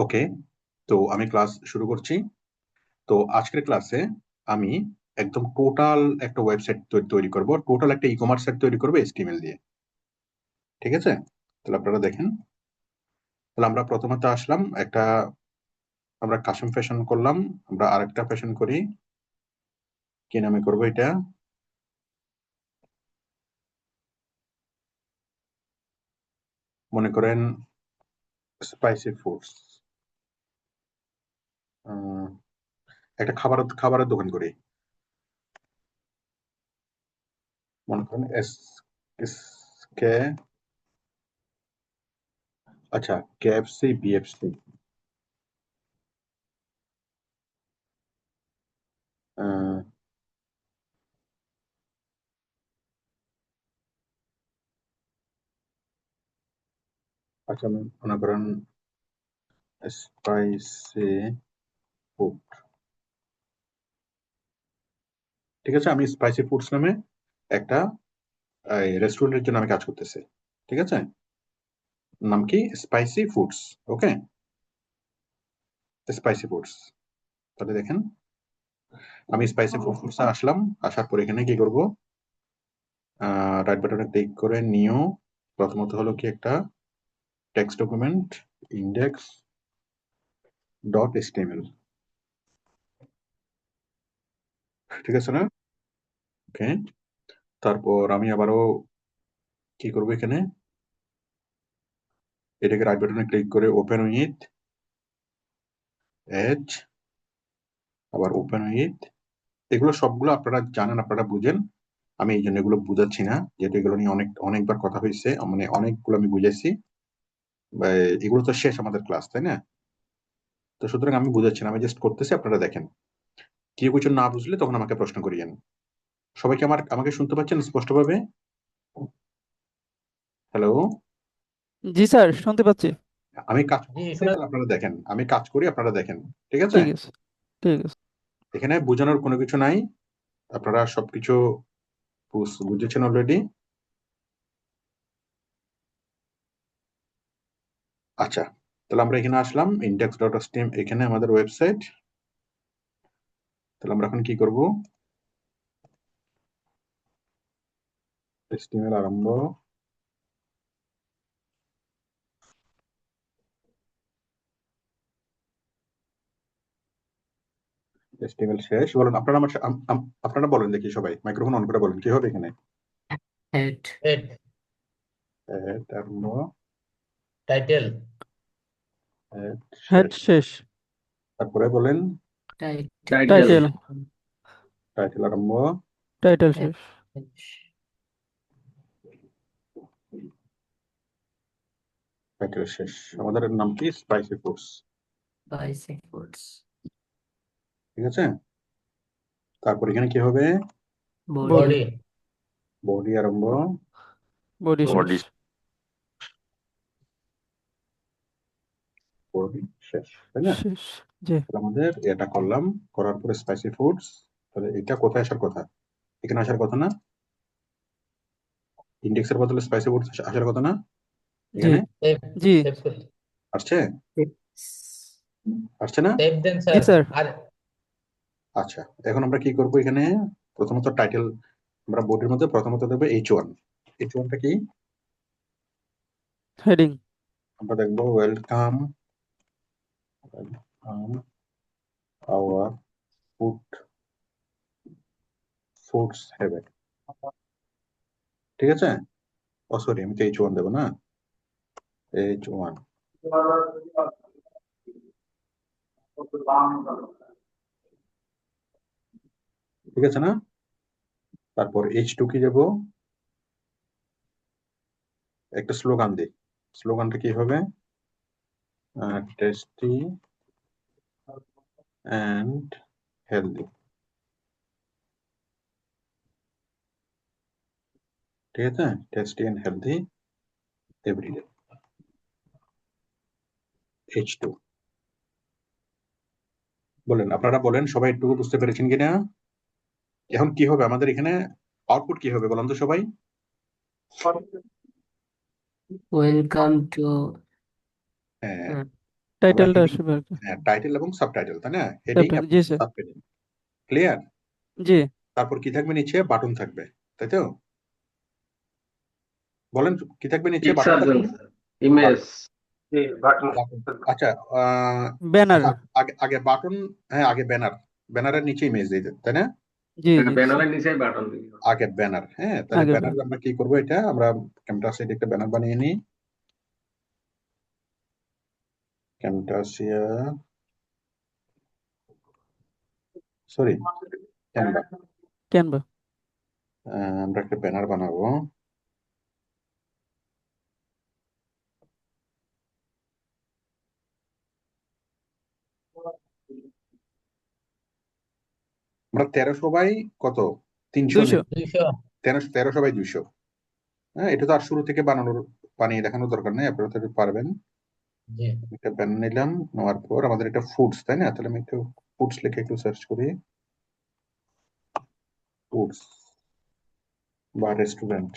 ওকে, তো আমি ক্লাস শুরু করছি। তো আজকের ক্লাসে আমি একদম টোটাল একটা ওয়েবসাইট তৈরি করব, টোটাল একটা ই কমার্স সাইট তৈরি করবো HTML দিয়ে। ঠিক আছে, তাহলে আপনারা দেখেন। তাহলে আমরা প্রথমত আসলাম একটা, আমরা কাস্টম ফ্যাশন করলাম। আমরা আরেকটা ফ্যাশন করি, কি নামে করবো এটা? মনে করেন স্পাইসি ফুডস। একটা খাবারের দোকান করি, মনে করেন এস এস কে, আচ্ছা, KFC BFC। আচ্ছা, মনে করেন স্পাইসি ফুড। ঠিক আছে, আমি স্পাইসি ফুডস নামে একটা রেস্টুরেন্টের জন্য আমি কাজ করতেছি। ঠিক আছে, নাম কি? Spicy foods. Okay, spicy foods. তাহলে দেখেন, আমি স্পাইসি ফুডস আসলাম। আসার পর এখানে কি করব? রাইট বাটনে ক্লিক করে নিউ, প্রথমত হলো কি একটা text document, index dot HTML। ঠিক আছে না? ওকে, তারপর আমি আবারও কি করব, এখানে এটাকে রাইট বাটনে ক্লিক করে ওপেন উইথ এজ, আবার ওপেন উইথ। এগুলো সবগুলো আপনারা জানেন, আপনারা বুঝেন। আমি এই জন্য এগুলো বুঝাচ্ছি না, যেহেতু এগুলো নিয়ে অনেকবার কথা হয়েছে, মানে অনেকগুলো আমি বুঝেছি। এগুলো তো শেষ আমাদের ক্লাস, তাই না? তো সুতরাং আমি বুঝাচ্ছি না, আমি জাস্ট করতেছি, আপনারা দেখেন। কেউ কিছু না বুঝলে তখন আমাকে প্রশ্ন করিয়েন। সবাইকে আমাকে শুনতে পাচ্ছেন স্পষ্টভাবে? হ্যালো? জি স্যার, শুনতে পাচ্ছি। আমি কাজ জি করতেছি, শোনা। তাহলে আপনারা দেখেন, আমি কাজ করি, আপনারা দেখেন। ঠিক আছে, ঠিক আছে, ঠিক আছে। এখানে বোঝানোর কোনো কিছু নাই, আপনারা সবকিছু বুঝেছেন অলরেডি। আচ্ছা, তাহলে আমরা এখানে আসলাম ইন্ডেক্স ডট স্টিম, এখানে আমাদের ওয়েবসাইট। তাহলে আমরা এখন কি করব? HTML আরম্ভ, HTML শেষ। বলেন আপনারা, আপনারা বলেন দেখি, সবাই মাইক্রোফোন অন করে বলেন কি হবে এখানে। হেড হেড, আরম্ভ, টাইটেল, হেড শেষ। শেষ। তারপরে বলেন টাইটেল টাইটেল। টাইটেল আরম্ভ, টাইটেল শেষ। টাইটেল শেষ। আমাদের নাম কি? Spicy foods. বাইসেক ফুডস ঠিক আছে, তারপর এখানে কি হবে? Body body. বডি, বডি আরম্ভ, বডি শেষ। বডি শেষ, তাই না? শেষ। জি। তাহলে আমাদের এটা করলাম, করার পরে স্পাইসি ফুডস। তাহলে এটা কোথায় আসার কথা? এখানে আসার কথা না? ইন্ডেক্সের বদলে স্পাইসি ফুডস আসার কথা না জি। এখানে? সেভ, জি। সেভ করি। আসছে? আসছে না? সেভ দেন জি স্যার। স্যার। আর আচ্ছা, এখন আমরা কি করব এখানে? প্রথমত টাইটেল, আমরা বডির মধ্যে প্রথমত দেবো H1। H1টা কি? হেডিং। আমরা দেখবো welcome our food foods heaven. ঠিক আছে, ও সরি, আমি তো H1 দেবো না, H1। ঠিক আছে না? তারপর H2 কি দেবো? একটা স্লোগান দিই। স্লোগানটা কি হবে? Tasty and healthy. ঠিক আছে, tasty and healthy everyday, H2। বলেন, আপনারা বলেন, সবাই একটু বুঝতে পেরেছেন কিনা? এখন কি হবে আমাদের এখানে? আউটপুট কি হবে বলেন তো সবাই? ওয়েলকাম টু হ্যাঁ, টাইটেলটা আসবে আর কি। হ্যাঁ, টাইটেল এবং সাবটাইটেল, তাই না? হেডিং Subtitle, এবং জি স্যার। সাবহেডিং। ক্লিয়ার? জি। তারপর কি থাকবে নিচে? বাটন থাকবে, তাই তো? বলেন কি থাকবে নিচে? বাটন পিকচার থাকবে। Image button button. আচ্ছা, ব্যানার। আগে আগে বাটন। হ্যাঁ, আগে ব্যানার। ব্যানারের নিচে ইমেজ দিতে, তাই না? জি জি ব্যানারের নিচে বাটন আগে ব্যানার। হ্যাঁ, তাহলে আগে ব্যানার আমরা কি করবো? এটা আমরা ক্যামটাসিয়া একটা ব্যানার বানিয়ে নিই। Camtasia, sorry, Canva. ক্যানভা। আমরা একটা ব্যানার বানাবো। আমরা 1300 বাই কত? 300 200। 200। 1300 বাই 200। হ্যাঁ, এটা তো আর শুরু থেকে বানিয়ে দেখানোর দরকার নেই, আপনারা তো পারবেন। জি। একটা ব্যান নিলাম, নেওয়ার পর আমাদের এটা ফুডস, তাই না? তাহলে আমি একটু ফুডস লিখে একটু সার্চ করি। ফুডস বা রেস্টুরেন্ট।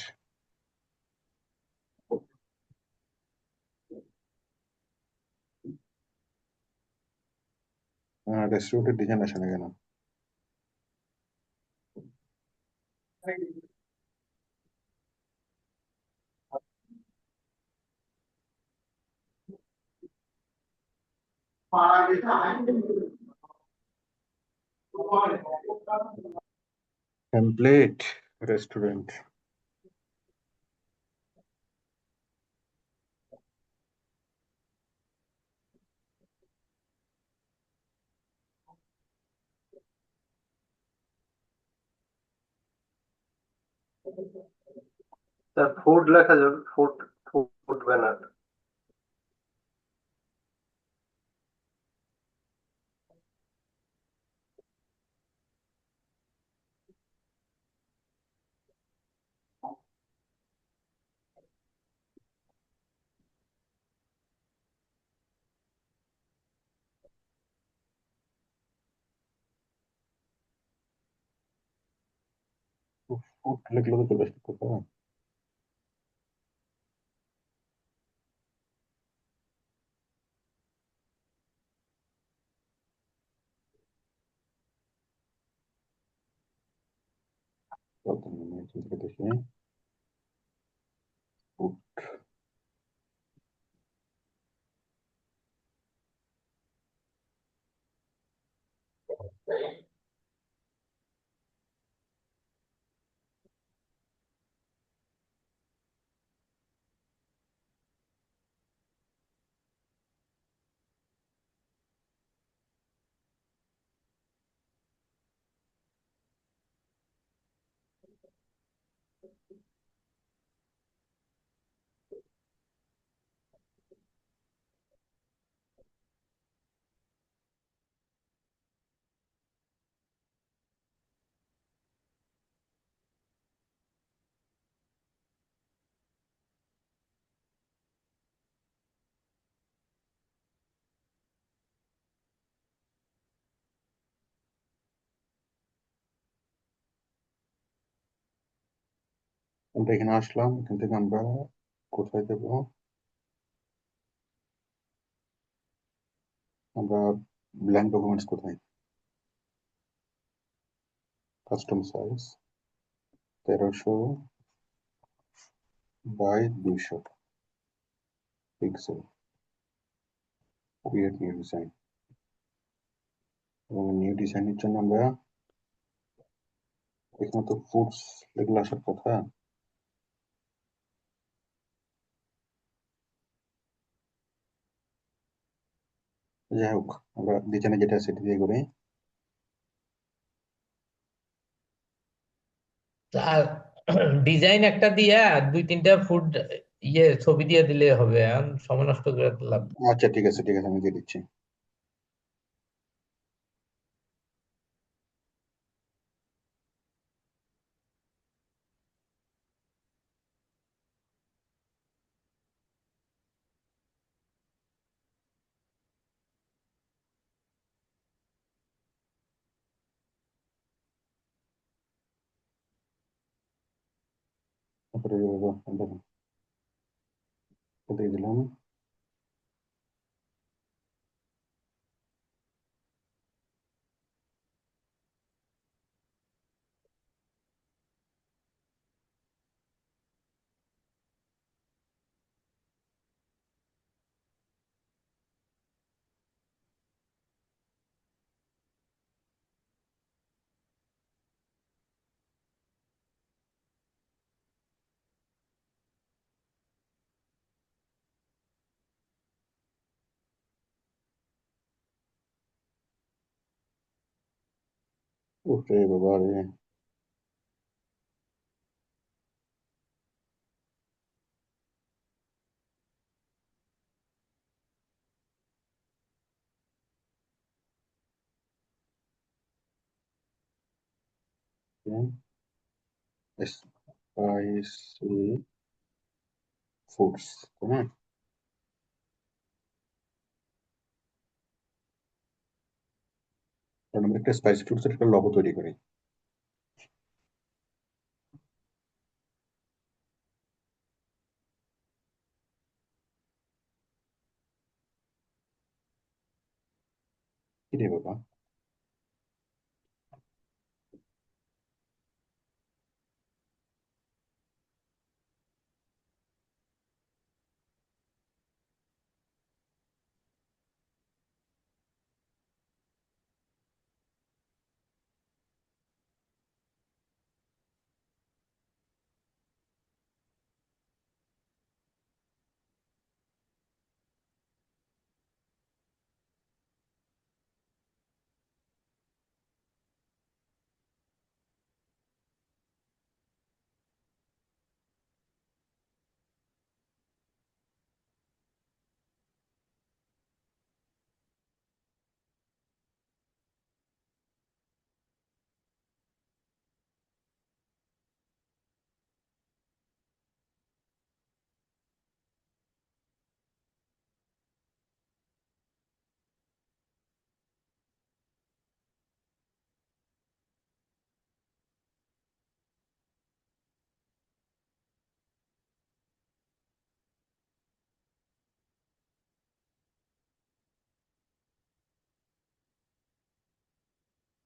রেস্টুরেন্টের ডিজাইন আসে না কেন? Template restaurant. ফুড লেখা যাবে, ফুড ফুড ব্যানার। ফুড লিখলে তো চলে আসবে কোথাও। দেখি ফুড। আমরা এখানে আসলাম, এখান থেকে আমরা কোথায় দেবো? আমরা ব্ল্যাঙ্ক ডকুমেন্টস কোথায়? Custom size 1300 by 200 pixel. Create new design. এবং নিউ ডিজাইনের জন্য আমরা এখানে তো ফুডস এগুলো আসার কথা। যাই হোক, আমরা ডিজাইনে যেটা সেটা দিয়ে করি। আর ডিজাইন একটা দিয়া 2-3টা ফুড ছবি দিয়ে দিলে হবে, আর সময় নষ্ট করে লাভ নেই। আচ্ছা, ঠিক আছে ঠিক আছে, আমি দিয়ে দিচ্ছি। তারপরে আমরা দিয়ে দিলাম। ওরে বাবা রে, স্পাইসি ফুডস, তাই না? কারণ আমরা একটা স্পাইসি ফুডস এর একটা লোগো তৈরি করি। কি রে বাবা,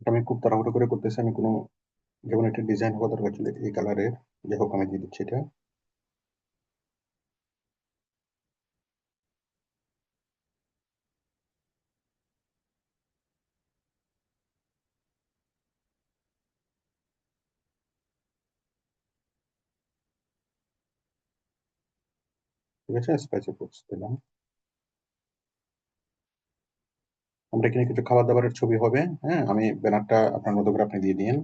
এটা আমি খুব তাড়াহুড়ো করে করতেছি। আমি কোনো যেমন একটা ডিজাইন হওয়া দরকার ছিল এই কালারের, যাই হোক আমি দিয়ে দিচ্ছি এটা। ঠিক আছে, স্পাইসি ফুডস দিলাম। আমরা এখানে কিছু খাবার দাবারের ছবি হবে, হ্যাঁ, আমি ব্যানারটা আপনার মতো করে আপনি দিয়ে দিন।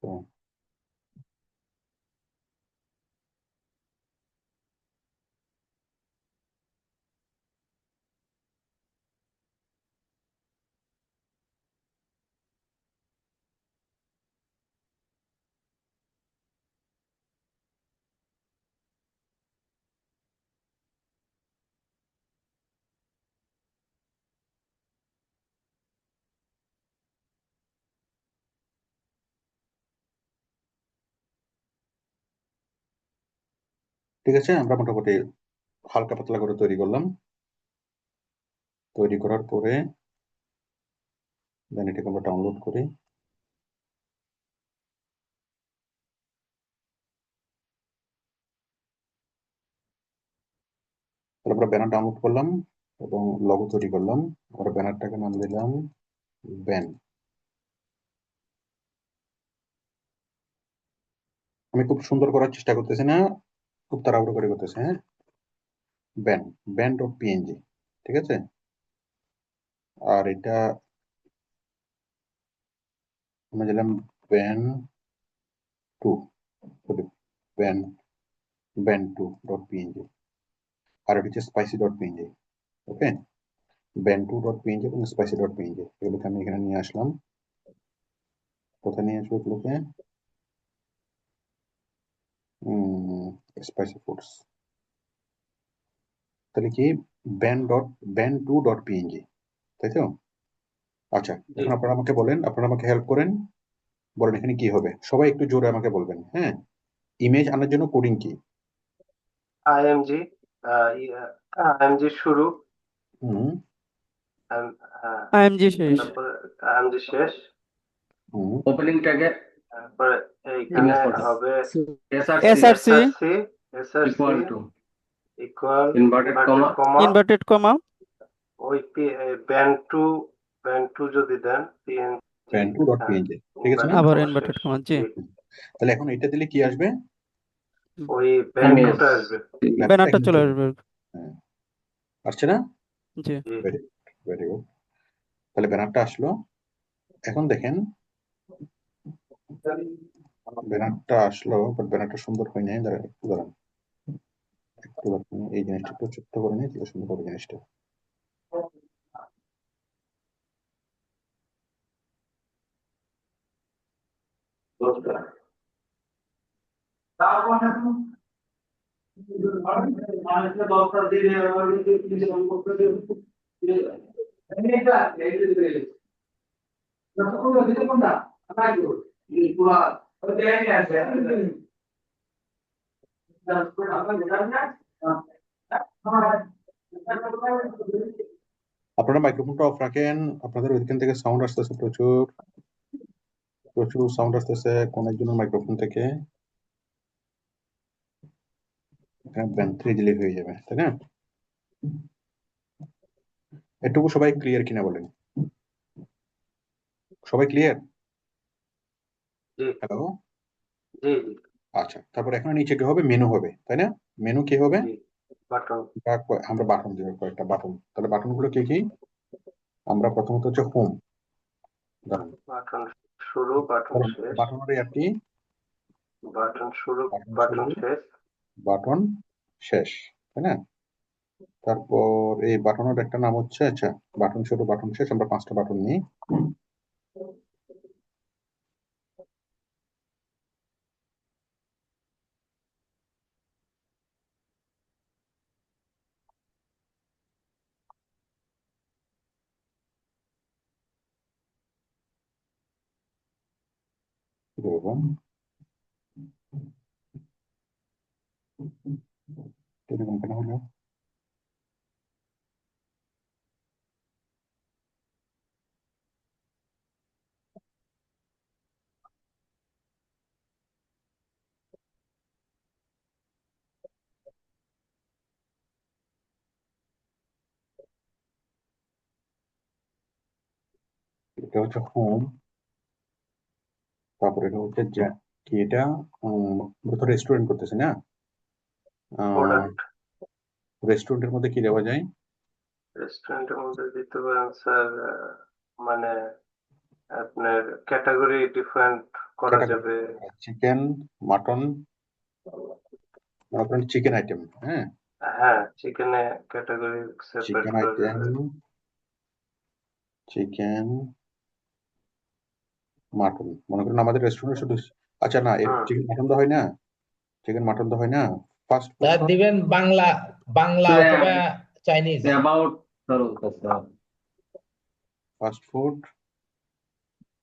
তো, ঠিক আছে, আমরা মোটামুটি হালকা পাতলা করে তৈরি করলাম। তৈরি করার পরে দেন এটাকে আমরা ডাউনলোড করি। তাহলে আমরা ব্যানার ডাউনলোড করলাম এবং লগো তৈরি করলাম। আমরা ব্যানারটাকে নাম দিলাম ব্যান। আমি খুব সুন্দর করার চেষ্টা করতেছি না, খুব তাড়াহুড়ো করে করতেছি, হ্যাঁ। ব্যান, ব্যান ডট পিএনজি, ঠিক আছে। আর এটা আমরা দিলাম ban two, ban ban two dot PNG. আর এটা হচ্ছে spicy dot PNG. Okay, ban two dot PNG এবং স্পাইসি ডট পিএনজি, এগুলোকে আমি এখানে নিয়ে আসলাম। কোথায় নিয়ে আসবো এগুলোকে? Spicy foods. তাহলে কি ব্যান টু ডট পিএনজি, তাই তো? আচ্ছা, এখন আপনারা আমাকে বলেন, আপনারা আমাকে হেল্প করেন, বলেন এখানে কি হবে। সবাই একটু জোরে আমাকে বলবেন, হ্যাঁ। ইমেজ আনার জন্য কোডিং কি? IMG, IMG শুরু, IMG শেষ। তারপরে IMG শেষ, ওপেনিং ট্যাগে তারপরে এইখানে হবে SRC SRC equal to equal inverted comma comma, inverted comma ওই ব্যান্ড টু ব্যান্টু যদি দেন ব্যান্টু ডট পিএনজি, ঠিক আছে না? আবার ব্যান্টু ইনভার্টেড শেষ। কমা, জি। জি। তাহলে এখন এটা দিলে কি আসবে? ওই ব্যান্টুটা আসবে। ব্যানারটা এখানে চলে চলে- আসবে। হ্যাঁ, আসছে না? জি। জি। Very good. তাহলে ব্যানারটা আসলো। এখন দেখেন ব্যানারটা আসলো, বাট ব্যানারটা সুন্দর হয় নাই। দাঁড়ান একটু দাঁড়ান, একটু দাঁড়ান, এই জিনিসটা একটু ছোট্ট করে নিই, তাহলে সুন্দর হবে জিনিসটা। আপনারা মাইক্রোফোনটা অফ রাখেন, আপনাদের ওইখান থেকে সাউন্ড আসতেছে, প্রচুর প্রচুর সাউন্ড আসতেছে কোন একজনের মাইক্রোফোন থেকে। এখানে ব্যান্ড 3 দিলে হয়ে যাবে, তাই না? এটুকু সবাই ক্লিয়ার কিনা বলেন? সবাই ক্লিয়ার? জি। হ্যালো? জি। জি। আচ্ছা, তারপর এখানে নিচে কি হবে? মেনু হবে, তাই না? মেনু কি হবে? জি। বাটন। আমরা বাটন দিব, কয়েকটা বাটন। তাহলে বাটন গুলো কি কি? আমরা প্রথমত হচ্ছে হোম, দাঁড়ান, বাটন শুরু, বাটন শেষ। বাটনের একটি বাটন শুরু, বাটন বাটন শুরু, শেষ। বাটন শেষ, তাই না? তারপর এই বাটনের একটা নাম হচ্ছে, আচ্ছা, বাটন শুরু, বাটন শেষ, আমরা 5টা বাটন নিই। কি বলবো? এরকম কেন হলো? এটা হচ্ছে হোম, তারপরে এটা হচ্ছে কি, এটা মূলত রেস্টুরেন্ট করতেছে না? প্রোডাক্ট। রেস্টুরেন্টের মধ্যে কি দেওয়া যায়? রেস্টুরেন্টের মধ্যে দিতে পারেন স্যার, মানে আপনার ক্যাটাগরি ডিফারেন্ট করা যাবে। চিকেন, মাটন, মনে করেন চিকেন আইটেম, হ্যাঁ, হ্যাঁ, চিকেনে ক্যাটাগরি সেপারেট চিকেন করা আইটেম, যাবে। Chicken, mutton. মনে করেন আমাদের রেস্টুরেন্টে শুধু, আচ্ছা না, হুম। চিকেন মাটন তো হয় না, চিকেন মাটন তো হয় না, ফাস্ট ফুড, স্যার দিবেন বাংলা, বাংলা Sir, অথবা Chinese. about sir. Fast food,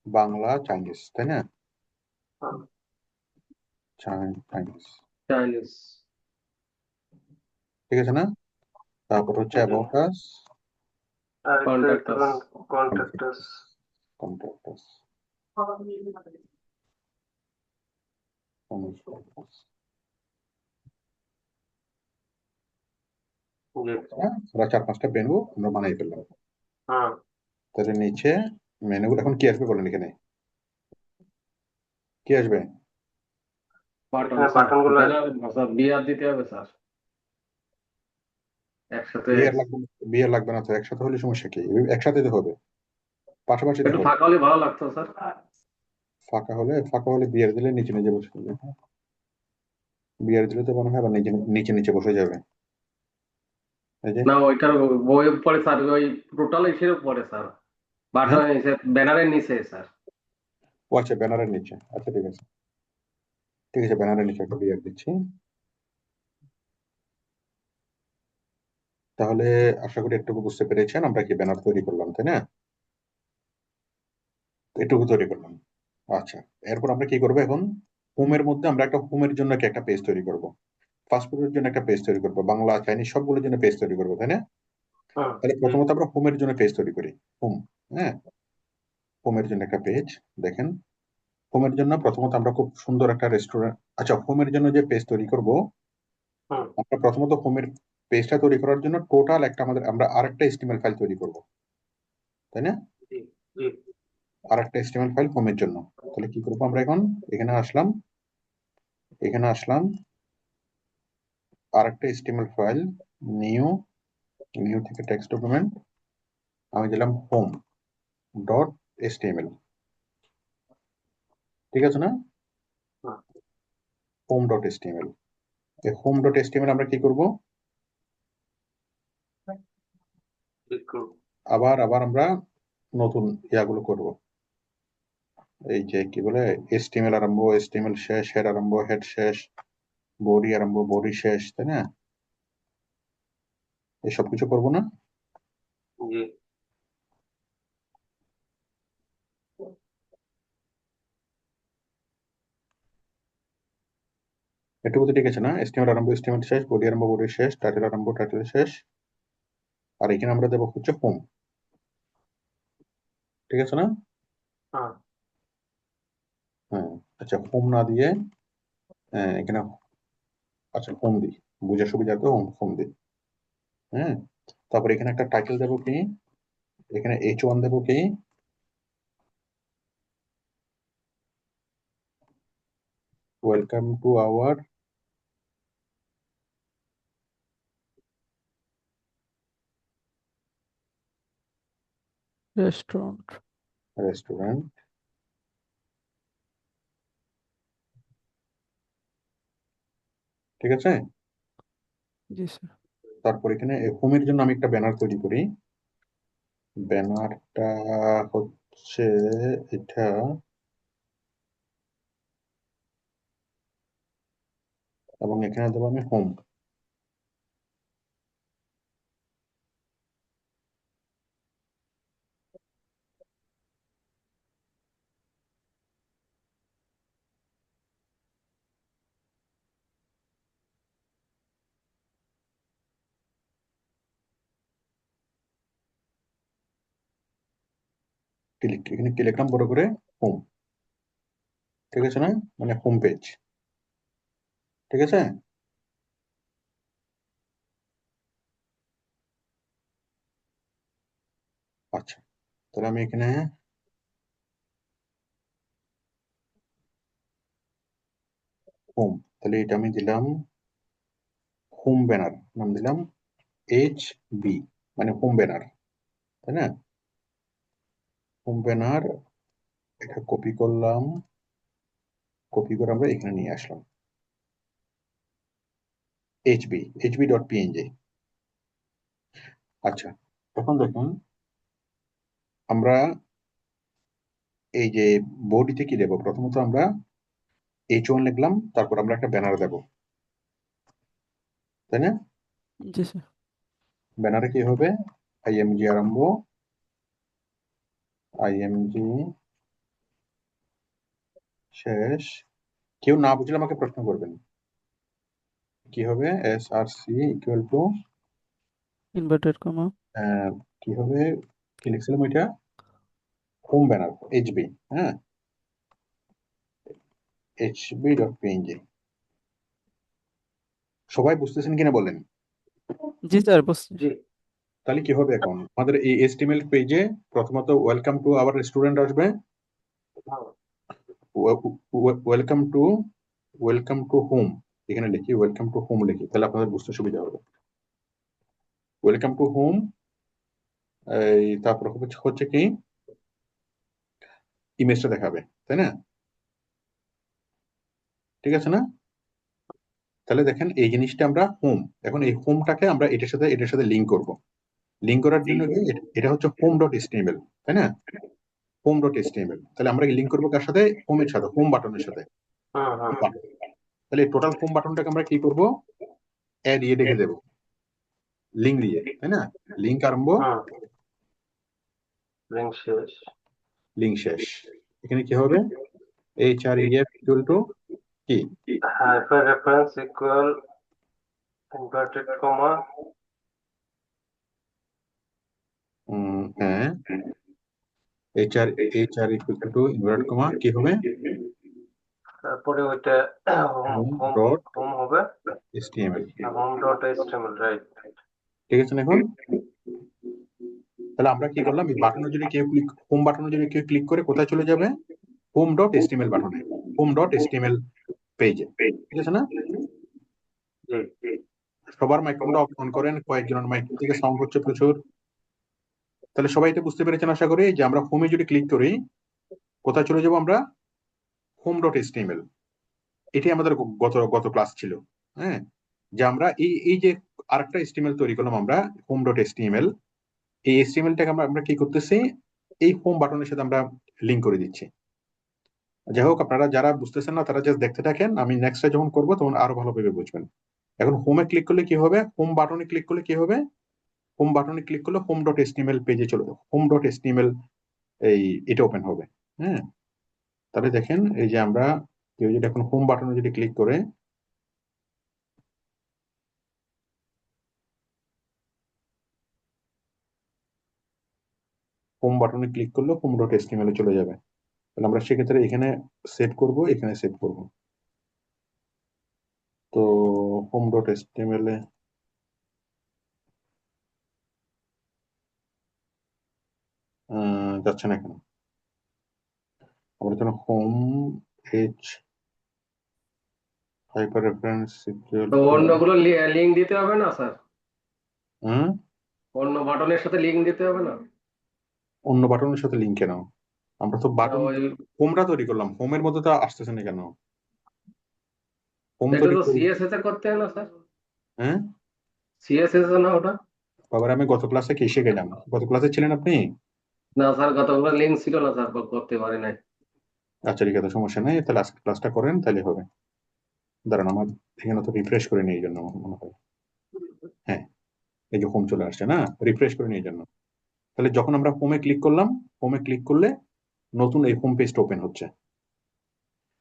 Bangla, Chinese, তাই না? হুম। Chinese, Chinese. ঠিক আছে না? তারপর হচ্ছে অ্যাবাউট আস, আর একটা Contact দিতে us. পারেন কন্ট্যাক্ট আস। কন্ট্যাক্ট আস, জি। ওরা 4-5টা মেনু আমরা বানাই ফেললাম। হুম। তাহলে নিচে মেনু, এখন কি আসবে বলেন? এখানে কি আসবে? Button, এখানে sir. বাটন গুলো স্যার বিয়ার দিতে হবে স্যার একসাথে। বিয়ার লাগবে না তো, একসাথে হলে সমস্যা কি? একসাথে তো হবে, পাশাপাশি তো একটু হবে। ফাঁকা হলে ভালো লাগতো স্যার। ফাঁকা হলে বিয়ার দিলে নিচে নিচে বসে যাবে। বিয়ার দিলে তো মনে হয় আবার নিচে নিচে নিচে বসে যাবে। এই যে না ওইটার বইয়ের পরে স্যার, ওই টোটাল ইসের উপরে স্যার, বাটনের নিচে, ব্যানারের নিচে স্যার। ও আচ্ছা, ব্যানারের নিচে, আচ্ছা ঠিক আছে, ঠিক আছে, ব্যানারের নিচে একটা বিয়ার দিচ্ছি। তাহলে আশা করি একটু বুঝতে পেরেছেন আমরা কি ব্যানার তৈরি করলাম, তাই না? এটুকু তৈরি করলাম। আচ্ছা, এরপর আমরা কি করবো এখন? হোমের মধ্যে আমরা একটা হোমের জন্য একটা পেজ তৈরি করব, ফাস্টফুডের জন্য একটা পেজ তৈরি করবো, বাংলা, চাইনিজ সবগুলোর জন্য পেজ তৈরি করবো, তাই না? হুম। তাহলে প্রথমত আমরা হোমের জন্য পেজ তৈরি করি। হোম, হ্যাঁ, হোমের জন্য একটা পেজ। দেখেন, হোমের জন্য প্রথমত আমরা খুব সুন্দর একটা রেস্টুরেন্ট, আচ্ছা, হোমের জন্য যে পেজ তৈরি করব, হুম। আমরা প্রথমত হোমের পেজটা তৈরি করার জন্য টোটাল একটা আমরা আরেকটা HTML ফাইল তৈরি করব, তাই না? জি। জি আর একটা HTML ফাইল হোমের জন্য। তাহলে কি করবো আমরা এখন? এখানে আসলাম, আর একটা HTML ফাইল, নিউ থেকে টেক্সট ডকুমেন্ট, আমি দিলাম home.html। ঠিক আছে না? হুম, home.html। এই home.html আমরা কি করব? ক্লিক করব। আবার আমরা নতুন ইয়াগুলো করব। এই যে কি বলে, HTML আরম্ভ, HTML শেষ, হেড আরম্ভ, হেড শেষ, বডি আরম্ভ, বডি শেষ, তাই না? এসব কিছু করবো না? জি এটুকু তো ঠিক আছে না? HTML আরম্ভ, HTML শেষ, বডি আরম্ভ, বডি শেষ, টাইটেল আরম্ভ, টাইটেল শেষ, আর এখানে আমরা দেবো হচ্ছে হোম। ঠিক আছে না? হ্যাঁ হ্যাঁ, আচ্ছা, হোম না দিয়ে এখানে, আচ্ছা হোম দিই, বুঝে সুবিধার্থে হোম দিই। হ্যাঁ, তারপর এখানে একটা টাইটেল দেবো কি, এখানে H1 দেবো কি, welcome to hour restaurant. Restaurant. ঠিক আছে? জি স্যার। তারপর এখানে হোমের জন্য আমি একটা ব্যানার তৈরি করি। ব্যানারটা হচ্ছে এটা, এবং এখানে দেবো আমি হোম। এখানে কি লিখলাম বড় করে? হোম। ঠিক আছে না? মানে হোম পেজ। ঠিক আছে? আচ্ছা, তাহলে আমি এখানে হোম, তাহলে এটা আমি দিলাম হোম ব্যানার, নাম দিলাম HB, মানে হোম ব্যানার, তাই না? হোম ব্যানার, এটা কপি করলাম, কপি করে আমরা এখানে নিয়ে আসলাম hb.png। আচ্ছা, তখন দেখুন আমরা এই যে বডিতে কি দেবো, প্রথমত আমরা H1 লিখলাম, তারপর আমরা একটা ব্যানার দেবো, তাই না? জি স্যার। ব্যানারে কি হবে? IMG আরম্ভ, IMG শেষ। কেউ না বুঝলে আমাকে প্রশ্ন করবেন। কি হবে? SRC equal to, inverted comma. কি হবে, কি লিখছিলাম ওইটা? Home banner HB। হ্যাঁ, hb.png। সবাই বুঝতেছেন কিনা বলেন? জি স্যার, বুঝছি। জি তাহলে কি হবে এখন আমাদের এই HTML পেজে? প্রথমত ওয়েলকাম টু আওয়ার রেস্টুরেন্ট আসবে, হ্যাঁ ওয়েলকাম টু হোম, এখানে লিখি ওয়েলকাম টু হোম লিখি, তাহলে আপনাদের বুঝতে সুবিধা হবে। ওয়েলকাম টু হোম, এই তারপর হচ্ছে কি, ইমেজটা দেখাবে, তাই না? ঠিক আছে না? তাহলে দেখেন এই জিনিসটা আমরা হোম, এখন এই হোমটাকে আমরা এটার সাথে লিঙ্ক করব। লিঙ্ক করার জন্য কি, এটা হচ্ছে home.html, তাই না? home.html, তাহলে আমরা লিঙ্ক করবো কার সাথে? হোমের সাথে, হোম বাটনের সাথে। হুম হুম তাহলে টোটাল হোম বাটনটাকে আমরা কি করব? দিয়ে ডেকে দেবো, লিঙ্ক দিয়ে, তাই না? লিঙ্ক আরম্ভ, হুম লিঙ্ক শেষ। লিঙ্ক শেষ। এখানে কি হবে? href ইকুয়াল টু কি? হাইফার রেফারেন্স ইকুয়াল ইনভার্টেড কমা হ্যাঁ, hr equal to invert comma কি হবে? তারপরে ওইটা home home home dot home হবে, html। Home dot HTML right. ঠিক আছে না? এখন তাহলে আমরা কি করলাম, এই বাটনে যদি কেউ ক্লিক, হোম বাটনে যদি কেউ ক্লিক করে কোথায় চলে যাবে, home.html বাটনে, home.html পেজে, ঠিক আছে না? জি সবার মাইক্রোফোনটা অন করেন, কয়েকজনের মাইক্রোফোন থেকে সাউন্ড হচ্ছে প্রচুর। তাহলে সবাই এটা বুঝতে পেরেছেন আশা করি, যে আমরা হোমে যদি ক্লিক করি কোথায় চলে যাবো আমরা, home.html। এটি আমাদের গত গত ক্লাস ছিল, হ্যাঁ, যে আমরা এই যে আরেকটা HTML তৈরি করলাম আমরা, home.html। এই HTML-টাকে আমরা কি করতেছি, এই হোম বাটনের সাথে আমরা লিঙ্ক করে দিচ্ছি। যাই হোক, আপনারা যারা বুঝতেছেন না তারা জাস্ট দেখতে থাকেন, আমি নেক্সটে যখন করবো তখন আরো ভালোভাবে বুঝবেন। এখন হোমে ক্লিক করলে কি হবে, হোম বাটনে ক্লিক করলে কি হবে, হোম বাটনে ক্লিক করলে home.html পেজে চলে যাবে, home.html এই এটা ওপেন হবে, হ্যাঁ। তাহলে দেখেন, এই যে আমরা কেউ যদি এখন হোম বাটনে যদি ক্লিক করে, হোম বাটনে ক্লিক করলে home.html এ চলে যাবে। তাহলে আমরা সেক্ষেত্রে এখানে সেভ করব, এখানে সেভ করব। তো home.html এ যাচ্ছে না কেন, আমরা এখানে home page hyper reference secure, তো অন্যগুলো লিঙ্ক দিতে হবে না স্যার? হুম, অন্য বাটনের সাথে লিঙ্ক দিতে হবে না? অন্য বাটনের সাথে লিঙ্ক কেন, আমরা তো না, বাটন ওই হোমটা তৈরি করলাম, হোমের মধ্যে তো আসতেছে না কেন, হোম এটা তৈরি তো করি, সিএসএস এ করতে হয় না স্যার? হ্যাঁ। সিএসএস না ওটা? বাবার আমি গত ক্লাসে কি শিখে গেলাম, গত ক্লাসে ছিলেন আপনি? না স্যার, গতবার লিঙ্ক ছিল না স্যার, করতে পারি নাই। আচ্ছা ঠিক আছে, সমস্যা নেই, তাহলে আজকে ক্লাসটা করেন তাহলে হবে। দাঁড়ান, আমার এখানে তো রিফ্রেশ করে নিই, এই জন্য মনে হয়, হ্যাঁ, এই যে হোম চলে আসছে না, রিফ্রেশ করে নিই এই জন্য। তাহলে যখন আমরা হোমে ক্লিক করলাম, হোমে ক্লিক করলে নতুন এই হোম পেজটা ওপেন হচ্ছে।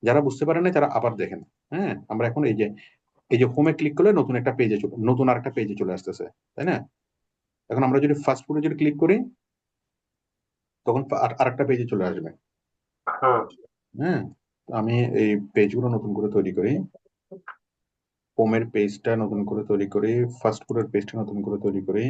যারা বুঝতে পারেন না তারা আবার দেখেন, হ্যাঁ। আমরা এখন এই যে হোমে ক্লিক করলে নতুন একটা পেজে চলে, নতুন আরেকটা পেজে চলে আসতেছে, তাই না? এখন আমরা যদি ফার্স্ট ফুডে যদি ক্লিক করি তখন আরেকটা পেজে চলে আসবে, হুম হ্যাঁ। আমি এই পেজগুলো নতুন করে তৈরি করি, হোমের পেজটা নতুন করে তৈরি করি, ফার্স্ট ফুডের পেজটা নতুন করে তৈরি করি।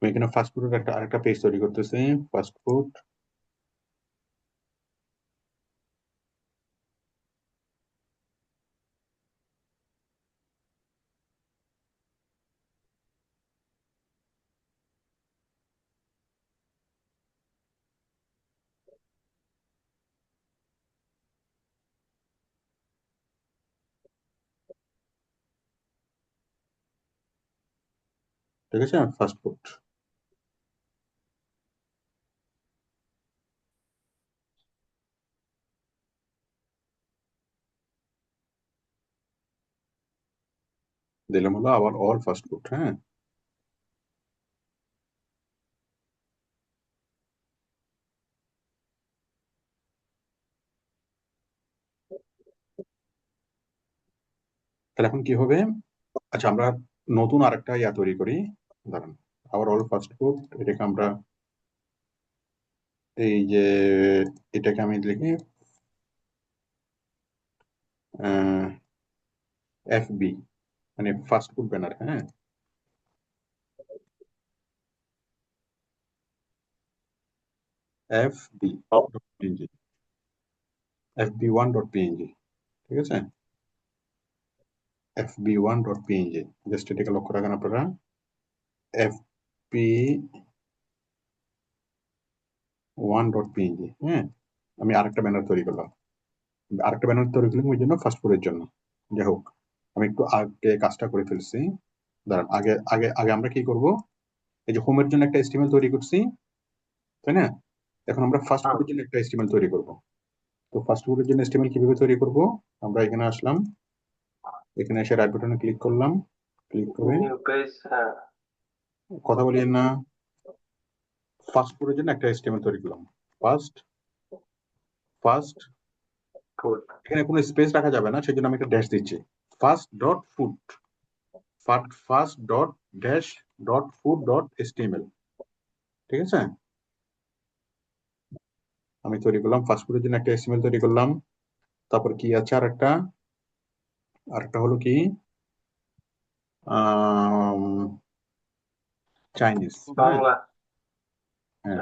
আমি এখানে ফাস্ট ফুডের আরেকটা পেজ তৈরি করতেছি, ফাস্ট ফুড, ঠিক আছে, ফাস্ট ফুড দিলাম, হলো আবার অল ফাস্ট ফুড, হ্যাঁ। তাহলে এখন কি হবে, আচ্ছা আমরা নতুন আরেকটা ইয়া তৈরি করি, দাঁড়ান, আবার অল ফাস্ট ফুড, এটাকে আমরা এই যে এটাকে আমি লিখি FB, মানে ফাস্ট ফুড ব্যানার, হ্যাঁ। FB.png, FB1.png, ঠিক আছে, FB1.png, জাস্ট এটাকে লক্ষ্য রাখেন আপনারা, FB1.png, হ্যাঁ। আমি আরেকটা ব্যানার তৈরি করলাম, ওই জন্য ফাস্ট ফুডের জন্য। যাই হোক, আমি একটু আগে কাজটা করে ফেলছি, দাঁড়ান, আগে আগে আগে আমরা কি করব, এই যে হোমের জন্য একটা HTML তৈরি করছি, তাই না? এখন আমরা ফাস্ট হুম ফুডের জন্য একটা HTML তৈরি করব। তো ফাস্ট ফুডের জন্য HTML কিভাবে তৈরি করব, আমরা এখানে আসলাম, এখানে এসে রাইট বাটনে ক্লিক করলাম, ক্লিক করে নিউ পেজ, হ্যাঁ কথা বলিয়েন না, ফাস্ট ফুডের জন্য একটা HTML তৈরি করলাম। ফার্স্ট ফুড এখানে কোনো স্পেস রাখা যাবে না, সেজন্য আমি একটা ড্যাশ দিচ্ছি। First dot food, first dot dash dot food dot HTML। ঠিক আছে, আমি তৈরি করলাম ফাস্ট ফুডের জন্য একটা HTML তৈরি করলাম। তারপর কি আছে আরেকটা হলো কি চাইনিজ। বাংলা হ্যাঁ,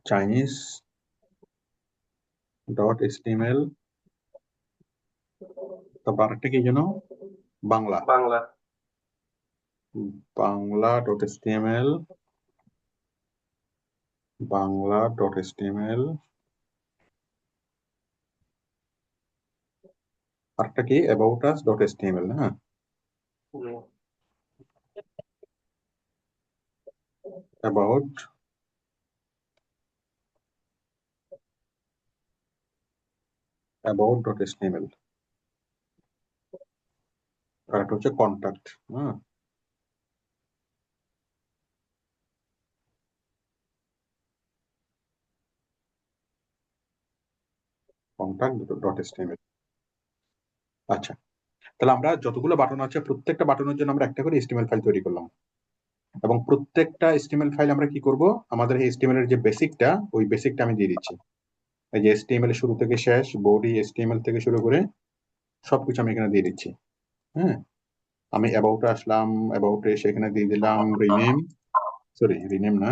চাইনিজ ডট HTML। তারপর আরেকটা কি যেন Bangla, Bangla Bangla dot HTML, Bangla dot HTML। আরেকটা কি অ্যাবাউট আস ডট HTML। হ্যাঁ, জি অ্যাবাউট ডট HTML। আর একটা হচ্ছে কন্ট্যাক্ট। হ্যাঁ, কন্ট্যাক্ট ডট HTML। আচ্ছা, তাহলে আমরা যতগুলো বাটন আছে প্রত্যেকটা বাটনের জন্য আমরা একটা করে HTML ফাইল তৈরি করলাম, এবং প্রত্যেকটা HTML ফাইল আমরা কি করব, আমাদের এই HTML এর যে বেসিকটা, ওই বেসিকটা আমি দিয়ে দিচ্ছি। এই যে HTML এর শুরু থেকে শেষ, বডি HTML থেকে শুরু করে সবকিছু আমি এখানে দিয়ে দিচ্ছি। হ্যাঁ, আমি অ্যাবাউটে আসলাম, অ্যাবাউটে এসে এখানে দিয়ে দিলাম রিনেম না,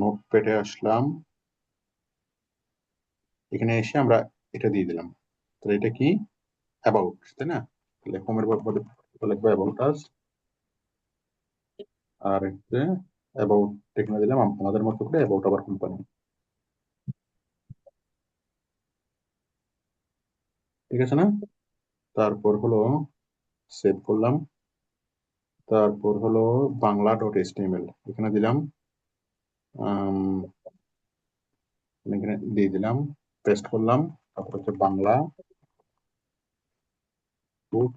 নোটপ্যাডে আসলাম, এখানে এসে আমরা এটা দিয়ে দিলাম। তাহলে এটা কি অ্যাবাউট, তাই না? তাহলে হোমের লিখবো অ্যাবাউট আস, আর হচ্ছে অ্যাবাউট এখানে দিলাম আমাদের মতো করে অ্যাবাউট আওয়ার কোম্পানি। ঠিক আছে না? তারপর হলো সেভ করলাম, তারপর হলো বাংলা ডট HTML এখানে দিলাম, এখানে দিয়ে দিলাম, পেস্ট করলাম। তারপর হচ্ছে বাংলা ফুড,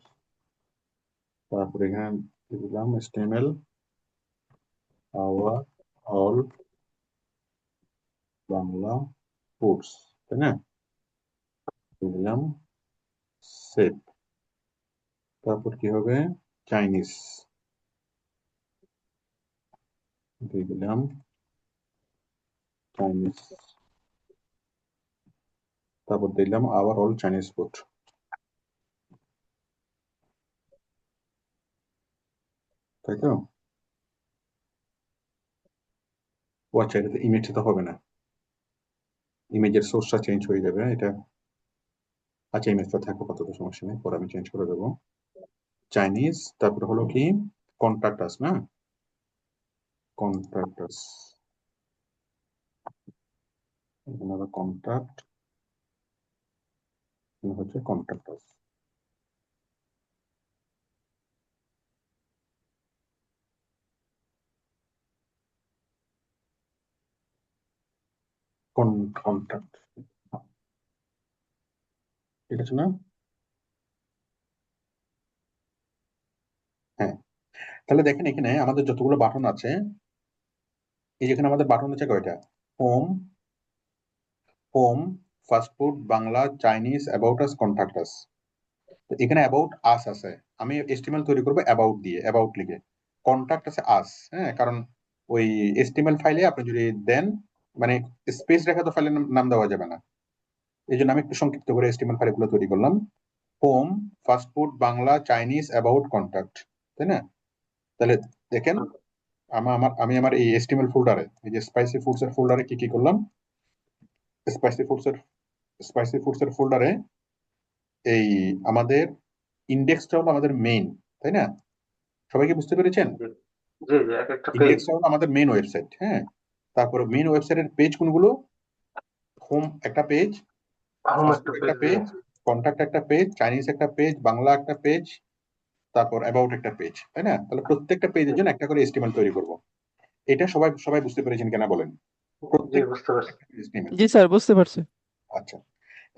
তারপর এখানে দিয়ে দিলাম HTML hour all Bangla foods, তাই না? দিয়ে দিলাম সেভ। তারপর কি হবে, চাইনিজ দিয়ে দিলাম, চাইনিজ, তারপর দিলাম আওয়ার অল চাইনিজ ফুড। তাই তো? ও আচ্ছা, এটাতে ইমেজটা তো হবে না, ইমেজের সোর্সটা চেঞ্জ হয়ে যাবে এটা। আচ্ছা, ইমেজটা থাকো, কত সমস্যা নেই, পরে আমি চেঞ্জ করে দেবো। চাইনিজ, তারপর হলো কি কন্ট্যাক্ট আস, না কন্ট্যাক্ট আস, এখানে আবার কন্ট্যাক্ট, হচ্ছে কন্ট্যাক্ট আস। কন্ট্যাক্ট, ঠিক আছে না? হ্যাঁ, তাহলে দেখেন এখানে আমাদের যতগুলো বাটন আছে, এই যেখানে আমাদের বাটন আছে কয়টা, home, fast food, Bangla, Chinese, about us, contact us. তো এখানে অ্যাবাউট আস আছে, আমি HTML তৈরি করবো অ্যাবাউট দিয়ে, অ্যাবাউট লিখে। কন্ট্যাক্ট আছে আস, হ্যাঁ, কারণ ওই HTML ফাইলে আপনি যদি দেন, মানে স্পেস রেখা তো ফাইলের নাম দেওয়া যাবে না, এই জন্য আমি একটু সংক্ষিপ্ত করে HTML ফাইলগুলো তৈরি করলাম। Home, fast food, Bangla, Chinese, about, contact, তাই না? তাহলে দেখেন আমি আমার এই HTML ফোল্ডারে, এই যে স্পাইসি ফুডস এর ফোল্ডারে কি করলাম, স্পাইসি ফুডস এর ফোল্ডারে এই আমাদের ইন্ডেক্সটা হলো আমাদের মেইন, তাই না? সবাইকে বুঝতে পেরেছেন? জি জি জি এক একটা পেজ ইন্ডেক্সটা হলো আমাদের মেইন ওয়েবসাইট। হ্যাঁ, তারপরে মেইন ওয়েবসাইটের পেজ কোনগুলো, হোম একটা পেজ, হোম ফাস্ট একটা ফুড একটা পেজ পেজ, কন্ট্যাক্ট একটা পেজ, চাইনিজ একটা পেজ, বাংলা একটা পেজ, তারপর অ্যাবাউট একটা পেজ, তাই না? তাহলে প্রত্যেকটা পেজের জন্য একটা করে HTML তৈরি করব। এটা সবাই বুঝতে পেরেছেন কিনা বলেন? জি প্রত্যেক বুঝতে পারছি HTML। জি স্যার, বুঝতে পারছি। আচ্ছা,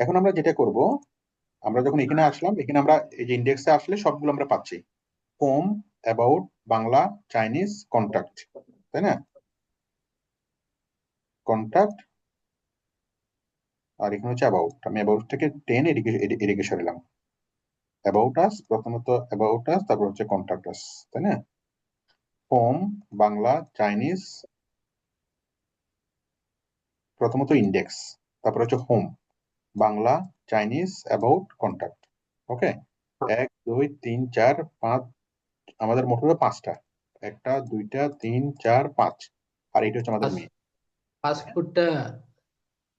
এখন আমরা যেটা করব, আমরা যখন এখানে আসলাম, এখানে আমরা এই যে ইন্ডেক্সে আসলে সবগুলো আমরা পাচ্ছি, home, about Bangla Chinese contact, তাই না? কন্টাক্ট, আর এখানে হচ্ছে অ্যাবাউট। আমি অ্যাবাউট থেকে টেনে এদিকে সরালাম। অ্যাবাউট আস, প্রথমত অ্যাবাউট আস, তারপর হচ্ছে কন্টাক্ট আস, তাই না? হোম বাংলা চাইনিজ, প্রথমত ইন্ডেক্স, তারপর হচ্ছে home Bangla Chinese about contact. ওকে, 1 2 3 4 5, আমাদের মোট হলো 5টা। 1টা 2টা 3 4 5, আর এটা হচ্ছে আমাদের মেয়ে। ফাস্ট ফুডটা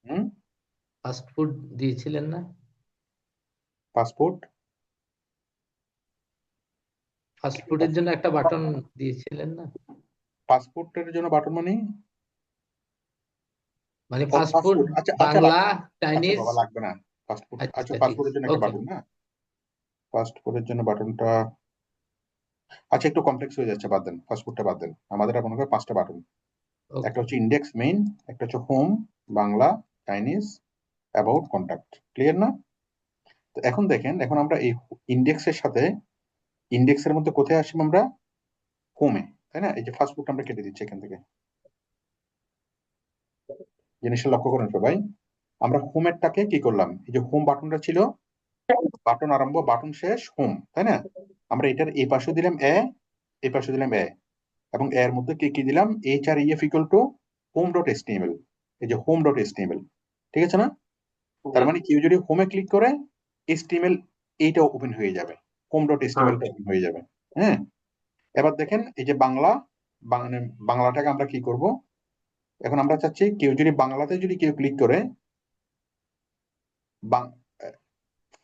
হুম, ফাস্ট ফুড দিয়েছিলেন না? পাসপোর্ট, ফাস্ট ফুডের জন্য একটা বাটন দিয়েছিলেন না? পাসপোর্টের জন্য বাটন মানে মানে ও ফাস্ট ফুড পাসপোর্ট, আচ্ছা আচ্ছা বাংলা আচ্ছা চাইনিজ। বাবা, লাগবে না পাসপোর্ট। আচ্ছা আচ্ছা, ঠিক পাসপোর্টের জন্য একটা ওকে বাটন না, পাসপোর্টের জন্য বাটনটা আচ্ছা একটু কমপ্লেক্স হয়ে যাচ্ছে, বাদ দেন, পাসপোর্টটা বাদ দেন। আমাদের মনে হয় 5টা বাটন। ওকে একটা হচ্ছে ইন্ডেক্স মেইন, একটা হচ্ছে home Bangla Chinese about contact. Clear না? তো এখন দেখেন, এখন আমরা এই ইন্ডেক্সের সাথে, ইন্ডেক্সের মধ্যে কোথায় আসি আমরা? হোমে, তাই না? এই যে ফাস্ট ফুডটা আমরা কেটে দিচ্ছি এখান থেকে। জিনিসটা লক্ষ্য করুন সবাই, আমরা হোমেরটাকে কি করলাম? এই যে হোম বাটনটা ছিল, বাটন আরম্ভ বাটন শেষ হোম, তাই না? আমরা এটার এই পাশে দিলাম এ, এই পাশে দিলাম এ, এবং এর মধ্যে কি কি দিলাম? H R E F equal to home dot STML. এই যে হোম ডট এসটিএমএল, ঠিক আছে না? তার মানে কেউ যদি হোমে ক্লিক করে এসটিএমএল এইটা ওপেন হয়ে যাবে, হোম ডট এসটিএমএল টা ওপেন হয়ে যাবে। হ্যাঁ, এবার দেখেন এই যে বাংলা, মানে বাংলাটাকে আমরা কি করব? এখন আমরা চাচ্ছি কেউ যদি বাংলাতে যদি কেউ ক্লিক করে,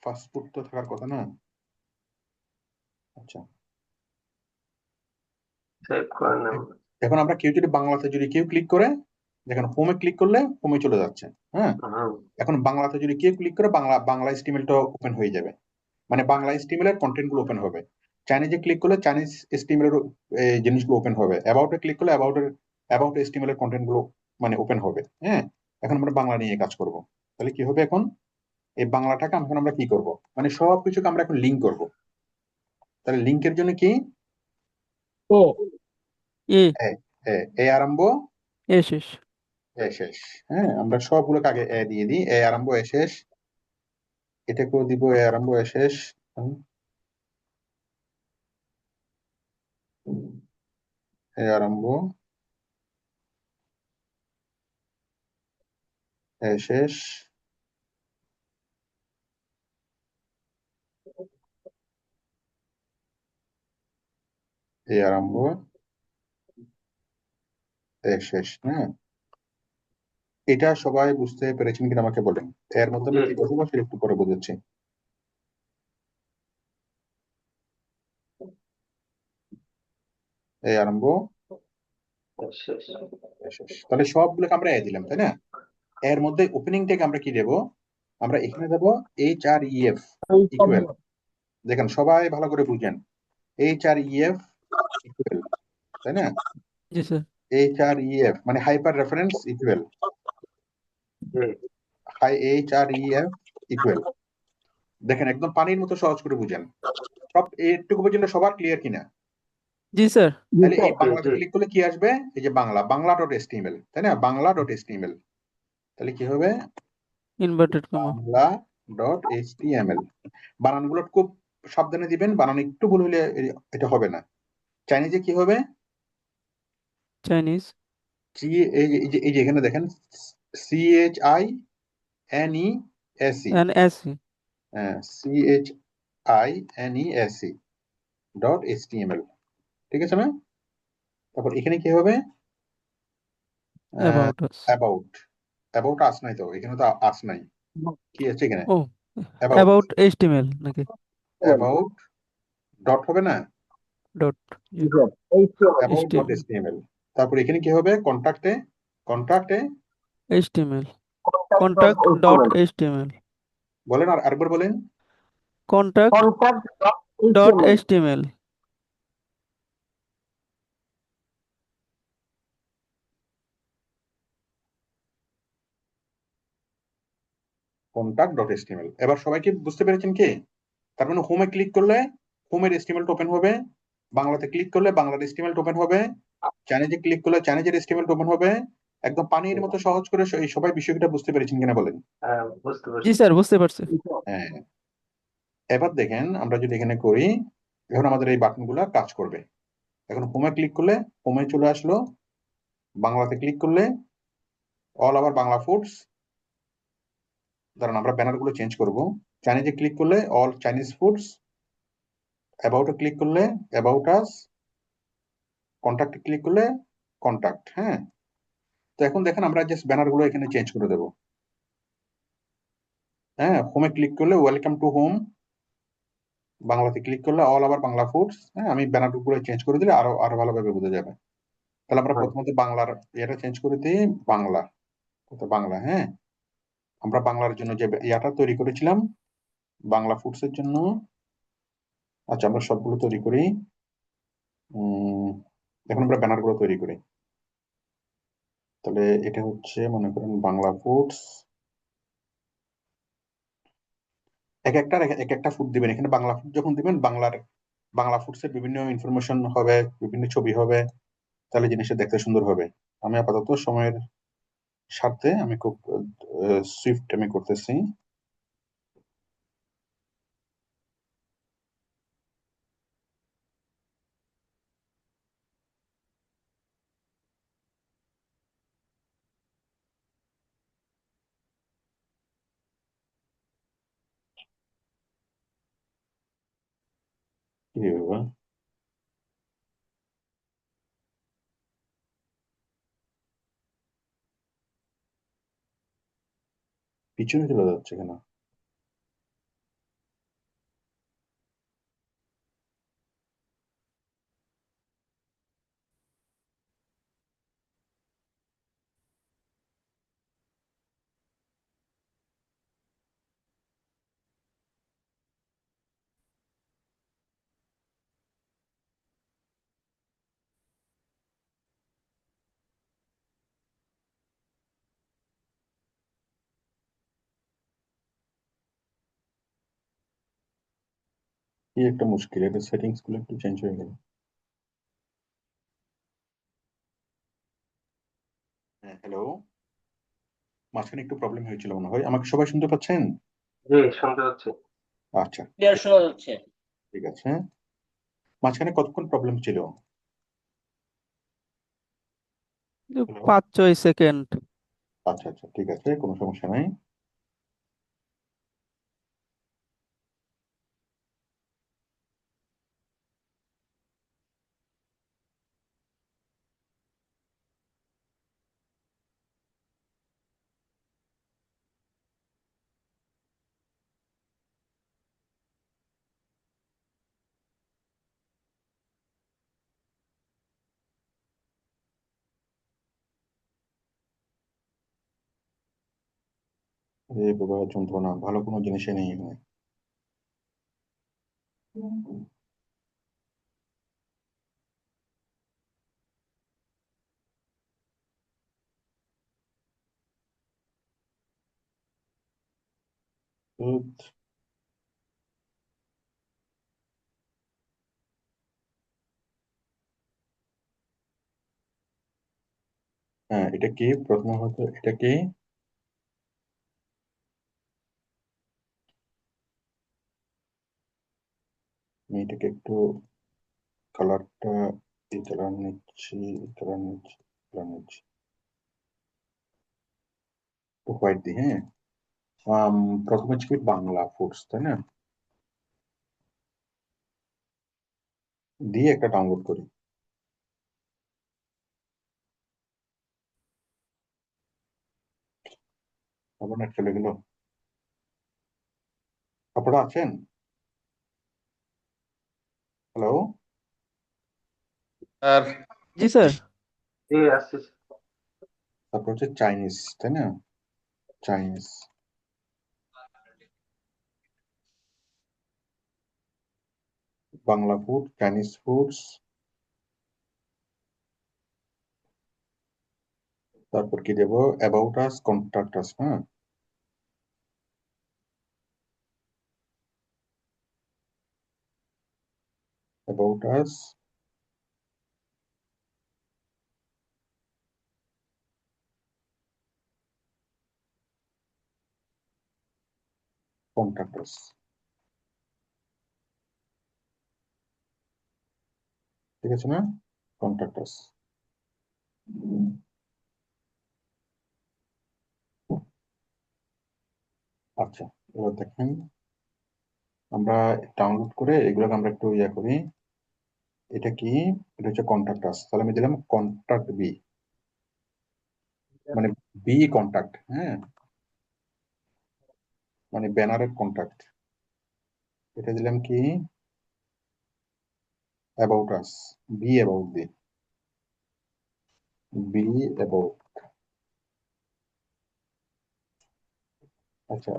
ফাস্ট ফুড তো থাকার কথা না। আচ্ছা, সেভ করে নেব। এখন আমরা কেউ যদি বাংলাতে যদি কেউ ক্লিক করে, দেখেন হোমে ক্লিক করলে হোমে চলে যাচ্ছে। হ্যাঁ, হুম, এখন বাংলাতে যদি কেউ ক্লিক করে বাংলা এসটিএমএলটা ওপেন হয়ে যাবে, মানে বাংলা এসটিএমএল এর কন্টেন্ট গুলো ওপেন হবে। চাইনিজে ক্লিক করলে চাইনিজ এসটিএমএল এর জিনিসগুলো ওপেন হবে। অ্যাবাউটে ক্লিক করলে অ্যাবাউট এসটিএমএল এর কন্টেন্ট গুলো মানে ওপেন হবে। হ্যাঁ, এখন আমরা বাংলা নিয়ে কাজ করব। তাহলে কি হবে? এখন এই বাংলাটাকে এখন আমরা কি করব? মানে সবকিছুকে আমরা এখন লিঙ্ক করব। তাহলে লিঙ্কের জন্য কি? ও এ এ, এ আরম্ভ এ শেষ। এ শেষ। হ্যাঁ, আমরা সবগুলোকে আগে এ দিয়ে দিই, এ আরম্ভ এ শেষ। এটাকেও দিব এ আরম্ভ এ শেষ। এ আরম্ভ এ শেষ। এ আরম্ভ এ শেষ। হ্যাঁ, এটা সবাই বুঝতে পেরেছেন কিনা আমাকে বলেন। এর মধ্যে আমি কি করবো সেটা একটু পরে বোঝাচ্ছি। এই আরম্ভ শেষ। এ শেষ। তাহলে সবগুলোকে আমরা এ দিলাম, তাই না? এর মধ্যে ওপেনিং থেকে আমরা কি দেব? আমরা এখানে দেবো এইচ আর ইএফ ইকুয়াল। দেখেন সবাই ভালো করে বুঝেন, এইচ আর ইএফ ইকুয়াল, তাই না? জি স্যার। এইচ আর ইএফ মানে hyper reference equal, H R E F equal. দেখেন একদম পানির মতো সহজ করে বুঝেন, সব এইটুকু পর্যন্ত সবার ক্লিয়ার কিনা? জি স্যার। তাহলে এই বাংলাতে ক্লিক করলে কি আসবে? এই যে বাংলা ডট এসটিএমএল, তাই না? Bangla dot HTML. তাহলে কি হবে? Inverted comma. Bangla dot HTML. বানানগুলো খুব সাবধানে দিবেন, বানান একটু ভুল হলে এটা হবে না। চাইনিজে কি হবে? চাইনিজ সি, এই যে এখানে দেখেন C H I N E S E, N S C. C H I N E S E dot STML, ঠিক আছে না? তারপর এখানে কি হবে? About us. About, about us নাই তো, এখানে তো আস নাই। কি আছে এখানে? ও অ্যাবাউট, অ্যাবাউট এইচটিএমএল নাকি অ্যাবাউট ডট হবে না, dot about dot HTML STML. তারপর এখানে কি হবে? কন্টাক্টে, কন্টাক্টে এইচটিএমএল কন্টাক্ট ডট এইচটিএমএল বলেন, আর আরেকবার বলেন। Contact dot HTML. Contact dot HTML. এবার সবাই কি বুঝতে পেরেছেন কি? তার মানে হোমে ক্লিক করলে হোমের এসটিএমএল ওপেন হবে, বাংলাতে ক্লিক করলে বাংলার এস্টিমেট ওপেন হবে, চাইনিজে ক্লিক করলে চাইনিজের এস্টিমেট ওপেন হবে। একদম পানির মতো সহজ করে এই সবাই বিষয়টা বুঝতে পেরেছেন কিনা বলেন? হ্যাঁ, বুঝতে জি পারছি। স্যার, বুঝতে পারছি। হ্যাঁ, এবার দেখেন আমরা যদি এখানে করি, এখন আমাদের এই বাটনগুলো কাজ করবে। এখন হোমে ক্লিক করলে হোমে চলে আসলো, বাংলাতে ক্লিক করলে অল ওভার বাংলা ফুডস। ধরুন আমরা ব্যানার গুলো চেঞ্জ করবো, চাইনিজে ক্লিক করলে অল চাইনিজ ফুডস, অ্যাবাউটে ক্লিক করলে অ্যাবাউট আস, কন্ট্যাক্টে ক্লিক করলে কন্ট্যাক্ট। হ্যাঁ, তো এখন দেখেন আমরা জাস্ট ব্যানার গুলো এখানে চেঞ্জ করে দেবো। হ্যাঁ, হোমে ক্লিক করলে ওয়েলকাম টু হোম, বাংলাতে ক্লিক করলে অল ওভার বাংলা ফুডস। হ্যাঁ, আমি ব্যানার গুলো চেঞ্জ করে দিলে আরো আরো ভালোভাবে বোঝা যাবে। তাহলে আমরা প্রথমত বাংলার এটা চেঞ্জ করে দিই, বাংলা, বাংলা। হ্যাঁ, আমরা বাংলার জন্য যে ইয়াটা তৈরি করেছিলাম বাংলা ফুডস এর জন্য, আচ্ছা আমরা সবগুলো তৈরি করি। এখন আমরা ব্যানার গুলো তৈরি করি। তাহলে এটা হচ্ছে মনে করেন বাংলা ফুডস, এক একটা ফুড দিবেন এখানে। বাংলা ফুড যখন দিবেন, বাংলা ফুডস এর বিভিন্ন ইনফরমেশন হবে, বিভিন্ন ছবি হবে, তাহলে জিনিসটা দেখতে সুন্দর হবে। আমি আপাতত সময়ের স্বার্থে আমি খুব সুইফট আমি করতেছি। কি রে বাবা, পিছনে চলে যাচ্ছে কেন? কি একটা মুশকিল, এটা সেটিংস গুলো একটু চেঞ্জ হয়ে গেল। হ্যাঁ, হ্যালো, মাঝখানে একটু প্রবলেম হয়েছিল মনে হয়। আমাকে সবাই শুনতে পাচ্ছেন? জি, শুনতে পাচ্ছি। আচ্ছা, ক্লিয়ার শোনা যাচ্ছে। ঠিক আছে। মাঝখানে কতক্ষণ প্রবলেম ছিল? Hello, 5-6 second. আচ্ছা আচ্ছা, ঠিক আছে, কোনো সমস্যা নাই। এ বাবা, যন্ত্রণা, ভালো কোনো জিনিসই নেই এখানে। ধুৎ। হ্যাঁ, এটা কি প্রথম হতো, এটা কি? আমি এটাকে একটু কালারটা এই কালার নিচ্ছি, কালার নিচ্ছি, কালার নিচ্ছি, হোয়াইট দিই। হ্যাঁ, প্রথমে হচ্ছে কি বাংলা ফুডস, তাই না? দিয়ে একটা ডাউনলোড করি। আবার নেট চলে গেল। আপনারা আছেন? হ্যালো, আর জি স্যার। জি, আসছি। তারপর হচ্ছে চাইনিজ, তাই না? Chinese, Bangla food, Chinese foods, তারপর কি দেবো? About us, contact us. হ্যাঁ, অ্যাবাউট আস, কন্ট্রাক্টস। ঠিক আছে না? কন্ট্রাক্টস। আচ্ছা, এবার দেখেন আমরা ডাউনলোড করে এগুলোকে আমরা একটু ইয়ে করি। এটা কি? এটা হচ্ছে কন্ট্রাক্টস। তাহলে আমি দিলাম কন্ট্রাক্ট বি, মানে বি কন্ট্রাক্ট, হ্যাঁ, মানে ব্যানারের কন্ট্রাক্ট। এটা দিলাম কি? About us, be about the, be about. আচ্ছা,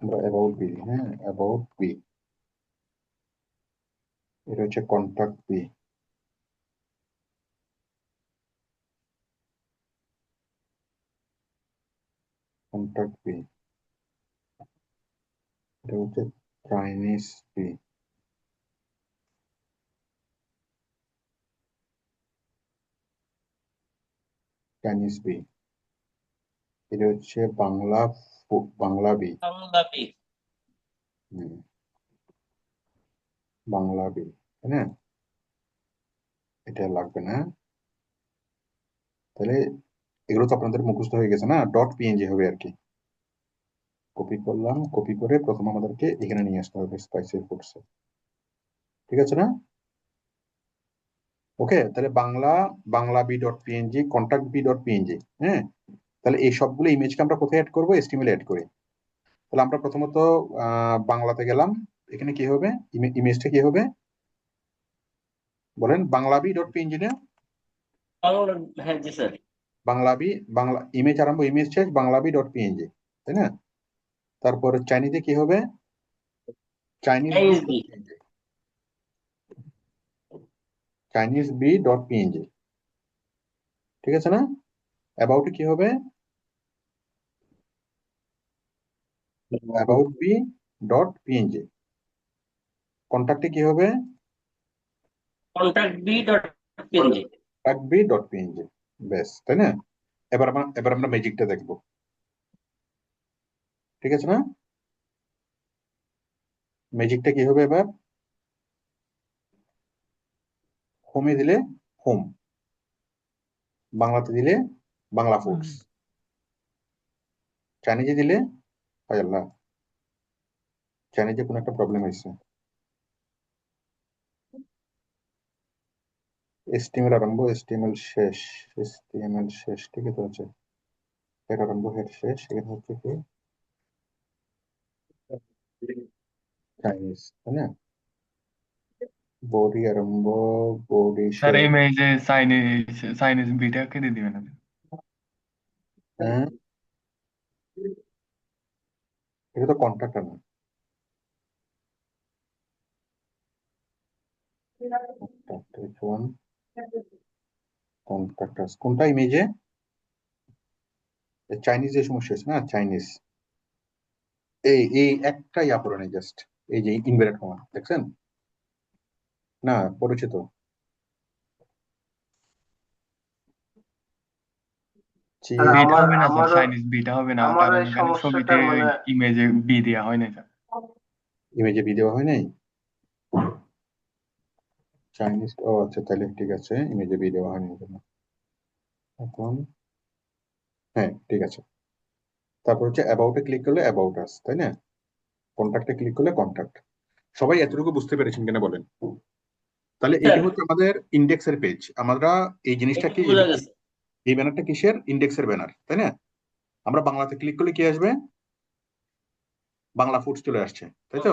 আমরা অ্যাবাউট বি, হ্যাঁ, অ্যাবাউট বি, এটা হচ্ছে কন্ট্রাক্ট বি। কন্ট্রাক্ট বি, এটা হচ্ছে চাইনিজ বি। চাইনিজ বি, এটা হচ্ছে বাংলা বাংলা বি। হুম, বাংলা বি, তাই না? এটা লাগবে না। তাহলে এগুলো তো আপনাদের মুখস্থ হয়ে গেছে না? ডট পিএনজি হবে আর কি। কপি করলাম, কপি করে প্রথম আমাদেরকে এখানে নিয়ে আসতে হবে স্পাইসি ফুডসে। ঠিক আছে না? ওকে, তাহলে Bangla B dot PNG, contact B dot PNG, হ্যাঁ। তাহলে এই সবগুলো ইমেজকে আমরা কোথায় অ্যাড করবো? এসটিএমএল অ্যাড করি। তাহলে আমরা প্রথমত বাংলাতে গেলাম। এখানে কি হবে? ইমেজটা কি হবে বলেন? বাংলা বি ডট পিএনজি না? হ্যাঁ জি স্যার। বাংলা ইমেজ আরম্ভ, ইমেজ শেষ, বাংলা বি ডট পিএনজি, তাই না? তারপর চাইনিজে কি হবে? Chinese B Chinese dot B. PNG, Chinese B dot PNG. ঠিক আছে না? অ্যাবাউটে কি হবে? About B dot PNG. কন্ট্যাক্টে কি হবে? Contact B dot PNG. Contact B dot PNG. বেশ, তাই না? এবার আমরা ম্যাজিকটা দেখবো। ঠিক আছে না? ম্যাজিকটা কি হবে এবার? হোমে দিলে হোম, বাংলাতে দিলে বাংলা ফুডস, চাইনিজে দিলে হায় আল্লাহ, চাইনিজে কোনো একটা প্রবলেম হয়েছে। এসটিএমএল আরম্ভ, এসটিএমএল শেষ, এসটিএমএল শেষ, ঠিক আছে। হেড আরম্ভ, হেড শেষ, এখানে হচ্ছে কি? চাইনিজ, তাই না? বডি আরম্ভ, বডি স্যার শেষ। ইমেজে চাইনিজ বিটা কেটে দিবেন আপনি। হ্যাঁ, এটা তো কন্ট্রাক্ট না। কন্ট্রাক্টার্স কোনটা ইমেজে? চাইনিজ এর সমস্যা হচ্ছে না? চাইনিজ এই এই একটা ইয়া পড়ে নেই, জাস্ট এই যে ইনভার্টেড কমা দেখছেন না? পরিচিত। আর বিটা হবে না স্যার, আমারও চাইনিজ বিটা হবে না, আমারও কারণ এই এখানে সমস্যাটা ছবিতে মানে ইমেজে বি দেওয়া হয় না স্যার। ইমেজে বি দেওয়া হয় নাই। চাইনিজ, ও আচ্ছা, তাহলে ঠিক আছে, ইমেজে বি দেওয়া হয়নি এজন্য। এখন হ্যাঁ, ঠিক আছে। তারপর হচ্ছে অ্যাবাউটে ক্লিক করলে অ্যাবাউট আস, তাই না? কন্ট্যাক্টে ক্লিক করলে কন্ট্যাক্ট। সবাই এতটুকু বুঝতে পেরেছেন কিনা বলেন? তাহলে এটা হচ্ছে আমাদের ইন্ডেক্সের পেজ। আমরা এই জিনিসটা কি, বোঝা গেছে। এই ব্যানারটা কিসের? ইন্ডেক্সের ব্যানার, তাই না? আমরা বাংলাতে ক্লিক করলে কি আসবে? বাংলা ফুডস চলে আসছে, তাই তো?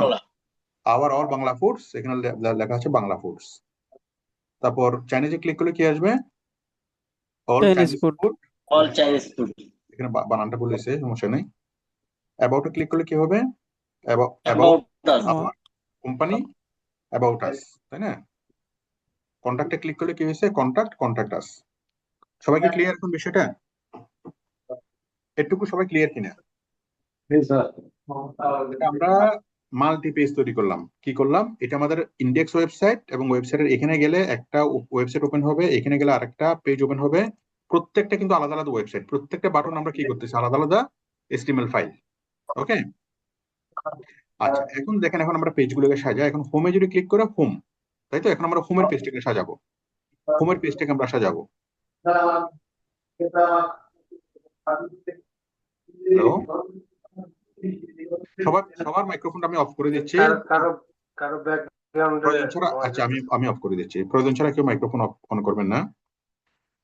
আওয়ার অল বাংলা ফুডস, এখানে লেখা আছে বাংলা ফুডস। তারপর চাইনিজে ক্লিক করলে কি আসবে? All Chinese Chinese food. Food, all Chinese food. এখানে বানানটা বলেছে, সমস্যা নেই। অ্যাবাউটে ক্লিক করলে কি হবে? About about us. Hour company, about us, তাই না? কন্ট্যাক্টে ক্লিক করলে কি হয়েছে? Contact us. সবাইকে ক্লিয়ার এখন বিষয়টা? এটুকু সবাই ক্লিয়ার কিনা? এটা আমরা মাল্টি পেজ তৈরি করলাম। কি করলাম? এটা আমাদের ইন্ডেক্স ওয়েবসাইট, এবং ওয়েবসাইটের এখানে গেলে একটা ওয়েবসাইট ওপেন হবে, এখানে গেলে আরেকটা পেজ ওপেন হবে। প্রত্যেকটা কিন্তু আলাদা আলাদা ওয়েবসাইট, প্রত্যেকটা বাটন আমরা কি করতেছি? আলাদা আলাদা এসটিএমএল ফাইল। ওকে, আচ্ছা, এখন দেখেন, এখন আমরা পেজগুলোকে সাজাই। এখন হোমে যদি ক্লিক করে হোম, তাই তো? এখন আমরা হোমের পেজটাকে সাজাবো, হোমের পেজটাকে আমরা সাজাবো। হ্যালো, সবার মাইক্রোফোনটা আমি অফ করে দিচ্ছি। কারো ব্যাকগ্রাউন্ডে প্রয়োজন ছাড়া, আচ্ছা, আমি অফ করে দিচ্ছি। প্রয়োজন ছাড়া কেউ মাইক্রোফোন অন করবেন না।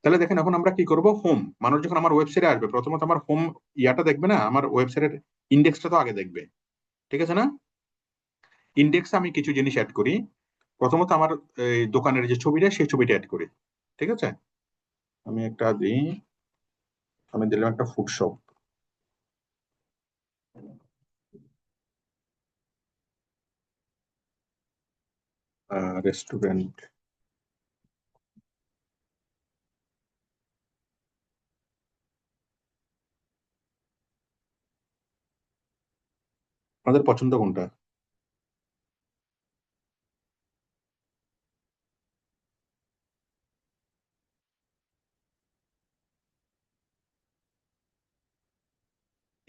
তাহলে দেখেন, এখন আমরা কি করব, হোম, মানুষ যখন আমার ওয়েবসাইটে আসবে, প্রথমত আমার হোম ইয়াটা দেখবে না, আমার ওয়েবসাইটের ইন্ডেক্সটা তো আগে দেখবে, ঠিক আছে না? ইন্ডেক্সে আমি কিছু জিনিস অ্যাড করি। প্রথমত আমার এই দোকানের যে ছবিটা, সেই ছবিটা অ্যাড করি, ঠিক আছে? আমি একটা দিই, আমি দিলাম একটা ফুড শপ। রেস্টুরেন্ট, আপনাদের পছন্দ কোনটা?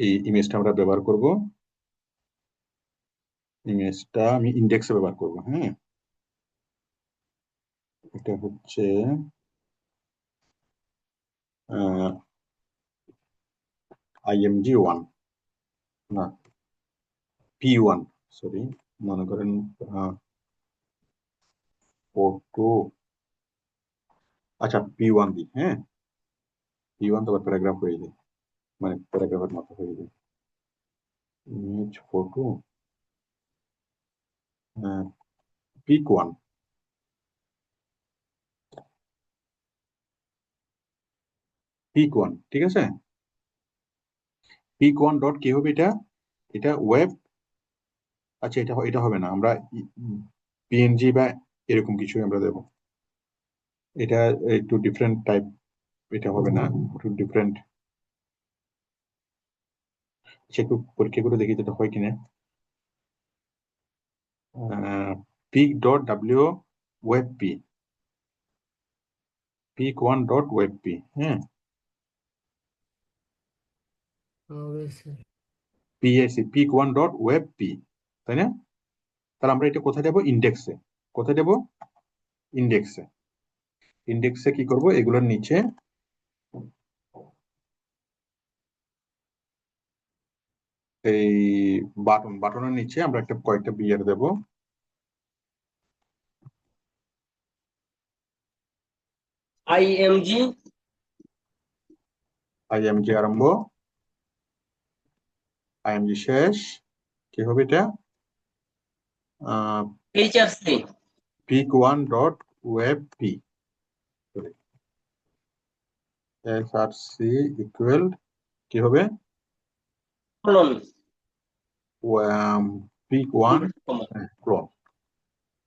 এই ইমেজটা আমরা ব্যবহার করব, ইমেজটা আমি ইন্ডেক্সে ব্যবহার করব। হ্যাঁ, এটা হচ্ছে IMG1, না P1, সরি, মনে করেন ফটো, আচ্ছা P1 দিই। হ্যাঁ, P1 তো প্যারাগ্রাফ হয়ে যায়, মানে প্যারাগ্রাফের মতো হয়ে যায়। ইমেজ ফটো, পিক1, পিক1, ঠিক আছে? পিক1 ডট কি হবে এটা? এটা ওয়েব, আচ্ছা এটা হবে না, আমরা PNG বা এরকম কিছু আমরা দেব। এটা একটু ডিফারেন্ট টাইপ, এটা হবে না, একটু ডিফারেন্ট। আচ্ছা, একটু পরীক্ষা করে দেখি যেটা হয় কিনা। Pic dot W web P, pic one dot web P. হ্যাঁ, হবে sir. PAC, pic one dot web P, তাই না? তাহলে আমরা এটা কোথায় দেবো? ইন্ডেক্সে। কোথায় দেবো? ইন্ডেক্সে। ইন্ডেক্সে কি করব, এগুলোর নিচে এই বাটনের নিচে আমরা কয়েকটা বিয়ার দেব। IMG IMG আরম্ভ, IMG শেষ, কি হবে এটা? HRC pic1 dot web P, SRC equal কি হবে? colon pic1 clone,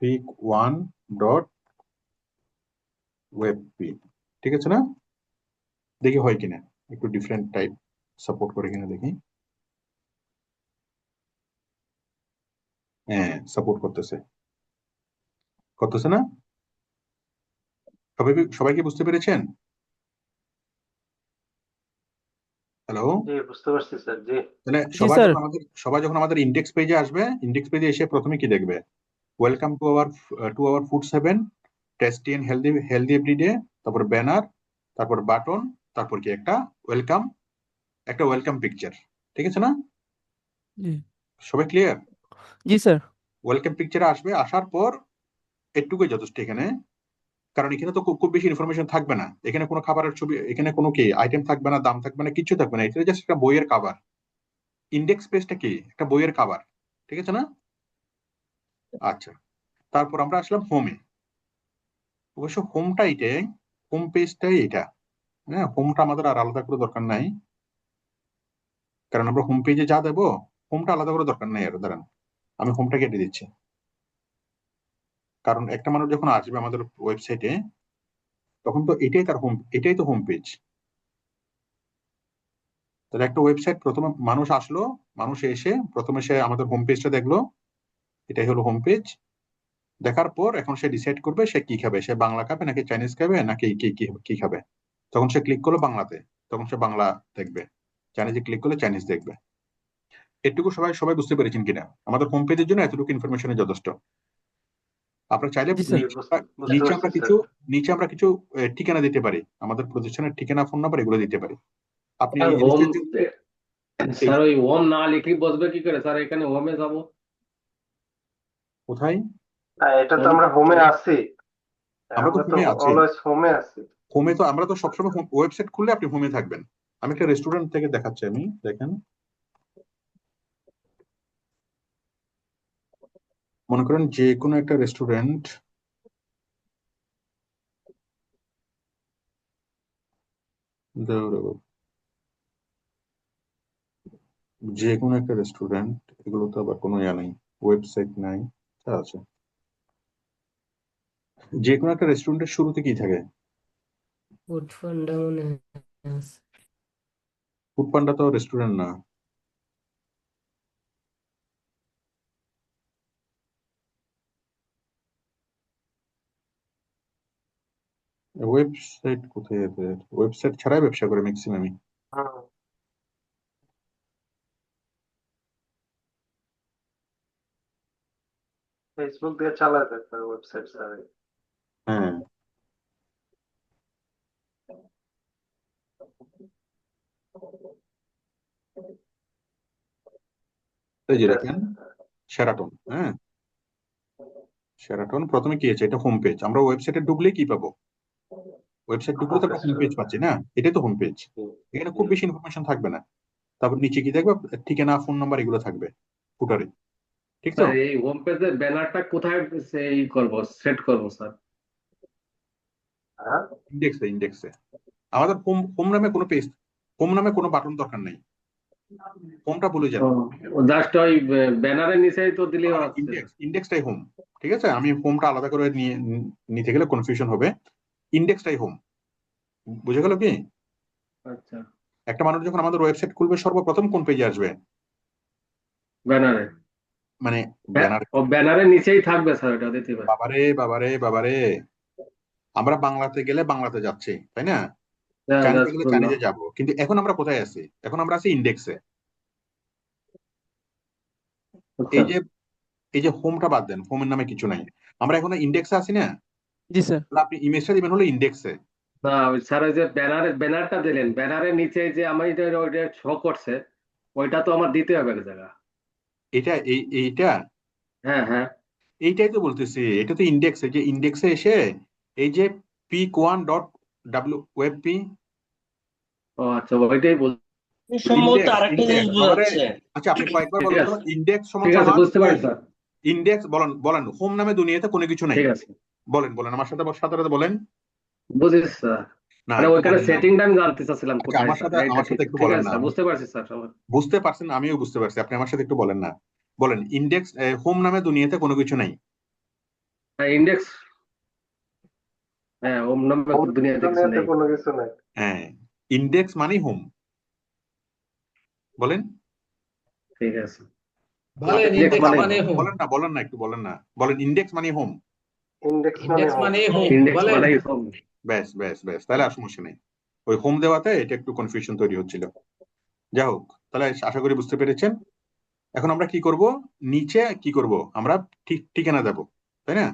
pic1 dot web P, ঠিক আছে না? দেখি হয় কিনা, একটু ডিফারেন্ট টাইপ সাপোর্ট করে কিনা দেখি। হ্যাঁ, সাপোর্ট করতেছে না? সবাই কি বুঝতে পেরেছেন? হ্যালো, জি, বুঝতে পারছি স্যার। জি, তাহলে জি স্যার। সবাই যখন আমাদের ইন্ডেক্স পেজে আসবে, ইন্ডেক্স পেজে এসে প্রথমে কি দেখবে? Welcome to our food 7, tasty and healthy everyday, তারপর ব্যানার, তারপর বাটন, তারপর কি একটা ওয়েলকাম পিকচার, ঠিক আছে না? জি সবাই ক্লিয়ার? জি স্যার। ওয়েলকাম পিকচারে আসবে, আসার পর এটুকুই যথেষ্ট এখানে, কারণ এখানে তো খুব বেশি ইনফরমেশন থাকবে না। এখানে কোনো খাবারের ছবি, এখানে কোনো কি আইটেম থাকবে না, দাম থাকবে না, কিছু থাকবে না। এটা জাস্ট একটা বইয়ের কভার। ইন্ডেক্স পেজটা কি? একটা বইয়ের কভার, ঠিক আছে না? আচ্ছা, তারপর আমরা আসলাম হোমে। অবশ্য হোম পেজটাই এটা। হ্যাঁ, হোমটা আমাদের আর আলাদা করে দরকার নাই, কারণ আমরা হোম পেজে যা দেবো, হোমটা আলাদা করে দরকার নাই। আর দাঁড়ান, আমি হোমটা কেটে দিচ্ছি, কারণ একটা মানুষ যখন আসবে আমাদের ওয়েবসাইটে, তখন তো এটাই তো হোম পেজ। তাহলে একটা ওয়েবসাইট, প্রথমে মানুষ আসলো, মানুষ এসে প্রথমে সে আমাদের হোম পেজটা দেখলো, এটাই হলো হোম পেজ। দেখার পর এখন সে ডিসাইড করবে সে কি খাবে, সে বাংলা খাবে নাকি চাইনিজ খাবে নাকি কি খাবে। তখন সে ক্লিক করলো বাংলাতে, তখন সে বাংলা দেখবে, চাইনিজে ক্লিক করলে চাইনিজ দেখবে। এটুকু সবাই সবাই বুঝতে পেরেছেন কিনা? আমাদের হোম পেজের জন্য এতটুকু ইনফরমেশনে যথেষ্ট। আপনারা চাইলে জি স্যার। বুঝতে নিচে পারছি আমরা স্যার। কিছু ঠিকানা দিতে পারি, আমাদের প্রতিষ্ঠানের ঠিকানা, ফোন নাম্বার এগুলো দিতে পারি। আপনি আর এই হোম জিনিসটা স্যার ওই হোম না লিখে বসবে কি করে স্যার? এখানে হোমে যাবো, কোথায়? এটা তো হোম আমরা হোমে আছি, আমরা তো আমরা তো হোমে আছি। অলওয়েজ হোমে আছি। হোমে তো আমরা তো সবসময় ওয়েবসাইট খুললে আপনি হোমে থাকবেন। আমি একটা রেস্টুরেন্ট থেকে দেখাচ্ছি, আমি দেখেন, মনে করেন যে কোনো একটা রেস্টুরেন্ট, যে কোনো একটা রেস্টুরেন্ট, এগুলো তো আবার কোনো ইয়া নেই, ওয়েবসাইট নাই, আচ্ছা আছে। যে কোনো একটা রেস্টুরেন্টের শুরুতে কি থাকে? ফুড পান্ডা মনে হয় আছে। ফুড পান্ডা তো রেস্টুরেন্ট না। ওয়েবসাইট কোথায় এদের? ওয়েবসাইট ছাড়াই ব্যবসা করে ম্যাক্সিমামই। ফেসবুক দিয়ে চালাতে স্যার, ওয়েবসাইট স্যার। হ্যাঁ, এই যে দেখেন শেরাটন। হ্যাঁ, শেরাটন প্রথমে কি আছে? এটা হোম পেজ। আমরা ওয়েবসাইটে ঢুকলে কি পাবো? ওয়েবসাইট ঢুকলে তো আমরা হোম পেজ পাচ্ছি না, এটাই তো হোম পেজ। এখানে খুব বেশি ইনফরমেশন থাকবে না। তারপর নিচে কি দেখবে? ঠিকানা, ফোন নাম্বার এগুলো থাকবে ফুটারে, ঠিক তো? স্যার এই হোম পেজের ব্যানারটা কোথায় করবো, সেট করবো স্যার? হ্যাঁ, ইন্ডেক্সে আমাদের হোম হোম নামে কোনো পেজ, হোম নামে কোনো বাটন দরকার নেই, হোমটা ভুলে যান। জাস্ট ওই ব্যানারের নিচেই তো দিলেই হচ্ছে। ইন্ডেক্সটাই হোম, ঠিক আছে? আমি হোমটা আলাদা করে নিতে গেলে কনফিউশন হবে। ইন্ডেক্সটাই হোম, বুঝে গেল কি? আচ্ছা, একটা মানুষ যখন আমাদের ওয়েবসাইট খুলবে সর্বপ্রথম কোন পেজে আসবে? ব্যানারে, মানে ব্যানার। ও ব্যানারের নিচেই থাকবে স্যার, এটা দিতে পারে। বাবারে বাবারে বাবারে, আমরা বাংলাতে গেলে বাংলাতে যাচ্ছি, তাই না? হ্যাঁ, চাইনিজে that's গেলে good চাইনিজে enough. যাবো, কিন্তু এখন আমরা কোথায় আছি? এখন আমরা আছি ইন্ডেক্সে। আচ্ছা, এই যে এই যে হোমটা বাদ দেন, হোমের নামে কিছু নাই, আমরা এখন ইন্ডেক্সে আছি না? জি স্যার। তাহলে আপনি ইমেজটা দিবেন হলো ইন্ডেক্সে। না স্যার ওই যে ব্যানারটা দিলেন, ব্যানারের নিচে যে আমার ওইটা শো করছে, ওইটা তো আমার দিতে হবে এক জায়গা। এটা এইটা হ্যাঁ হ্যাঁ, এইটাই তো বলতেছি, এটা তো ইন্ডেক্সে, যে ইন্ডেক্সে এসে এই যে pic1.w ওয়েব পি ও আচ্ছা, ওইটাই বল। সম্ভবত ইন্ডেক্স আরেকটা জিনিস ইন্ডেক্স বাবারে। বোঝাচ্ছে। আচ্ছা, আপনি কয়েকবার ঠিক বলেন তো, আছে, ইন্ডেক্স সমান ঠিক আছে, সমান বুঝতে পারি স্যার। ইন্ডেক্স বলেন, বলেন হোম নামে দুনিয়াতে কোনো কিছু নাই। ঠিক আছে, বলেন বলেন আমার সাথে সাথে বলেন। বুঝেছি স্যার। না, আরে একটু ওইখানে বলেন না। সেটিংটা আমি জানতে চাচ্ছিলাম আচ্ছা, কোথায় আমার স্যার, সাথে এইটা আমার ঠিক সাথে একটু ঠিক বলেন আছে না। স্যার, বুঝতে পারছি স্যার সবাই। বুঝতে পারছেন, আমিও বুঝতে পারছি, আপনি আমার সাথে একটু বলেন না। বলেন ইন্ডেক্স, হোম নামে দুনিয়াতে কোনো কিছু নাই। হ্যাঁ ইন্ডেক্স, হ্যাঁ ওম নামে দুনিয়াতে কিছু দুনিয়াতে নেই। কোনো কিছু নাই। হ্যাঁ, ইন্ডেক্স মানে হোম। বলেন। ঠিক আছে, বলেন ইন্ডেক্স ইন্ডেক্স মানে মানে হোম। বলেন না একটু বলেন না, বলেন ইন্ডেক্স মানে হোম। ইন্ডেক্স মানে ইন্ডেক্স হোম। মানে হোম ইন্ডেক্স বলেন। মানে সব। ব্যাস ব্যাস ব্যাস, তাহলে আর সমস্যা নেই। ওই হোম দেওয়াতে এটা একটু কনফিউশন তৈরি হচ্ছিল। যাই হোক, তাহলে আশা করি বুঝতে পেরেছেন। এখন আমরা কি করব? নিচে কি করব? আমরা ঠিকানা দেব, তাই না?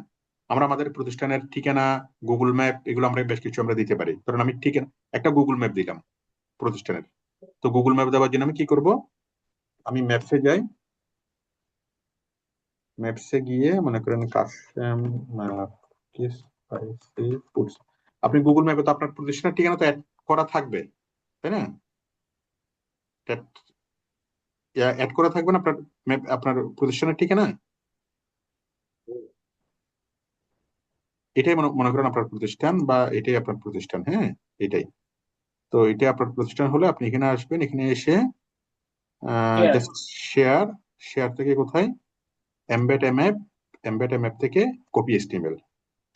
আমরা আমাদের প্রতিষ্ঠানের ঠিকানা, গুগল ম্যাপ, এগুলো আমরা বেশ কিছু আমরা দিতে পারি। ধরুন আমি ঠিকানা একটা গুগল ম্যাপ দিলাম প্রতিষ্ঠানের। তো গুগল ম্যাপ দেওয়ার জন্য আমি কি করব? আমি ম্যাপসে যাই, ম্যাপসে গিয়ে মনে করেন কাশেম ফুডস। আপনি গুগল ম্যাপে তো আপনার প্রতিষ্ঠানের ঠিকানা তো অ্যাড করা থাকবে, তাই না? অ্যাড করা থাকবে না আপনার আপনার প্রতিষ্ঠানের ঠিকানা? এটাই মনে করেন আপনার প্রতিষ্ঠান, বা এটাই আপনার প্রতিষ্ঠান। হ্যাঁ, এটাই। তো এটা আপনার প্রতিষ্ঠান হলে আপনি এখানে আসবেন, এখানে এসে জাস্ট শেয়ার, শেয়ার থেকে কোথায় এমবেড এমএপ, এমবেড এমএপ থেকে কপি এসটিএমএল।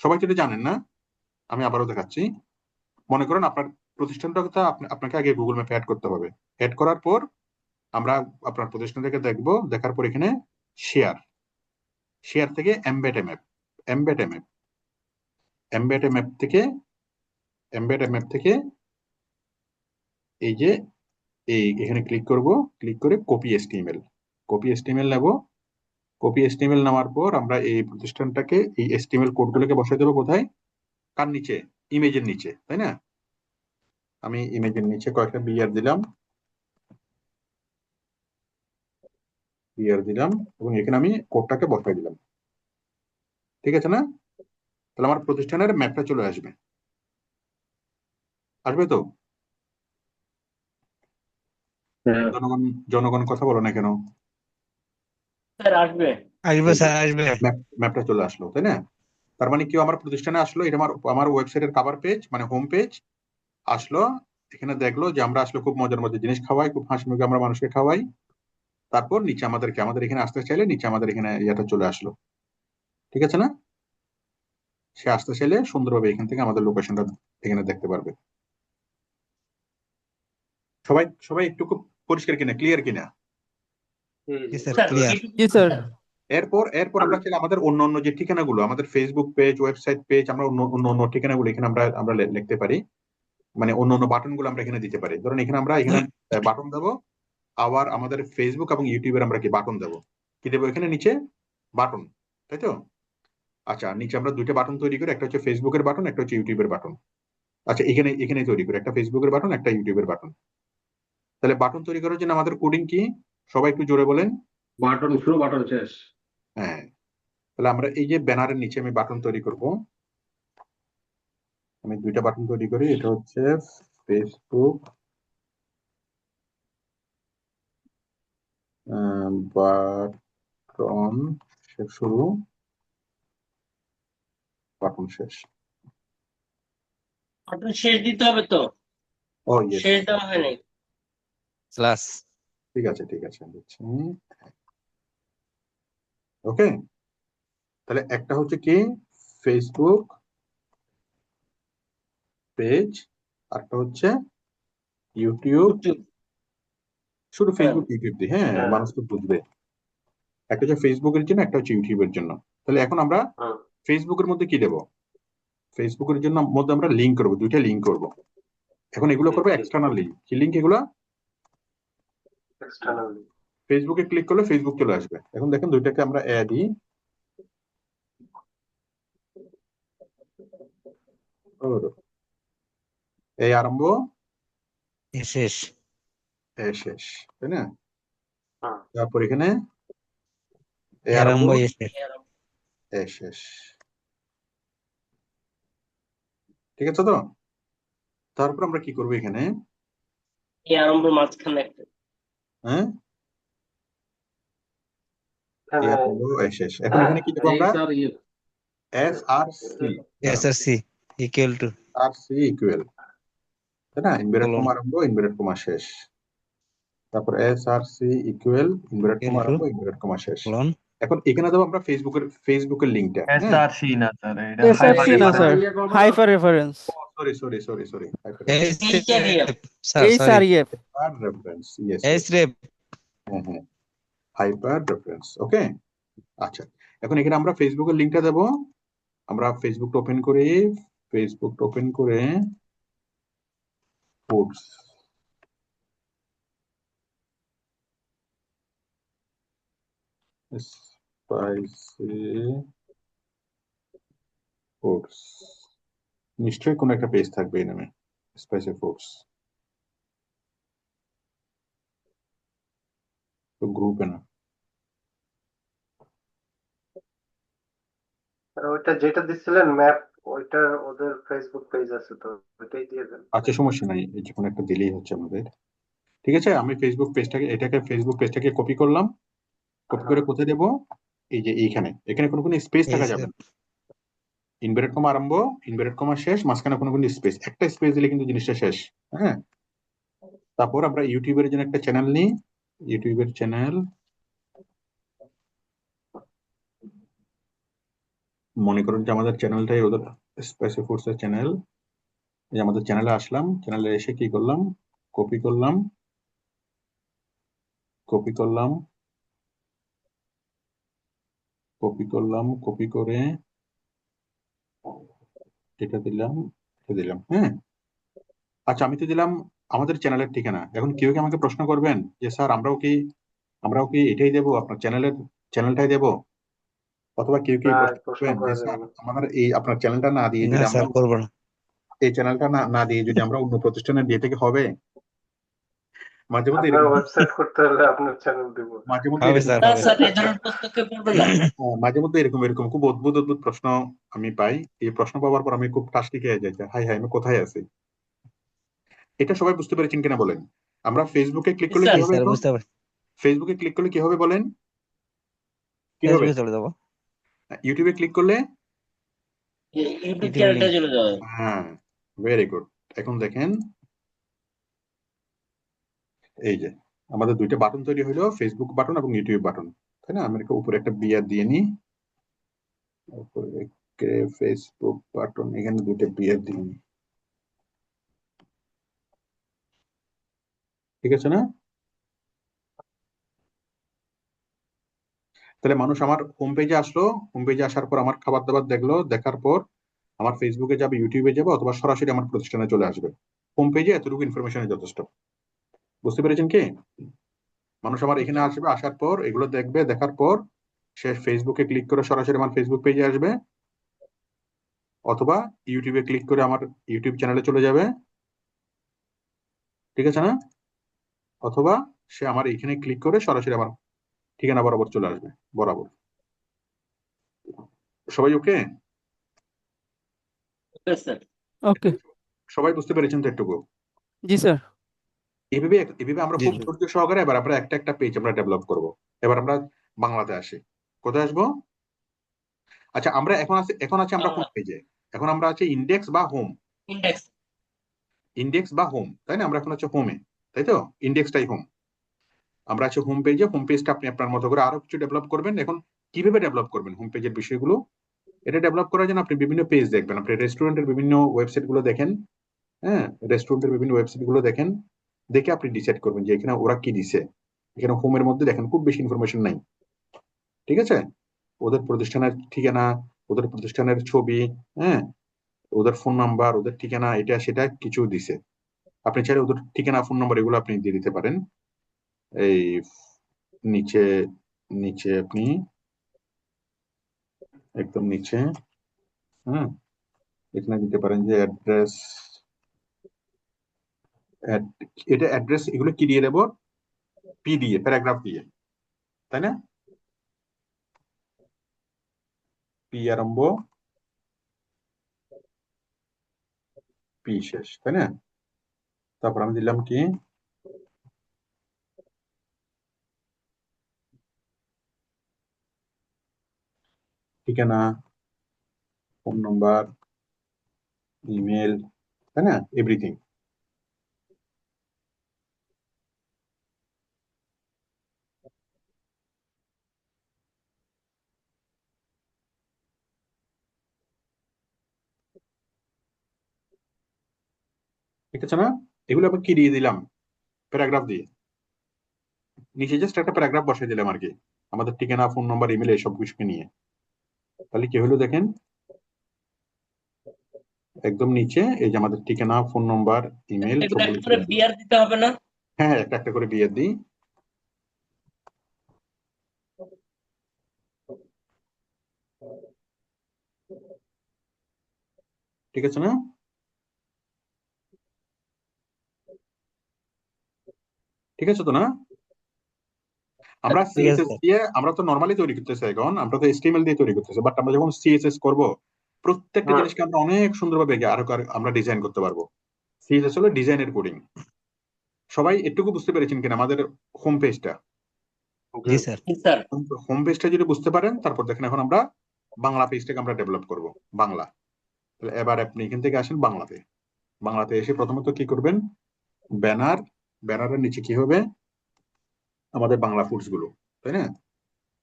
সবাই তো এটা জানেন না, আমি আবারও দেখাচ্ছি। মনে করেন আপনার প্রতিষ্ঠানটা আপনাকে আগে গুগল ম্যাপে অ্যাড করতে হবে। অ্যাড করার পর আমরা আপনার প্রতিষ্ঠানটাকে দেখবো, দেখার পর এখানে শেয়ার, শেয়ার থেকে এমবেড এমএপ, এমবেড এমএপ, এমবেড এমএপ থেকে, এমবেড এমএপ থেকে এই যে এখানে ক্লিক করব, ক্লিক করে কপি এসটিএমএল। কপি এসটিএমএল নেব। কপি এসটিএমএল নেওয়ার পর আমরা এই প্রতিষ্ঠানটাকে এই এসটিএমএল কোডগুলোকে বসাই দেবো কোথায়? কার নিচে? ইমেজের নিচে, তাই না? আমি ইমেজের নিচে কয়েকটা বিআর দিলাম এবং এখানে আমি কোডটাকে বসাই দিলাম। ঠিক আছে না? তাহলে আমার প্রতিষ্ঠানের ম্যাপটা চলে আসবে। আসবে তো? হ্যাঁ। জনগণ কথা বলো না কেন? স্যার আসবে। আসবে স্যার, আসবে। ম্যাপটা চলে আসলো, তাই না? তার মানে কি, আমার প্রতিষ্ঠানে আসলো, এটা আমার ওয়েবসাইটের কভার পেজ, মানে হোম পেজ আসলো। এখানে দেখলো যে আমরা আসলে খুব মজার মজার জিনিস খাওয়াই, খুব হাসি মুখে আমরা মানুষকে খাওয়াই। তারপর নিচে আমাদের এখানে আসতে চাইলে নিচে আমাদের এখানে ইয়েটা চলে আসলো। ঠিক আছে না? সে আসতে চাইলে সুন্দরভাবে এখান থেকে আমাদের লোকেশনটা এখানে দেখতে পারবে। সবাই সবাই একটু খুব পরিষ্কার কিনা, ক্লিয়ার কিনা? জি স্যার, স্যার ক্লিয়ার। জি স্যার। এরপর আমরা চাইলে আমাদের অন্য যে ঠিকানাগুলো, আমাদের ফেসবুক পেজ, ওয়েবসাইট পেজ, আমরা অন্য ঠিকানাগুলো এখানে আমরা লিখতে পারি। মানে অন্য বাটন গুলো আমরা এখানে দিতে পারি। ধরুন এখানে বাটন দেবো, আবার আমাদের ফেসবুক এবং ইউটিউবের আমরা কি বাটন দেবো, কি দেবো এখানে নিচে? বাটন, তাই তো? আচ্ছা, নিচে আমরা দুইটা বাটন তৈরি করি, একটা হচ্ছে ফেসবুকের বাটন, একটা হচ্ছে ইউটিউবের বাটন। আচ্ছা, এখানে তৈরি করি একটা ফেসবুকের বাটন, একটা ইউটিউবের বাটন। তাহলে বাটন তৈরি করার জন্য আমাদের কোডিং কি? সবাই একটু জোরে বলেন। বাটন শুরু, বাটন শেষ। হ্যাঁ, তাহলে আমরা এই যে ব্যানারের নিচে আমি বাটন তৈরি করব। আমি দুইটা বাটন তৈরি করি। এটা হচ্ছে ফেসবুক বাটন শুরু, বাটন শেষ। বাটন শেষ দিতে হবে তো, ও ইয়েস, শেষ দেওয়া হয়নি। ক্লাস। ঠিক আছে দিচ্ছি। ওকে, তাহলে একটা হচ্ছে কি ফেসবুক পেজ, আরটা হচ্ছে ইউটিউব। শুধু ফেসবুক ইউটিউব দিই, হ্যাঁ, হ্যাঁ। মানুষ তো বুঝবে। একটা হচ্ছে ফেসবুকের জন্য, একটা হচ্ছে ইউটিউবের জন্য। তাহলে এখন আমরা হুম। ফেসবুকের মধ্যে কি দেবো? ফেসবুকের জন্য মধ্যে আমরা লিঙ্ক করবো, দুইটা লিঙ্ক করবো। এখন এগুলো করবো এক্সটার্নাল লিঙ্ক। কি লিঙ্ক এগুলো? এক্সটার্নাল। ফেসবুকে ক্লিক করলে ফেসবুক চলে আসবে। এখন দেখেন দুইটাকে আমরা দিই। এই আরম্ভ, শেষ। এই শেষ, তাই না? হুম। তারপর এখানে এই আরম্ভ, আরম্ভ, শেষ। এই শেষ। ঠিক আছে তো? তারপর আমরা কি করবো এখানে? এই আরম্ভ মাঝখানে একটা। হ্যাঁ, এই এখানে আরম্ভ, এই শেষ। এখন এখানে কি দেবো আমরা? Sir SRC, SRC equal to RC equal, তাই না? ইনভার্টেড colon, কমা আরম্ভ, ইনভার্টেড কমা শেষ। তারপর SRC equal inverted comma equal to আরম্ভ, ইনভার্টেড কমা শেষ। colon, এখন এখানে দেবো আমরা ফেসবুকের লিঙ্কটা। হ্যাঁ, SRC না স্যার, এটা SRC না sir, hyper reference. Sorry HREF sir sorry, HREF। Hyper reference, yes, S rape. হ্যাঁ, হাইপার রেফারেন্স। ওকে, আচ্ছা, এখন এখানে আমরা ফেসবুকের লিঙ্কটা দেবো। আমরা ফেসবুকটা ওপেন করে ফুডস, স্পাইসি ফুডস, নিশ্চয়ই কোনো একটা পেজ থাকবে এই নামে, স্পাইসি ফুডস। তো গ্রুপে না, আর ওইটা যেটা দিছিলেন ম্যাপ, ওইটা ওদের ফেসবুক পেজ আছে তো, ওইটাই দিয়ে দেন। আচ্ছা সমস্যা নাই, এই যে কোনো একটা দিলেই হচ্ছে আমাদের। ঠিক আছে, আমি ফেসবুক পেজটাকে কপি করলাম। কপি করে কোথায় দেবো? এই যে এখানে কোনো স্পেস থাকা যাবে না। ইনভার্টেড কমা আরম্ভ, ইনভার্টেড কমা শেষ, মাঝখানে কোনো স্পেস, একটা স্পেস দিলে কিন্তু জিনিসটা শেষ। হ্যাঁ, তারপর আমরা ইউটিউবের জন্য একটা চ্যানেল নিই। ইউটিউবের চ্যানেল, মনে করুন যে আমাদের চ্যানেলটাই ওদের স্পাইসি ফুডস এর চ্যানেল। যে আমাদের চ্যানেলে আসলাম, চ্যানেলে এসে কি করলাম? কপি করলাম, কপি করে এটা দিলাম, হ্যাঁ। আচ্ছা, আমি তো দিলাম আমাদের চ্যানেলের ঠিকানা। এখন কেউ কি আমাকে প্রশ্ন করবেন যে স্যার আমরাও কি আমরাও কি এটাই দেবো, আপনার চ্যানেলটাই দেবো? অথবা কেউ কি না, প্রশ্ন প্রশ্ন করবেন যে করা যাবে স্যার না। আমাদের এই আপনার চ্যানেলটা না দিয়ে না যদি আমরা স্যার, করবো না। এই চ্যানেলটা না দিয়ে যদি আমরা অন্য প্রতিষ্ঠানে দিয়ে থেকে হবে? মাঝে মধ্যে আপনার এরকম ওয়েবসাইট করতে হলে আপনার চ্যানেল দিব। মাঝে মধ্যে হবে এরকম স্যার, না হবে। স্যার, এই ধরনের প্রশ্ন কেউ করবে না। মাঝে মধ্যে এরকম খুব অদ্ভুত অদ্ভুত প্রশ্ন আমি পাই। এই প্রশ্ন পাওয়ার পর আমি খুব টাসকি খেয়ে যাই যে, হাই হাই আমি কোথায় আছি। এটা সবাই বুঝতে পেরেছেন কিনা বলেন? আমরা ফেসবুকে ক্লিক করলে কি স্যার, জি হবে স্যার, এখন? বুঝতে পারছি। ফেসবুকে ক্লিক করলে কি হবে বলেন? কি হবে? ফেসবুকে চলে যাবো। ইউটিউবে ক্লিক করলে? ইউটিউব ইউটিউবে চ্যানেলটা লিঙ্ক। চলে যাবে। হ্যাঁ, ভেরি গুড। এখন দেখেন এই যে আমাদের দুইটা বাটন তৈরি হলো, ফেসবুক বাটন এবং ইউটিউব বাটন, তাই না? আমি উপরে একটা বিয়ার দিয়ে নিই, ফেসবুক বাটন, এখানে দুইটা বিয়ার দিয়ে নিই, ঠিক আছে না? তাহলে মানুষ আমার হোম পেজে আসলো, হোম পেজে আসার পর আমার খাবার দাবার দেখলো, দেখার পর আমার ফেসবুকে যাবে, ইউটিউবে যাবে, অথবা সরাসরি আমার প্রতিষ্ঠানে চলে আসবে। হোম পেজে এতটুকু ইনফরমেশন যথেষ্ট। বুঝতে পেরেছেন কি? মানুষ আমার এখানে আসবে, আসার পর এগুলো দেখবে, দেখার পর সে ফেসবুকে ক্লিক করে সরাসরি আমার ফেসবুক পেজে আসবে, অথবা ইউটিউবে ক্লিক করে আমার ইউটিউব চ্যানেলে চলে যাবে, ঠিক আছে না? অথবা সে আমার এখানে ক্লিক করে সরাসরি আমার ঠিকানা বরাবর চলে আসবে, বরাবর। সবাই ওকে? Okay sir. ওকে। সবাই বুঝতে পেরেছেন তো একটুকু? জি স্যার। এভাবে আমরা জি খুব স্যার। ধৈর্য সহকারে এবার আমরা একটা একটা পেজ আমরা ডেভেলপ করব। এবার আমরা বাংলাতে আসি। কোথায় আসবো? আচ্ছা, আমরা এখন আছে আমরা কোন বাংলা পেজে? এখন আমরা আছি ইন্ডেক্স বা হোম। ইন্ডেক্স। ইন্ডেক্স বা হোম, তাই না? আমরা এখন হচ্ছে হোমে, তাই তো? ইন্ডেক্সটাই হোম। আমরা আছি হোম পেজে। হোম পেজটা আপনি আপনার মতো করে আরো কিছু ডেভেলপ করবেন। এখন কিভাবে ডেভেলপ করবেন হোম পেজের বিষয়গুলো? এটা ডেভেলপ করার জন্য আপনি বিভিন্ন পেজ দেখবেন। আপনি রেস্টুরেন্টের বিভিন্ন ওয়েবসাইট গুলো দেখেন, হ্যাঁ, রেস্টুরেন্টের বিভিন্ন ওয়েবসাইট গুলো দেখেন, দেখে আপনি ডিসাইড করবেন যে এখানে ওরা কি দিছে। এখানে হোমের মধ্যে দেখেন খুব বেশি ইনফরমেশন নাই, ঠিক আছে? ওদের প্রতিষ্ঠানের ঠিকানা, ওদের প্রতিষ্ঠানের ছবি, হ্যাঁ, ওদের ফোন নাম্বার, ওদের ঠিকানা, এটা সেটা কিছু দিছে। আপনি চাইলে ওদের ঠিকানা, ফোন নাম্বার এগুলো আপনি দিয়ে দিতে পারেন। এই নিচে নিচে আপনি একদম নিচে, হ্যাঁ, এখানে দিতে পারেন যে অ্যাড্রেস, এটা অ্যাড্রেস, এগুলো কি দিয়ে দেবো? পি দিয়ে, প্যারাগ্রাফ দিয়ে, তাই না? পি আরম্ভ, পি শেষ, তাই না? তারপর আমি দিলাম কি, ঠিকানা, ফোন নাম্বার, ইমেল, তাই না? এভরিথিং। ঠিক আছে না? এগুলো আবার কি দিয়ে দিলাম? প্যারাগ্রাফ দিয়ে। নিচে জাস্ট একটা প্যারাগ্রাফ বসাই দিলাম আর কি, আমাদের ঠিকানা, ফোন নাম্বার, ইমেল এইসব কিছুকে নিয়ে। তাহলে কি হলো দেখেন, একদম নিচে এই যে আমাদের ঠিকানা, ফোন নাম্বার, ইমেল এগুলো সবগুলো একটা চলে করে আসলো। বিয়ার দিতে হবে না? হ্যাঁ হ্যাঁ, একটা একটা করে বিয়ে দিই, ঠিক আছে না? ঠিক আছে তো না? আমরা ঠিক আছে সিএসএস স্যার। দিয়ে, আমরা তো নর্মালি তৈরি করতেছি, এখন আমরা তো এচটিএমএল দিয়ে তৈরি করতেছি, বাট আমরা যখন সিএসএস করব, প্রত্যেকটা হুম। জিনিসকে আমরা অনেক সুন্দরভাবে আরো আমরা ডিজাইন করতে পারবো। সিএসএস হলো ডিজাইনের কোডিং। সবাই এটুকু বুঝতে পেরেছেন কিনা আমাদের হোম পেজটা? জি স্যার। জি স্যার। হোম পেজটা যদি বুঝতে পারেন, তারপর দেখেন এখন আমরা বাংলা পেজটাকে আমরা ডেভেলপ করব, বাংলা। তাহলে এবার আপনি এখান থেকে আসেন বাংলাতে। বাংলাতে এসে প্রথমত কি করবেন? ব্যানার, ব্যানারের নিচে কি হবে? আমাদের বাংলা ফুডস গুলো, তাই না?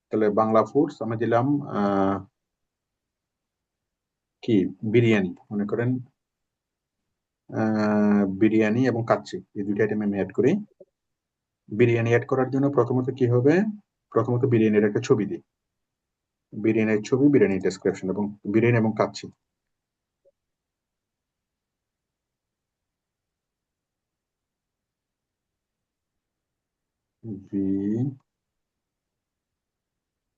তাহলে বাংলা ফুডস আমি দিলাম কি, বিরিয়ানি মনে করেন, বিরিয়ানি এবং কাচ্চি, এই দুইটা আইটেম আমি অ্যাড করি। বিরিয়ানি অ্যাড করার জন্য প্রথমত কি হবে? প্রথমত বিরিয়ানির একটা ছবি দিই, বিরিয়ানির ছবি, বিরিয়ানির ডেসক্রিপশন, এবং বিরিয়ানি এবং কাচ্চি।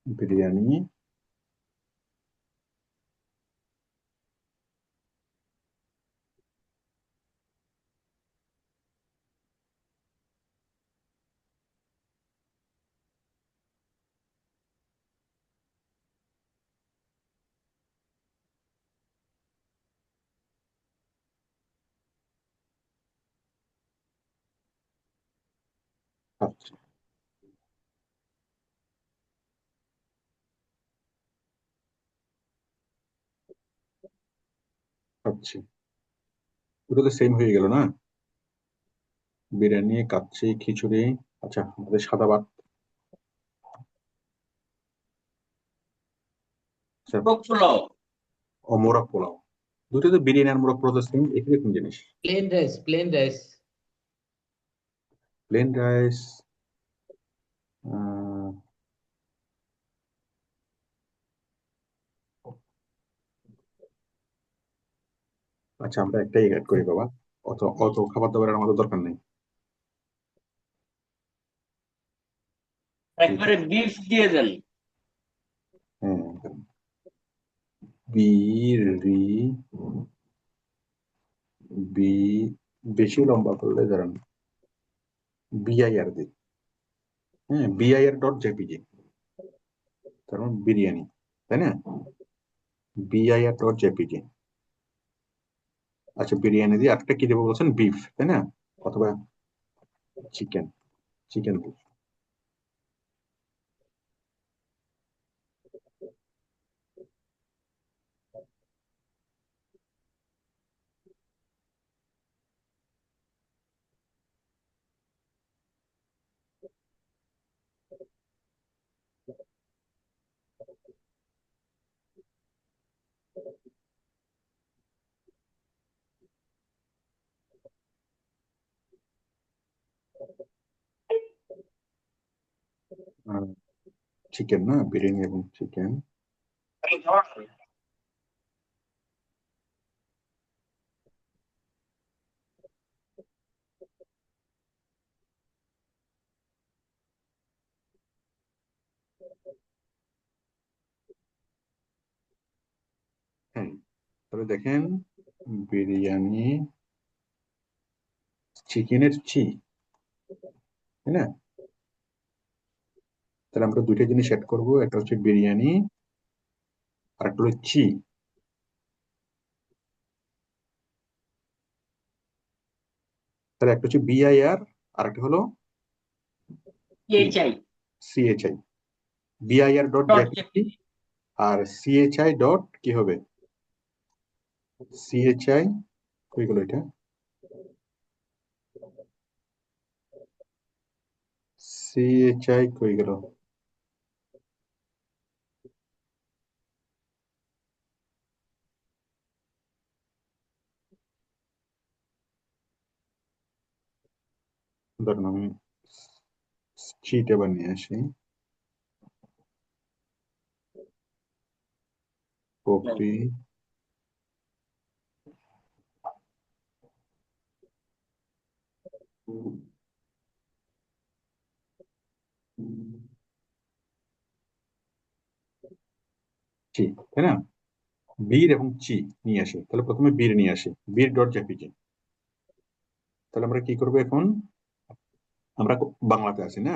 বিরিয়ানি, আচ্ছা আচ্ছা, দুটো তো সেম হয়ে গেল না? বিরিয়ানি, কাচ্চি, খিচুড়ি। আচ্ছা, আমাদের সাদা ভাত। আচ্ছা, মোরগ পোলাও। ও মোরগ পোলাও। দুটো তো বিরিয়ানি আর মোরগ পোলাও তো সেম, একই রকম জিনিস। Plain rice, plain rice. Plain rice, আচ্ছা আমরা একটাই অ্যাড করি বাবা, অত অত খাবার দাবারের আমাদের দরকার নেই। একবারে বিফ দিয়ে দেন। হ্যাঁ, বিরি, বি, বেশি লম্বা করলে দাঁড়ান, বিআইআর দিই। হ্যাঁ, BIR.jpg, তার মানে বিরিয়ানি, তাই না? BIR.jpg। আচ্ছা, বিরিয়ানি দিয়ে আরেকটা কি দেবো বলছেন? বিফ, তাই না? অথবা চিকেন, চিকেন বিফ। চিকেন না, বিরিয়ানি এবং চিকেন। হ্যাঁ, তবে দেখেন, বিরিয়ানি, চিকেনের চি, তাই না? তাহলে আমরা দুইটা জিনিস অ্যাড করবো, একটা হচ্ছে বিরিয়ানি আর একটা হলো চি। তাহলে একটা হচ্ছে BIR আর একটা হলো পিএইচআই CHI। BIR.jpg আর CHI ডট কি হবে? CHI কই গেল এটা? CHI কই গেল? ধরুন আমি চিটা বানিয়ে আসি, কপি, চি, তাই না? বীর এবং চি নিয়ে আসি। তাহলে প্রথমে বীর নিয়ে আসি, বীর.jpg। তাহলে আমরা কি করবো এখন? আমরা বাংলাতে আছি না,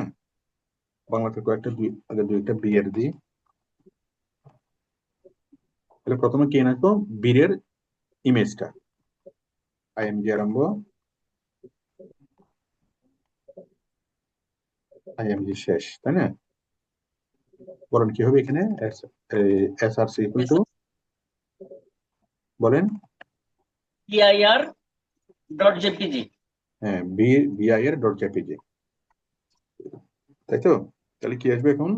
বাংলাতে কয়েকটা আগে দুইটা বীরের দিই। তাহলে প্রথমে কি নাকো? বীরের ইমেজটা, IMG আরম্ভ, IMG শেষ, তাই না? বলেন কি হবে এখানে? SRC ইকুয়াল টু, বলেন। PIR.jpg। হ্যাঁ, BIR.jpg, তাই তো? তাহলে কি আসবে এখন?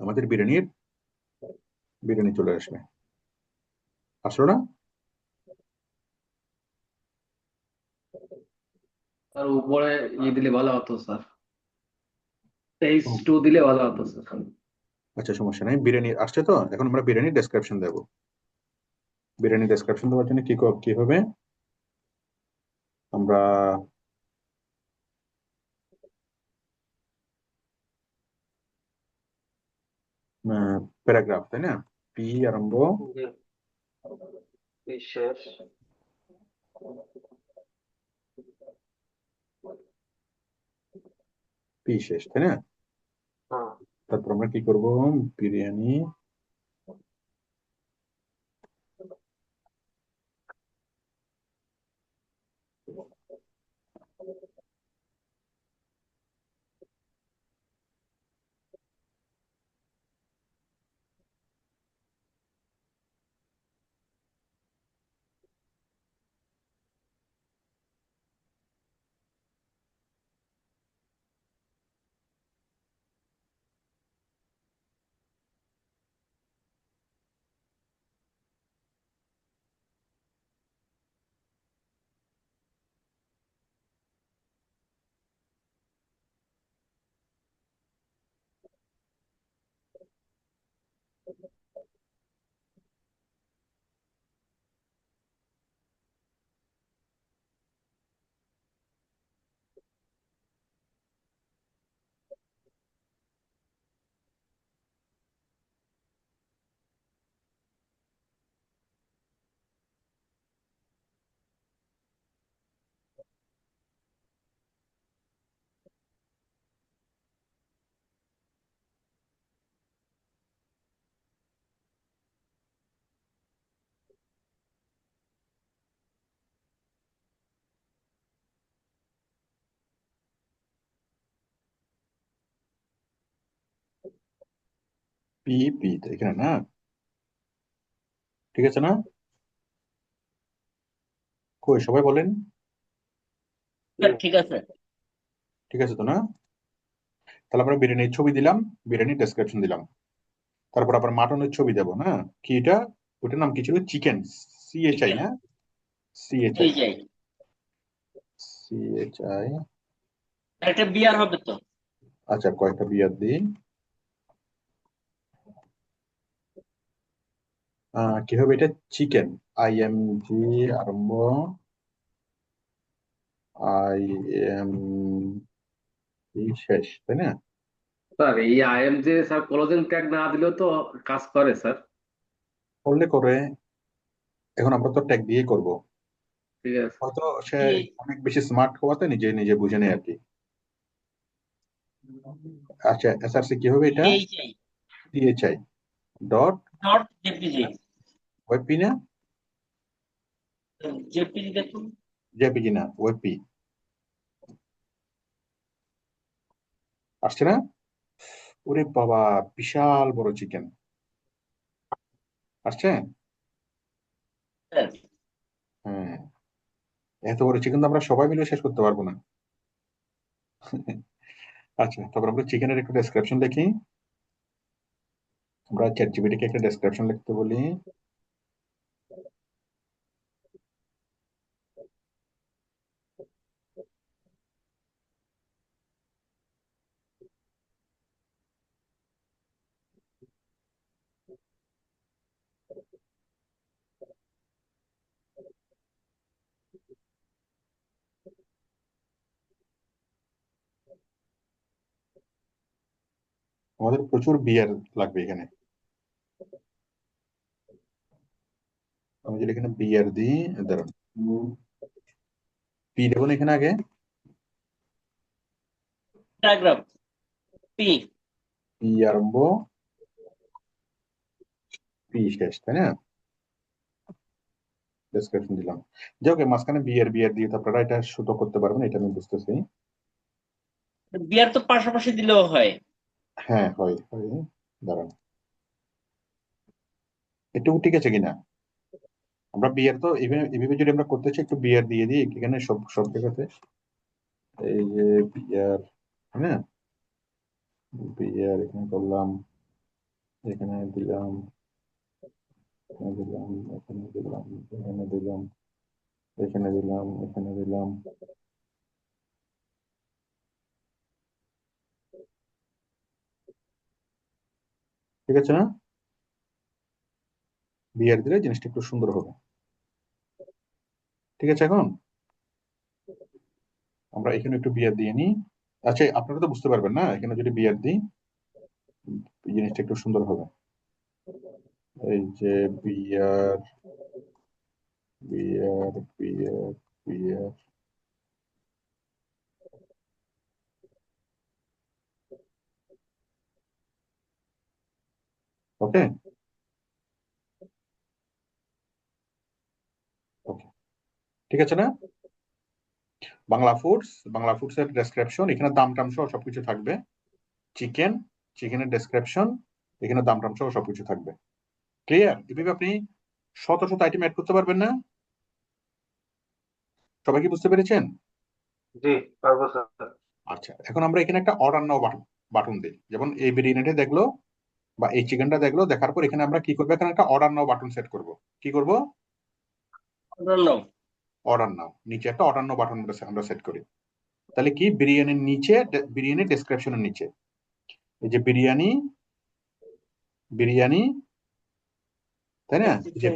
আমাদের বিরিয়ানি চলে আসবে, আসলো না? আর উপরে দিলে ভালো হতো স্যার, Page 2 দিলে ভালো হতো স্যার। আচ্ছা, সমস্যা নাই, বিরিয়ানি আসছে তো। এখন আমরা বিরিয়ানি ডেসক্রিপশন দেবো। বিরিয়ানি ডেসক্রিপশন দেওয়ার জন্য কি হবে? আমরা প্যারাগ্রাফ, তাই না? পি আরম্ভ, জি পি শেষ, পি শেষ, তাই না? হুম তারপর আমরা কি করব? বিরিয়ানি পি পি, তো এখানে না, ঠিক আছে না? কই সবাই বলেন স্যার ঠিক আছে। ঠিক আছে তো না? তাহলে আমরা বিরিয়ানির ছবি দিলাম, বিরিয়ানির ডেসক্রিপশন দিলাম, তারপর আবার মাটনের ছবি দেবো না? কি এটা, ওটার নাম কি ছিল? চিকেন, সিএচআই চিকেন না? সিএচআই, এই যাই, সিএচআই। একটা বিয়ার হবে তো। আচ্ছা, কয়েকটা বিয়ার দিই। কি হবে এটা? চিকেন, IMG আরম্ভ, IM শেষ, তাই না? স্যার এই IMG স্যার ক্লোজিং ট্যাগ না দিলেও তো কাজ করে স্যার। করলে করে, এখন আমরা তো ট্যাগ দিয়েই করব। ঠিক আছে। হয়তো সে এই অনেক বেশি স্মার্ট হওয়াতে নিজে নিজে বুঝে নেয় আর কি। আচ্ছা, SRC কি হবে এটা? এই যাই CHI ডট নট জেপিজি, ওয়েবপি না? জেপিজি দেখুন। জেপিজি না, ওয়েবপি। আসছে না? ওরে বাবা, বিশাল বড় চিকেন আসছে। স্যার হ্যাঁ, এত বড় চিকেন তো আমরা সবাই মিলে শেষ করতে পারবো না। আচ্ছা, তারপর আমরা চিকেনের একটা ডেসক্রিপশন লিখি। আমরা চ্যাট জিপিটিকে একটা ডেসক্রিপশন লিখতে বলি। আমাদের প্রচুর বিয়ার লাগবে এখানে। আমি যদি এখানে বিয়ার দিই, দাঁড়ান, পি দেবো না এখানে আগে? প্যারাগ্রাফ পি পি আরম্ভ, পি শেষ, তাই না? ডেসক্রিপশন দিলাম। যাই হোক, মাঝখানে বিয়ার বিয়ার দিয়ে তো আপনারা এটা শুধু করতে পারবেন, এটা আমি বুঝতেছি। বিয়ার তো পাশাপাশি দিলেও হয়। হ্যাঁ, হয় হয়, দাঁড়ান একটু, ঠিক আছে কিনা? আমরা বিয়ার তো এভাবে যদি আমরা করতে চাই, একটু বিয়ার দিয়ে দিই এখানে সব সব জায়গাতে। এই যে বিয়ার, হ্যাঁ, বিয়ার এখানে করলাম, এখানে দিলাম, এখানে দিলাম, এখানে দিলাম, এখানে দিলাম, এখানে দিলাম, এখানে দিলাম। ঠিক আছে না? বিয়ার দিলে জিনিসটা একটু সুন্দর হবে। ঠিক আছে, এখন আমরা এখানে একটু বিয়ার দিয়ে নিই। আচ্ছা, আপনারা তো বুঝতে পারবেন না, এখানে যদি বিয়ার দিই, এই জিনিসটা একটু সুন্দর হবে। এই যে বিয়ার বিয়ার বিয়ার বিয়ার ওকে ওকে, ঠিক আছে না? বাংলা ফুডস এর ডেসক্রিপশন, এখানে দাম টাম সহ সবকিছু থাকবে। চিকেনের ডেসক্রিপশন, এখানে দাম টাম সহ সবকিছু থাকবে। ক্লিয়ার? এভাবে আপনি শত শত আইটেম অ্যাড করতে পারবেন না? সবাই কি বুঝতে পেরেছেন? জি পারবো স্যার। আচ্ছা, এখন আমরা এখানে একটা অর্ডার নাও বাটন দিই। যেমন এই বিরিয়ানিটা দেখলো বা এই চিকেনটা দেখলো, দেখার পর এখানে আমরা কি করবো, এখানে একটা অর্ডার নাও বাটন সেট করব। কি করব? অর্ডার নাও, নিচে একটা অর্ডার নাও বাটন আমরা সেট করি। তাহলে কি, বিরিয়ানির নিচে, বিরিয়ানির ডেসক্রিপশনের নিচে এই যে বিরিয়ানি, তাই না? যে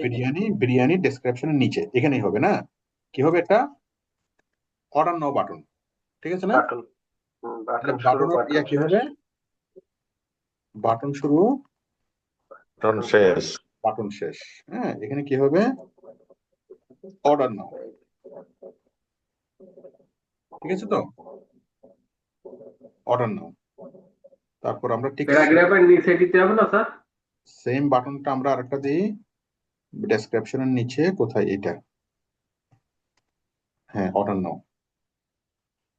বিরিয়ানি ডেসক্রিপশনের নিচে এখানেই হবে না? কি হবে? একটা অর্ডার নাও বাটন, ঠিক আছে না? বাটন বাটন শুরু বাটনের বাটন কি শেষ। হবে? বাটন শুরু বাটন শেষ। বাটন শেষ। হ্যাঁ, এখানে কি হবে? অর্ডার নাও, ঠিক আছে তো? অর্ডার নাও। তারপর আমরা ঠিক প্যারাগ্রাফের নিচে দিতে হবে না স্যার? সেম বাটনটা আমরা আরেকটা দিই ডেসক্রিপশনের নিচে। কোথায় এটা? হ্যাঁ, অর্ডার নাও।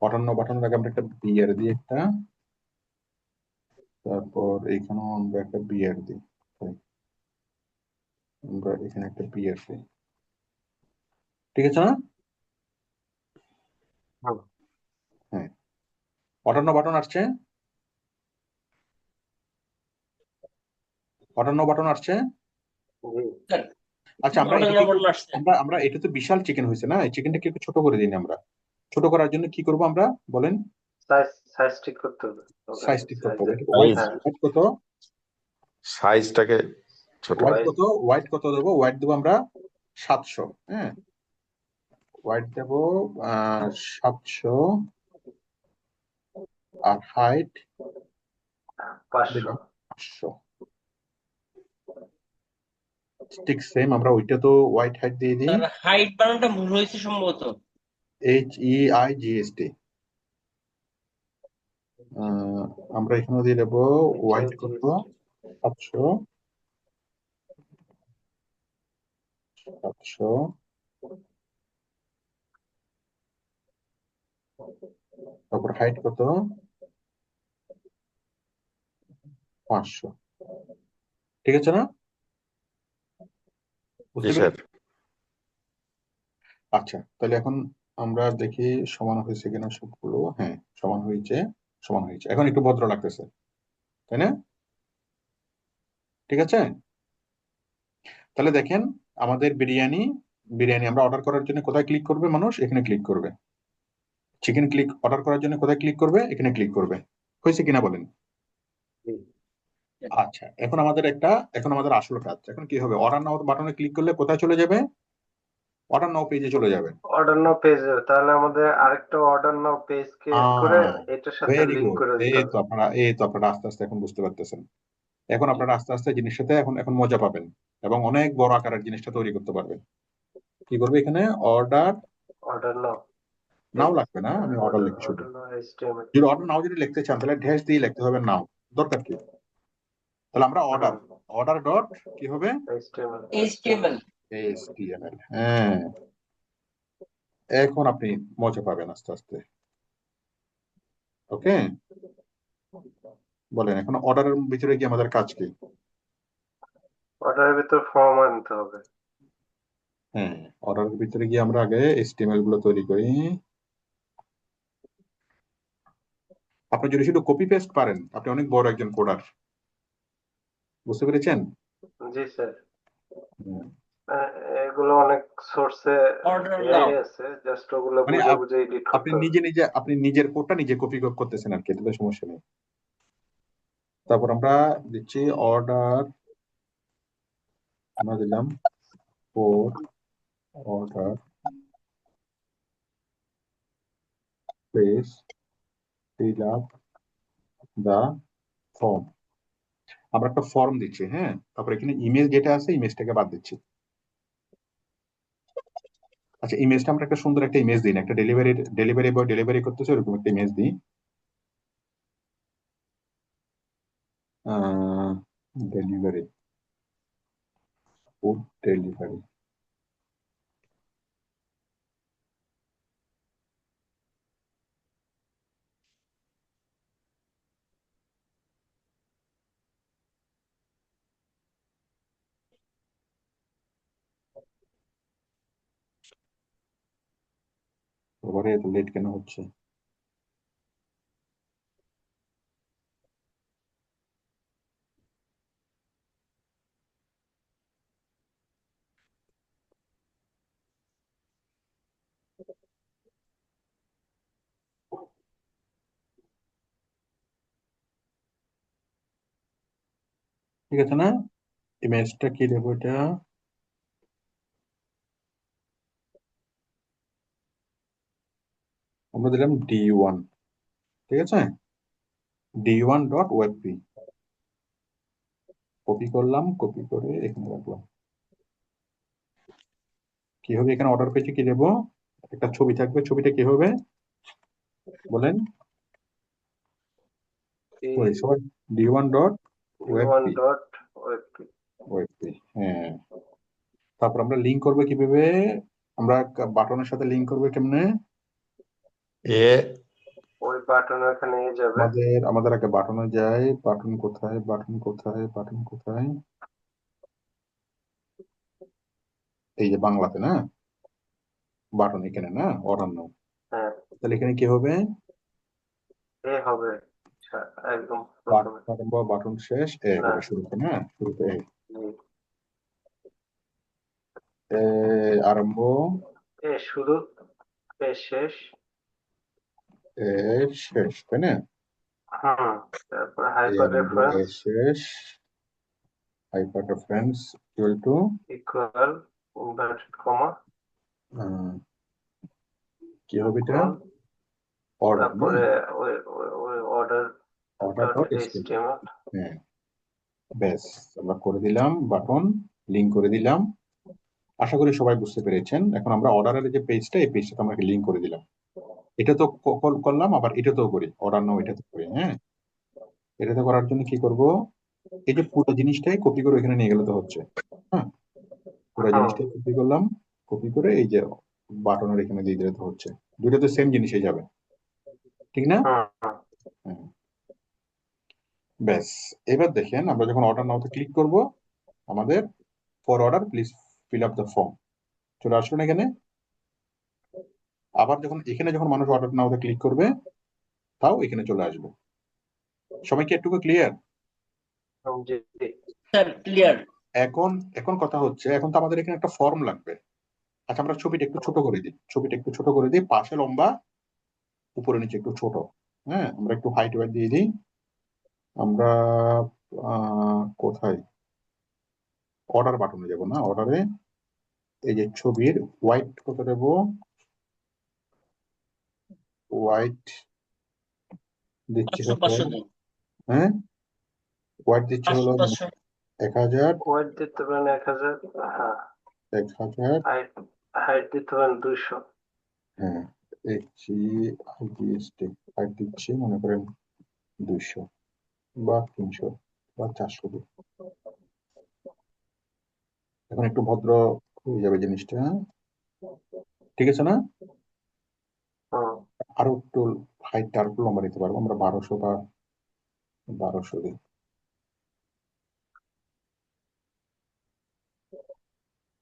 অর্ডার নাও বাটনের আগে আমরা একটা বিয়ার দিই একটা, তারপর এইখানেও আমরা একটা বিয়ার দিই। আমরা এখানে একটা বিয়ার দিই, ঠিক আছে না? হ্যাঁ, অর্ডার নাও বাটন আসছে, অর্ডার নাও বাটন আসছে। আচ্ছা, আমরা আমরা এটা তো বিশাল চিকেন হয়েছে না, এই চিকেনটাকে একটু ছোট করে দিই না আমরা। ছোট করার জন্য কি করব আমরা বলেন? সাইজ ঠিক করতে হবে। সাইজ ঠিক করতে হবে। হ্যাঁ। হোয়াইট কত? সাইজটাকে ছোট হোয়াইট কত দেবো? হোয়াইট দেবো আমরা 700। হ্যাঁ, হোয়াইট দেবো 700, আর হাইট 500। ঠিক সেম আমরা ওইটা তো হোয়াইট হাইট দিয়ে দিই, হাইট বানানোটা ভুল হয়েছে সম্ভবত। HEIGST। আমরা এখানে দিয়ে দেবো হোয়াইট কত? 700, তারপর হাইট কত? 500, ঠিক আছে না? বুঝতে পেরেছি? আচ্ছা, তাহলে এখন আমরা দেখি সমান হয়েছে কিনা সবগুলো। হ্যাঁ, সমান হয়েছে, সমান হয়েছে। এখন একটু ভদ্র লাগতেছে, তাই না? ঠিক আছে, তাহলে দেখেন আমাদের বিরিয়ানি আমরা অর্ডার করার জন্য কোথায় ক্লিক করবে মানুষ? এখানে ক্লিক করবে। চিকেন অর্ডার করার জন্য কোথায় ক্লিক করবে? এখানে ক্লিক করবে। হয়েছে কিনা বলেন? আচ্ছা, এখন আমাদের আসল কাজ। এখন কি হবে? অর্ডার নাও বাটনে ক্লিক করলে কোথায় চলে যাবে? অর্ডার নাও পেজে চলে যাবে। অর্ডার নাও পেজ, তাহলে আমাদের আরেকটা অর্ডার নাও পেজ ক্রিয়েট করে এটার সাথে ভেরি লিংক গুড। করে দিতে হবে। এই তো আপনারা আস্তে আস্তে এখন বুঝতে পারতেছেন। এখন আপনারা আস্তে আস্তে জিনিসের সাথে এখন মজা পাবেন এবং অনেক বড় আকারের জিনিসটা তৈরি করতে পারবেন। কি করবে? এখানে অর্ডার নাও লাগবে না, আমি অর্ডার লিখি শুধু। যদি অর্ডার নাও যদি লিখতে চান তাহলে ড্যাশ দিয়ে লিখতে হবে নাও, দরকার কি? তাহলে আমরা অর্ডার ডট কি হবে? HTML। হ্যাঁ, এখন আপনি মজা পাবেন আস্তে আস্তে। ওকে, বলেন এখন অর্ডারের ভিতরে কি আমাদের কাজ কি? অর্ডারের ভিতর ফর্ম আনতে হবে। হ্যাঁ, অর্ডারের ভিতরে গিয়ে আমরা আগে HTML গুলো তৈরি করি। আপনি যদি শুধু কপি পেস্ট পারেন, আপনি অনেক বড় একজন কোডার। বুঝতে পেরেছেন? জি স্যার। এগুলো অনেক সোর্সে আছে, জাস্ট ওগুলো মানে বুঝে বুঝে এডিট করতে হবে। আপনি নিজের কোডটা নিজে কপি করতেছেন আর কি, এটাতে সমস্যা নেই। তারপর আমরা দিচ্ছি অর্ডার, আমরা দিলাম order place fill up the form. আমরা একটা ফর্ম দিচ্ছি, হ্যাঁ, তারপর এখানে ইমেজ যেটা আছে ইমেজটাকে বাদ দিচ্ছি। আচ্ছা, ইমেজটা আমরা একটা সুন্দর একটা ইমেজ দিই না, একটা ডেলিভারি বয় ডেলিভারি করতেছে ওরকম একটা ইমেজ দিই। Delivery, food delivery. এবারে এত লেট কেন হচ্ছে? ঠিক আছে না? ইমেজটা কি দেবো এটা? আমরা দিলাম D1, ঠিক আছে, D1.webp কপি করলাম, কপি করে এখানে রাখলাম। কি হবে এখানে অর্ডার পেজে কি দেবো? একটা ছবি থাকবে, ছবিটা কি হবে বলেন? ওই সবাই D1.webp, হ্যাঁ। তারপর আমরা লিঙ্ক করবো কিভাবে? আমরা বাটনের সাথে লিঙ্ক করবো কেমনে? ওই বাটন এখানে নিয়ে যাবে। আমাদের আগে বাটনে যাই। বাটন কোথায়, বাটন কোথায়, বাটন কোথায়? এই যে বাংলাতে না, বাটন এখানে না, অর্ডার নাও। হ্যাঁ, তাহলে এখানে কি হবে? এ হবে আচ্ছা, একদম প্রথমে। বাটন বা বাটন শেষ এ না, হবে শুরুতে না, শুরুতে জি। আরম্ভ, এ শুরু, এ শেষ। এ শেষ, তাই না? তারপর এই হাইপার আরম্ভ, এ রেফারেন্স শেষ, hyper reference equal inverted comma কি হবে এটা? ইকুয়াল, অর্ডার, তারপরে ওই ওই order order dot dot HTML. হ্যাঁ, ব্যাস আমরা করে দিলাম, বাটন লিঙ্ক করে দিলাম। আশা করি সবাই বুঝতে পেরেছেন। এখন আমরা অর্ডারের যে পেজটা, এই পেজটা আমরা লিঙ্ক করে দিলাম। এটা তো করলাম, আবার এটাতেও করি, অর্ডার নাও এটাতে করি, হ্যাঁ। এটাতে করার জন্য কি করব? এই যে পুরো জিনিসটাই কপি করে এখানে নিয়ে গেলে তো হচ্ছে, হ্যাঁ। পুরো জিনিসটাই কপি করলাম, কপি করে এই যে বাটনের এখানে দিয়ে দিলে তো হচ্ছে। দুটো তো সেম জিনিসে যাবে, ঠিক না? হ্যাঁ। ব্যাস, এবার দেখেন আমরা যখন অর্ডার নাওতে ক্লিক করব, আমাদের for order please fill up the form চলে আসলো না এখানে। আবার যখন মানুষ অর্ডার নাওতে ক্লিক করবে, তাও এখানে চলে আসবে। সবাই কি একটুকু ক্লিয়ার? Sir clear. এখন কথা হচ্ছে, এখন তো আমাদের এখানে একটা ফর্ম লাগবে। আচ্ছা, আমরা ছবিটা একটু ছোট করে দিই, পাশে লম্বা, উপরে নিচে একটু ছোট, হ্যাঁ। আমরা একটু হাইট ওয়েট দিয়ে দিই। আমরা কোথায় অর্ডার বাটনে যাব না, অর্ডারে এই যে ছবির হোয়াইট কত দেব? হোয়াইট দিচ্ছি হলো, হ্যাঁ, হোয়াইট দিচ্ছি হলো 1000, ওয়েট দিতে পারেন 1000, হ্যাঁ 1000, হাইট দিতে পারেন 200। হ্যাঁ, হাইট দিচ্ছি মনে করেন 200 বা 300 বা 400 দিই। এখন একটু ভদ্র হয়ে যাবে জিনিসটা, ঠিক আছে না? আরো একটু হাইটটা আরো একটু লম্বা নিতে পারবো আমরা, 1200 বা 1200 দিই,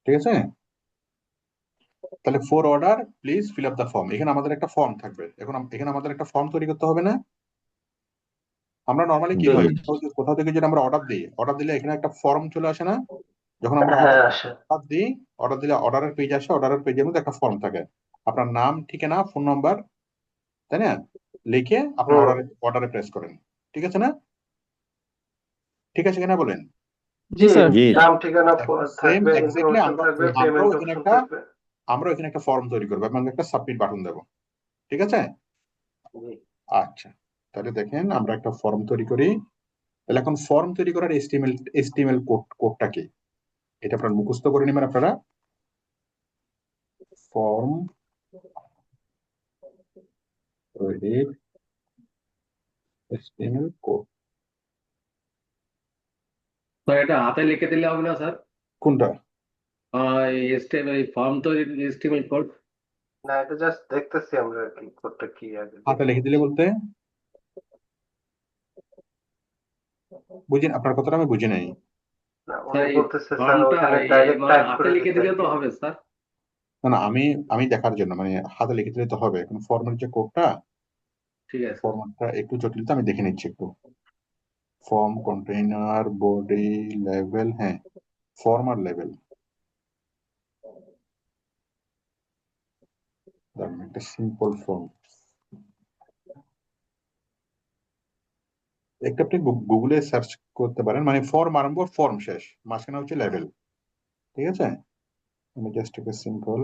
ঠিক আছে? তাহলে for order please fill up the form, এখানে আমাদের একটা ফর্ম থাকবে। এখন এখানে আমাদের একটা ফর্ম তৈরি করতে হবে না? আমরা নর্মালি কি হয়, কোথাও থেকে যদি আমরা অর্ডার দিলে এখানে একটা ফর্ম চলে আসে না? যখন আমরা অর্ডার দিই, অর্ডার দিলে অর্ডারের পেজ আসে, অর্ডারের পেজের মধ্যে একটা ফর্ম থাকে, আপনার নাম, ঠিকানা, ফোন নাম্বার, তাই না, লিখে আপনি অর্ডারে প্রেস করেন, ঠিক আছে না? ঠিক আছে কিনা বলেন? জি স্যার। নাম ঠিকানা সেম থাকবে, এক্স্যাক্টলি ইনফরমেশন থাকবে, পেমেন্ট অপশন থাকবে। আমরা এখানে একটা ফর্ম তৈরি করবো এবং একটা সাবমিট বাটন দেবো, ঠিক আছে? আচ্ছা, তাহলে দেখেন আমরা একটা ফর্ম তৈরি করি। তাহলে এখন ফর্ম তৈরি করার HTML কোডটা কি, এটা আপনারা মুখস্থ করে নেবেন। আপনারা ফর্ম তৈরির HTML কোড তো এটা হাতে লিখে দিলে হবে না স্যার? কোনটা? এই ফর্ম তৈরির HTML কোড। না, এটা জাস্ট দেখতেছি আমরা আর কি কোডটা কি আগে হাতে লিখে দিলে বলতে বুঝেন? আপনার কথাটা আমি বুঝি নাই। না, স্যার উনি এই বলতেছে স্যার ফর্মটা ওইখানে ডাইরেক্ট মানে টাইপ হাতে করে লিখে দিতে দিলে আর তো কি। হবে স্যার? না, আমি দেখার জন্য, মানে হাতে লিখে দিলে তো হবে। এখন ফর্মের যে কোডটা, ঠিক আছে। ফর্মেটটা একটু জটিল, তো আমি দেখে নিচ্ছি একটু। ফর্ম, কন্টেইনার, বডি, লেভেল, হ্যাঁ ফর্ম আর লেভেল। একটা সিম্পল ফর্ম, একটা আপনি গুগলে সার্চ করতে পারেন, মানে ফর্ম আরম্ভ ফর্ম শেষ, মাঝখানে হচ্ছে লেভেল। ঠিক আছে, আমি জাস্ট একটা simple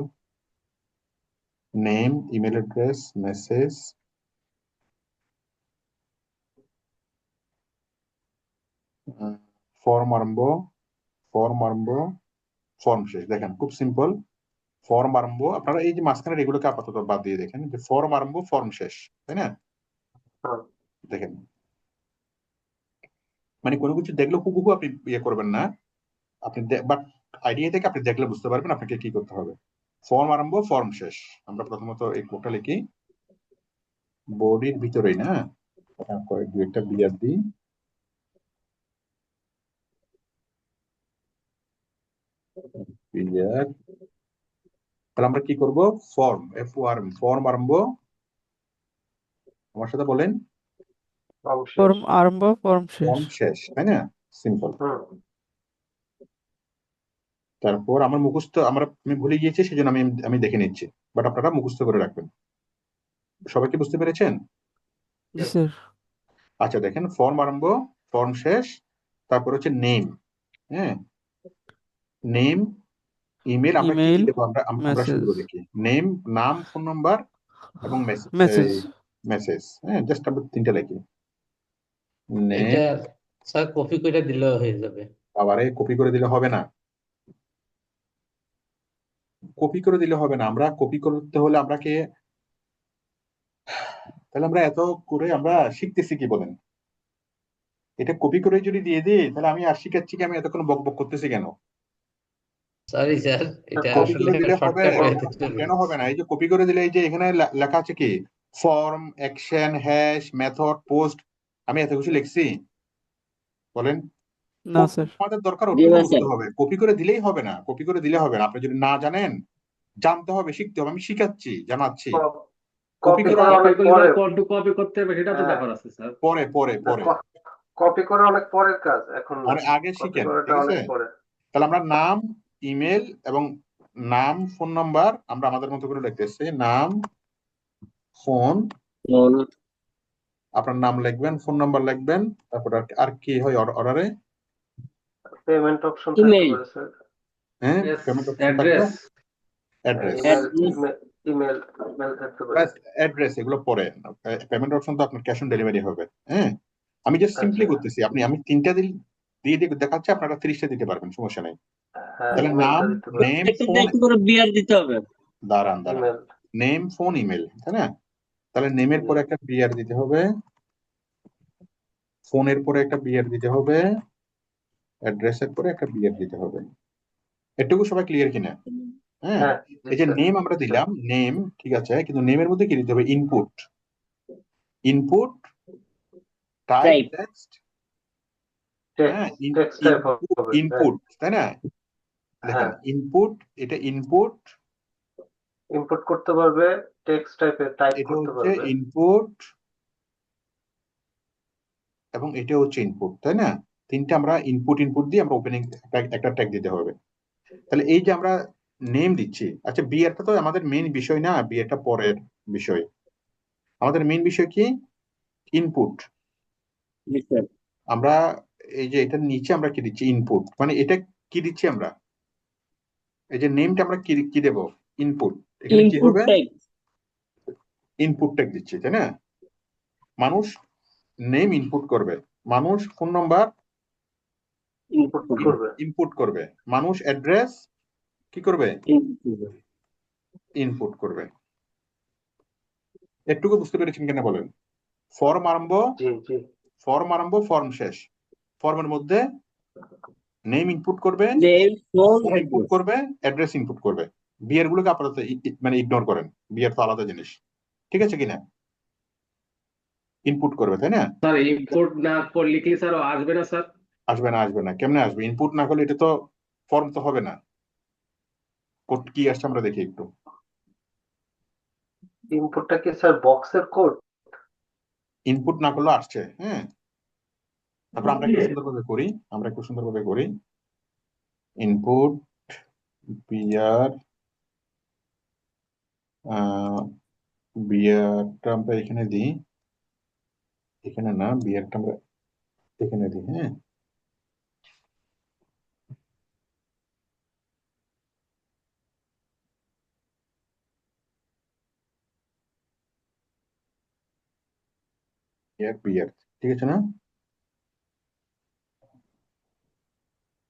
name, email address, message, form আরম্ভ, ফর্ম শেষ। দেখেন খুব সিম্পল। ফর্ম আরম্ভ, আপনারা এই যে মাঝখানে এগুলোকে আপাতত বাদ দিয়ে দেখেন যে ফর্ম আরম্ভ ফর্ম শেষ, তাই না? হুম। দেখেন, মানে কোনো কিছু দেখলে হুবহু আপনি ইয়ে করবেন না, আপনি বাট আইডিয়া থেকে আপনি দেখলে বুঝতে পারবেন আপনাকে কি করতে হবে। ফর্ম আরম্ভ ফর্ম শেষ। আমরা প্রথমত এই কোডটা লিখি বডির ভিতরেই না, কয়েক দু একটা বিয়ার দিই। বিয়ার, তাহলে আমরা কি করব? ফর্ম, ফর্ম আরম্ভ, আমার সাথে বলেন, ফর্ম আরম্ভ ফর্ম শেষ। ফর্ম শেষ, তাই না? সিম্পল। তারপর আমার মুখস্থ, আমি ভুলে গিয়েছি, সেজন্য আমি দেখে নিচ্ছি, বাট আপনারা মুখস্থ করে রাখবেন। সবাইকে বুঝতে পেরেছেন? জি স্যার। আচ্ছা দেখেন, ফর্ম আরম্ভ ফর্ম শেষ, তারপর হচ্ছে নেম। হ্যাঁ, নেম, ইমেল, আমরা কি ইমেইল, দেবো? আমরা মেসেজ, শুরু দেখি নেম, নাম, ফোন নাম্বার এবং মেসেজ। মেসেজ। হ্যাঁ, জাস্ট আমরা তিনটা লিখি। নেম, এটা স্যার কপি করে দিলেও হয়ে যাবে। আবারে কপি করে দিলে হবে না, কপি করে দিলে হবে না। আমরা কপি করতে হলে তাহলে আমরা এত করে আমরা শিখতেছি কি বলেন? এটা কপি করে যদি দিয়ে দিই, তাহলে আমি আর শিখাচ্ছি কি? আমি এতক্ষণ বক বক করতেছি কেন? সরি স্যার, এটা কপি আসলে করে দিলে হবে? শর্টকাট। কেন হবে না? এই যে কপি করে দিলে, এই যে এখানে লেখা আছে কি, form, action, hash, method, post, আমি এত কিছু লিখছি, বলেন? না স্যার। আমাদের দরকার ওটুকু বুঝতে হবে, কপি করে দিলেই হবে না, কপি করে দিলে হবে না। আপনি যদি না জানেন, জানতে হবে, শিখতে হবে, আমি শিখাচ্ছি, জানাচ্ছি। কপি কপি করে করা অনেক কপিগুলো পরে, কোড কপি করতে হবে, সেটা তো ব্যাপার আছে স্যার। পরে পরে পরে কপি করা অনেক পরের কাজ, এখন না। মানে আগে কপি শিখেন, করাটা ঠিক আছে? অনেক পরে। তাহলে আমরা নাম, ইমেল এবং নাম, ফোন নাম্বার আমরা আমাদের মতো করে লিখতেছি। নাম, ফোন, আপনার নাম লিখবেন, ফোন নাম্বার লিখবেন, তারপর আর কি হয় অর্ডারে? পেমেন্ট অপশন থাকতে পারে স্যার। হ্যাঁ, পেমেন্ট অপশন থাকবে, অ্যাড্রেস, অ্যাড্রেস, ইমেল থাকতে পারে। অ্যাড্রেস এগুলো পরে। পেমেন্ট অপশন তো আপনার ক্যাশ অন ডেলিভারি হবে। হ্যাঁ, আমি জাস্ট সিম্পলি আচ্ছা। করতেছি, আমি তিনটা দিয়ে দেখাচ্ছি, আপনারা 30টা দিতে পারবেন, সমস্যা নেই। হ্যাঁ, তাহলে ইমেলটা নাম, দিতে পারে। নেম, একটাতে ফোন, একটু করে বিয়ার দিতে হবে। দাঁড়ান, ইমেল। নেম, ফোন, ইমেল, তাই না? তাহলে নেমের পরে একটা বিআর দিতে হবে, ফোনের পরে একটা বিআর দিতে হবে, অ্যাড্রেসের পরে একটা বিআর দিতে হবে। এটুকু সবাই ক্লিয়ার কিনা? হ্যাঁ, হ্যাঁ, এই যে স্যার। নেম আমরা দিলাম, নেম ঠিক আছে, কিন্তু নেমের মধ্যে কি দিতে হবে? Input, type, Type. টেক্সট। হ্যাঁ, টেক্সট টাইপ হবে। ইনপুট, তাই না? দেখেন, ইনপুট, এটা ইনপুট, ইনপুট করতে পারবে, টেক্সট টাইপের টাইপ এটা করতে হচ্ছে পারবে। ইনপুট এবং এটা হচ্ছে ইনপুট, তাই না? তিনটা আমরা ইনপুট দিয়ে আমরা ওপেনিং একটা ট্যাগ দিতে হবে। তাহলে এই যে আমরা নেম দিচ্ছি, আচ্ছা বিআরটা তো আমাদের মেইন বিষয় না, বিআরটা পরের বিষয়। আমাদের মেইন বিষয় কি? ইনপুট। আমরা এই যে এটার নিচে আমরা কি দিচ্ছি? ইনপুট। মানে এটা কি দিচ্ছি আমরা? এই যে নেমটা আমরা কি দেব? ইনপুট। এখানে কি হবে? ইনপুট ট্যাগ দিচ্ছি, তাই না? মানুষ নেম ইনপুট করবে, মানুষ ফোন নাম্বার ইনপুট করবে। ইনপুট করবে, মানুষ অ্যাড্রেস কি করবে? ইনপুট করবে। ইনপুট করবে। একটুকু বুঝতে পেরেছেন কিনা বলেন? ফর্ম আরম্ভ, জি জি ফর্ম আরম্ভ, ফর্ম শেষ। ফর্মের মধ্যে নেম ইনপুট করবে, name, phone, phone input address. করবে, অ্যাড্রেস ইনপুট করবে। বিয়ের গুলোকে আপাতত মানে ইগনোর করেন, বিয়ের তো আলাদা জিনিস, ঠিক আছে কিনা? ইনপুট করবে, তাই না? স্যার ইম্পোর্ট না করলে কি স্যার আসবে না স্যার? আসবে না, আসবে না, কেমনে আসবে? ইনপুট না করলে এটা তো ফর্ম তো হবে না। কোড কি আসছে আমরা দেখি একটু। ইনপুটটা কি স্যার বক্সের কোড? ইনপুট না করলেও আসছে, হ্যাঁ। তারপর আমরা একটু সুন্দরভাবে করি, আমরা একটু সুন্দরভাবে করি। ইনপুট বিয়ার, বিয়ারটা আমরা এখানে দিই, এখানে না, বিয়ারটা আমরা এখানে দিই, হ্যাঁ। বিয়ার বিয়ার, ঠিক আছে না?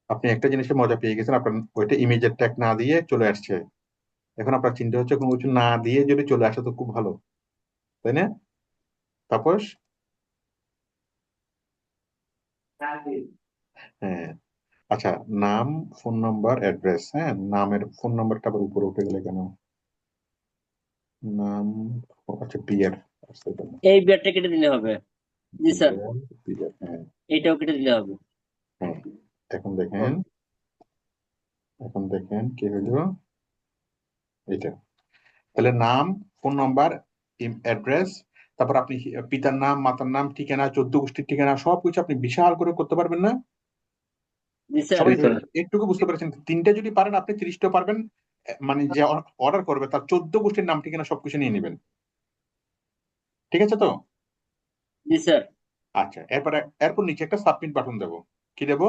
আপনি একটা জিনিসের মজা পেয়ে গেছেন, আপনার ওইটা ইমেজের ট্যাগ না দিয়ে চলে আসছে। এখন আপনার চিন্তা হচ্ছে কোনো কিছু না দিয়ে যদি চলে আসে তো খুব ভালো, তাই না? তাপস, হ্যাঁ, আচ্ছা, নাম, ফোন নাম্বার, অ্যাড্রেস, হ্যাঁ। নামের ফোন নাম্বারটা আবার উপরে উঠে গেলে কেন? নাম, আচ্ছা, বিয়ার, এই বিয়ারটা কেটে দিলে হবে। জি স্যার, বিয়ার, হ্যাঁ এইটাও কেটে দিলে হবে। হ্যাঁ। এখন দেখেন, এখন দেখেন কি হইলো এটা। তাহলে নাম, ফোন নাম্বার, অ্যাড্রেস, তারপর আপনি পিতার নাম, মাতার নাম, ঠিকানা, 14 গোষ্ঠীর ঠিকানা, সবকিছু আপনি বিশাল করে করতে পারবেন না? জি স্যার। সবাই জি স্যার। একটুকু বুঝতে পেরেছেন? 3টে যদি পারেন আপনি 30টা পারবেন। মানে যে অর্ডার করবে তার 14 গোষ্ঠীর নাম ঠিকানা সবকিছু নিয়ে নেবেন, ঠিক আছে তো? জি স্যার। আচ্ছা, এরপরে এরপর নিচে একটা সাবমিট বাটন দেবো। কি দেবো?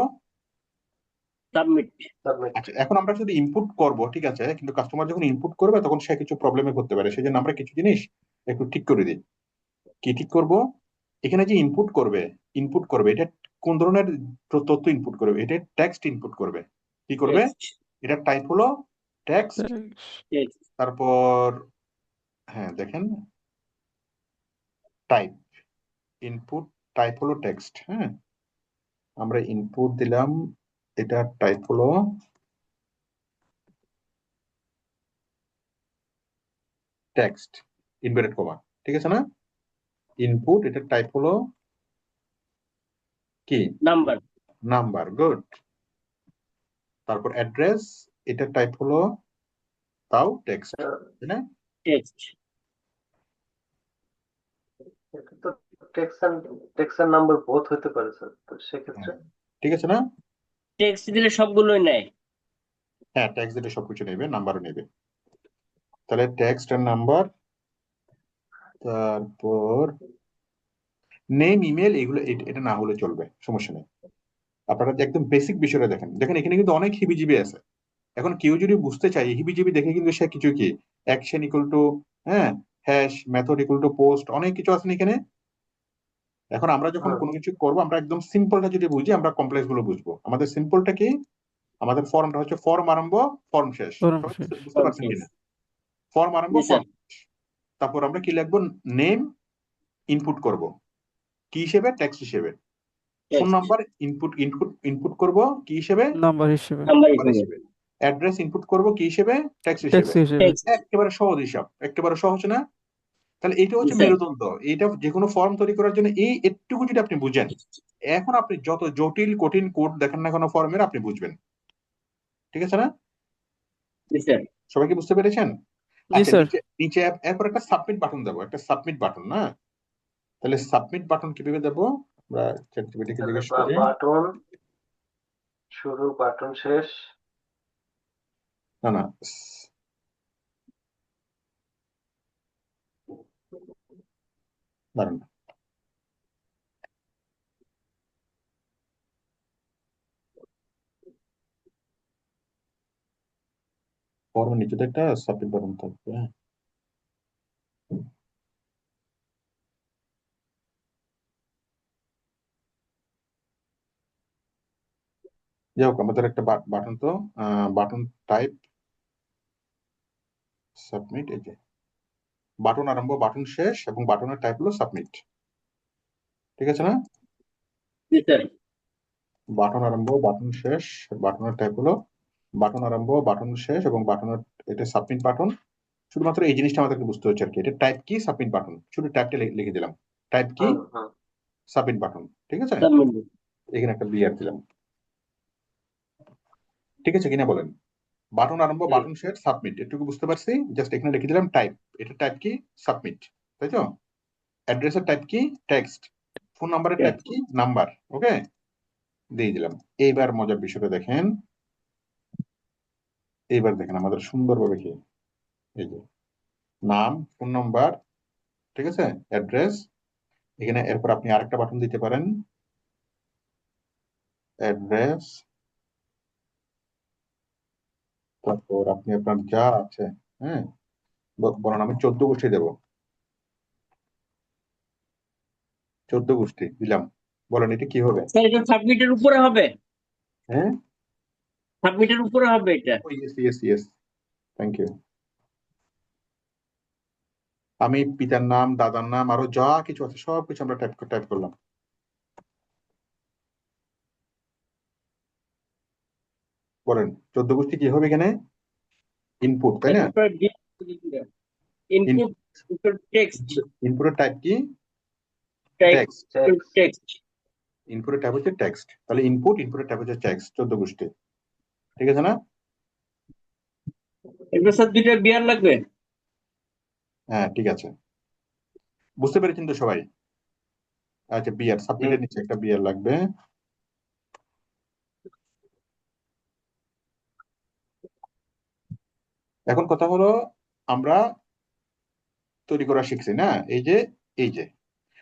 সাবমিট। সাবমিট। আচ্ছা, এখন আমরা শুধু ইনপুট করব, ঠিক আছে, কিন্তু কাস্টমার যখন ইনপুট করবে তখন সে কিছু প্রবলেমে করতে পারে, সেই জন্য আমরা কিছু জিনিস একটু ঠিক করে দিই। কি ঠিক করব? এখানে যে ইনপুট করবে, ইনপুট করবে এটা কোন ধরনের তথ্য ইনপুট করবে? এটা টেক্সট ইনপুট করবে। কি করবে? টেক্সট। এটা টাইপ হলো টেক্সট। টেক্সট। তারপর হ্যাঁ দেখেন, টাইপ, ইনপুট টাইপ হলো টেক্সট, হ্যাঁ। আমরা ইনপুট দিলাম, এটা টাইপ হলো টেক্সট, ইনভার্টেড কমা, ঠিক আছে না? ইনপুট, এটা টাইপ হলো কি? নাম্বার। Number, good. তারপর অ্যাড্রেস, এটা টাইপ হলো তাও টেক্সট, তাই না? টেক্সট। এটা তো টেক্সট এন্ড নাম্বার বোথ হতে পারে স্যার, তো সেক্ষেত্রে হ্যাঁ, ঠিক আছে না? টেক্সট দিলে সবগুলোই নেয়। হ্যাঁ, টেক্সট দিলে সবকিছু নেবে, নাম্বারও নেবে। তাহলে টেক্সট আর নাম্বার, তারপর নেম, ইমেল, এগুলো এটা না হলে চলবে, সমস্যা নেই। আপনারা যে একদম বেসিক বিষয়টা দেখেন, দেখেন এখানে কিন্তু অনেক হিবিজিবি আছে। এখন কেউ যদি বুঝতে চায় হিবিজিবি দেখে কিন্তু সে কিছু কি অ্যাকশন ইকুয়াল টু, হ্যাঁ, hash, method equal to post, অনেক কিছু আছে না এখানে। এখন আমরা যখন কোনো কিছু করবো আমরা একদম সিম্পলটা যদি বুঝি আমরা কমপ্লেক্স গুলো বুঝবো। আমাদের সিম্পলটা কি? আমাদের ফর্মটা হচ্ছে ফর্ম আরম্ভ, ফর্ম শেষ। ফর্ম সবাই শেষ। বুঝতে পারছেন কিনা? ফর্ম আরম্ভ, জি স্যার। ফর্ম শেষ। তারপর আমরা কি লিখবো? নেম ইনপুট করব কি হিসেবে? টেক্সট হিসেবে। Phone text. Number input input input করব কি হিসেবে? নাম্বার হিসেবে। নাম্বার নাম্বার হিসেবে। হিসেবে। অ্যাড্রেস ইনপুট করব কি হিসেবে? টেক্সট টেক্সট হিসেবে। হিসেবে। টেক্সট। একেবারে সহজ হিসাব, একেবারে সহজ না? তাহলে এটা জি হচ্ছে স্যার। মেরুদণ্ড। এটা যে কোনো ফর্ম তৈরি করার জন্য এই একটুকু যদি আপনি বুঝেন, এখন আপনি যত জটিল কঠিন কোড দেখেন না কোনো ফর্মের আপনি বুঝবেন, ঠিক আছে না? জি স্যার। সবাই কি বুঝতে পেরেছেন? জি আচ্ছা, স্যার। নিচে নিচে এরপর একটা সাবমিট বাটন দেবো, একটা সাবমিট বাটন, না? তাহলে সাবমিট বাটন কিভাবে দেবো? আমরা চ্যাটজিপিটিকে জিজ্ঞেস করি। বাটন শুরু, বাটন শেষ। না না, দাঁড়ান, ফর্মের নিচে তো একটা সাবমিট বাটন থাকবে, হ্যাঁ। যাই হোক, আমাদের একটা বাটন তো বাটন টাইপ সাবমিট, এই যে বাটন আরম্ভ, বাটন শেষ এবং বাটনের টাইপ হলো সাবমিট। ঠিক আছে না? জি স্যার। বাটন আরম্ভ, বাটন শেষ, বাটনের টাইপ হলো বাটন আরম্ভ, বাটন শেষ এবং বাটনের এটা সাবমিট বাটন। শুধুমাত্র এই জিনিসটা আমাদেরকে বুঝতে হচ্ছে আর কি, এটা টাইপ কি সাবমিট বাটন, শুধু টাইপটা লিখে দিলাম, টাইপ কি সাবমিট বাটন। ঠিক আছে, এখানে একটা বিআর দিলাম। ঠিক আছে কিনা বলেন? বাটন আরম্ভ, বাটন শেষ, সাবমিট, এটুকু বুঝতে পারছি। জাস্ট এখানে লিখে দিলাম টাইপ, এটা টাইপ কি সাবমিট, তাই তো? অ্যাড্রেসের টাইপ কি টেক্সট, ফোন নাম্বারের টাইপ কি নাম্বার। ওকে, দিয়ে দিলাম। এইবার মজার বিষয়টা দেখেন, এইবার দেখেন আমাদের সুন্দরভাবে কি, এই যে নাম, ফোন নাম্বার, ঠিক আছে, অ্যাড্রেস। এখানে এরপর আপনি আরেকটা বাটন দিতে পারেন, অ্যাড্রেস, তারপর আপনি আপনার যা আছে, হ্যাঁ, বরং আমি 14 গোষ্ঠী দেব, 14 গোষ্ঠী দিলাম। বলেন এটা কি হবে? স্যার এটা সাবমিটের উপরে হবে, হ্যাঁ, সাবমিটের উপরে হবে এটা। Yes yes yes, thank you. আমি পিতার নাম, দাদার নাম, আরো যা কিছু আছে সবকিছু আমরা টাইপ করলাম। বলেন 14 গোষ্ঠী কি হবে এখানে? ইনপুট, তাই না? ইনপুট টেক্সট, ইনপুটের টাইপ কি টেক্সট, টেক্সট। ইনপুটের টাইপ হচ্ছে টেক্সট, তাহলে ইনপুট, ইনপুটের টাইপ হচ্ছে টেক্সট, 14 গোষ্ঠী। ঠিক আছে না? এগুলো স্যার 2টা বিয়ার লাগবে। হ্যাঁ ঠিক আছে, বুঝতে পেরেছেন তো সবাই? আচ্ছা, বিয়ার সাবমিটের নিচে একটা বিয়ার লাগবে। এখন কথা হলো, আমরা তৈরি করা শিখছি না, এই যে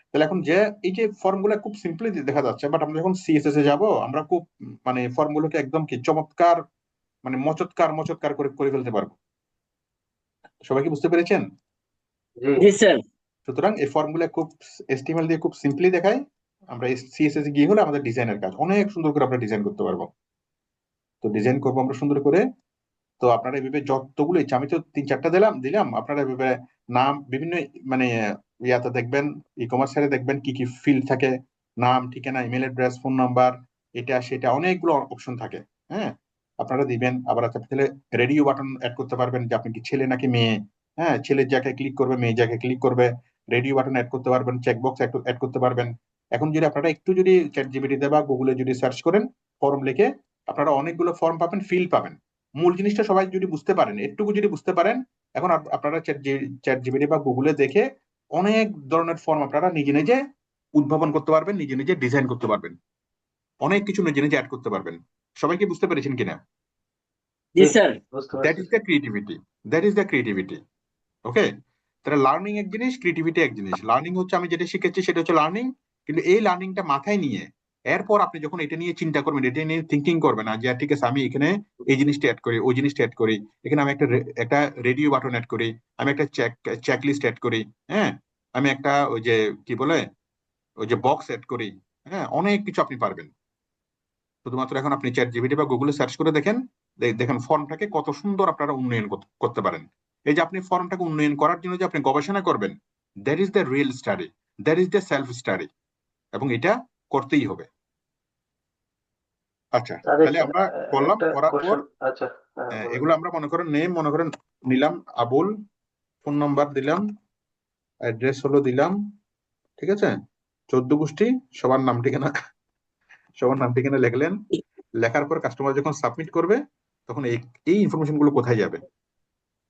তাহলে এখন যে এই যে ফর্মগুলো খুব সিম্পলি দেখা যাচ্ছে, বাট আমরা যখন সিএসএস এ যাব আমরা খুব মানে ফর্মগুলোকে একদম কি চমৎকার, মানে মচৎকার করে করে ফেলতে পারবো। সবাই কি বুঝতে পেরেছেন? জি স্যার। সুতরাং এই ফর্মগুলো খুব এসটিএমএল দিয়ে খুব সিম্পলি দেখায়, আমরা সিএসএস এ গিয়ে হলে আমাদের ডিজাইনের কাজ অনেক সুন্দর করে আমরা ডিজাইন করতে পারবো। তো ডিজাইন করবো আমরা সুন্দর করে। তো আপনারা এভাবে যতগুলো ইচ্ছা, আমি তো 3-4টা দিলাম, আপনারা এভাবে নাম বিভিন্ন মানে ইয়াতে দেখবেন, ই কমার্স সাইটে দেখবেন কি কি ফিল্ড থাকে, নাম, ঠিকানা, ইমেল অ্যাড্রেস, ফোন নাম্বার, এটা সেটা অনেকগুলো অপশন থাকে। হ্যাঁ, আপনারা দিবেন। আবার আপনি রেডিও বাটন অ্যাড করতে পারবেন, যে আপনি কি ছেলে নাকি মেয়ে। হ্যাঁ, ছেলের জায়গায় ক্লিক করবে, মেয়ে জায়গায় ক্লিক করবে। রেডিও বাটন অ্যাড করতে পারবেন, চেকবক্স অ্যাড করতে পারবেন। এখন যদি আপনারা একটু যদি চ্যাট জিপিটিতে বা গুগলে যদি সার্চ করেন ফর্ম লিখে, আপনারা অনেকগুলো ফর্ম পাবেন, ফিল্ড পাবেন। মূল জিনিসটা সবাই যদি বুঝতে পারেন, একটুকু যদি বুঝতে পারেন, এখন আপনারা চ্যাট জিপিটি বা গুগলে দেখে অনেক ধরনের ফর্ম আপনারা নিজে নিজে উদ্ভাবন করতে পারবেন, নিজে নিজে ডিজাইন করতে পারবেন, অনেক কিছু নিজে নিজে অ্যাড করতে পারবেন। সবাই কি বুঝতে পেরেছেন কিনা? জি sir. That is the creativity, that is the creativity. Okay, তাহলে লার্নিং এক জিনিস, ক্রিয়েটিভিটি এক জিনিস। লার্নিং হচ্ছে আমি যেটা শিখেছি সেটা হচ্ছে লার্নিং, কিন্তু এই লার্নিংটা মাথায় নিয়ে এরপর আপনি যখন এটা নিয়ে চিন্তা করবেন, এটা নিয়ে থিঙ্কিং করবেন, না যে ঠিক আছে আমি এখানে এই জিনিসটা অ্যাড করি, ওই জিনিসটা অ্যাড করি, এখানে আমি একটা রেডিও বাটন অ্যাড করি, আমি একটা চেকলিস্ট অ্যাড করি, হ্যাঁ, আমি একটা ওই যে কি বলে ওই যে বক্স অ্যাড করি। হ্যাঁ, অনেক কিছু আপনি পারবেন। শুধুমাত্র এখন আপনি চ্যাট জিপিটি বা গুগলে সার্চ করে দেখেন, দেখেন ফর্মটাকে কত সুন্দর আপনারা উন্নয়ন করতে পারেন। এই যে আপনি ফর্মটাকে উন্নয়ন করার জন্য যে আপনি গবেষণা করবেন, that is the real study, that is the self study, এবং এটা করতেই হবে। আচ্ছা, তাহলে আমরা করলাম, করার পর আচ্ছা এগুলো আমরা মনে করেন নেম, মনে করেন নিলাম আবুল, ফোন নাম্বার দিলাম, অ্যাড্রেস হলো দিলাম, ঠিক আছে, 14 গোষ্ঠী, সবার নাম ঠিকানা লিখলেন। লেখার পর কাস্টমার যখন সাবমিট করবে তখন এই ইনফরমেশন গুলো কোথায় যাবে?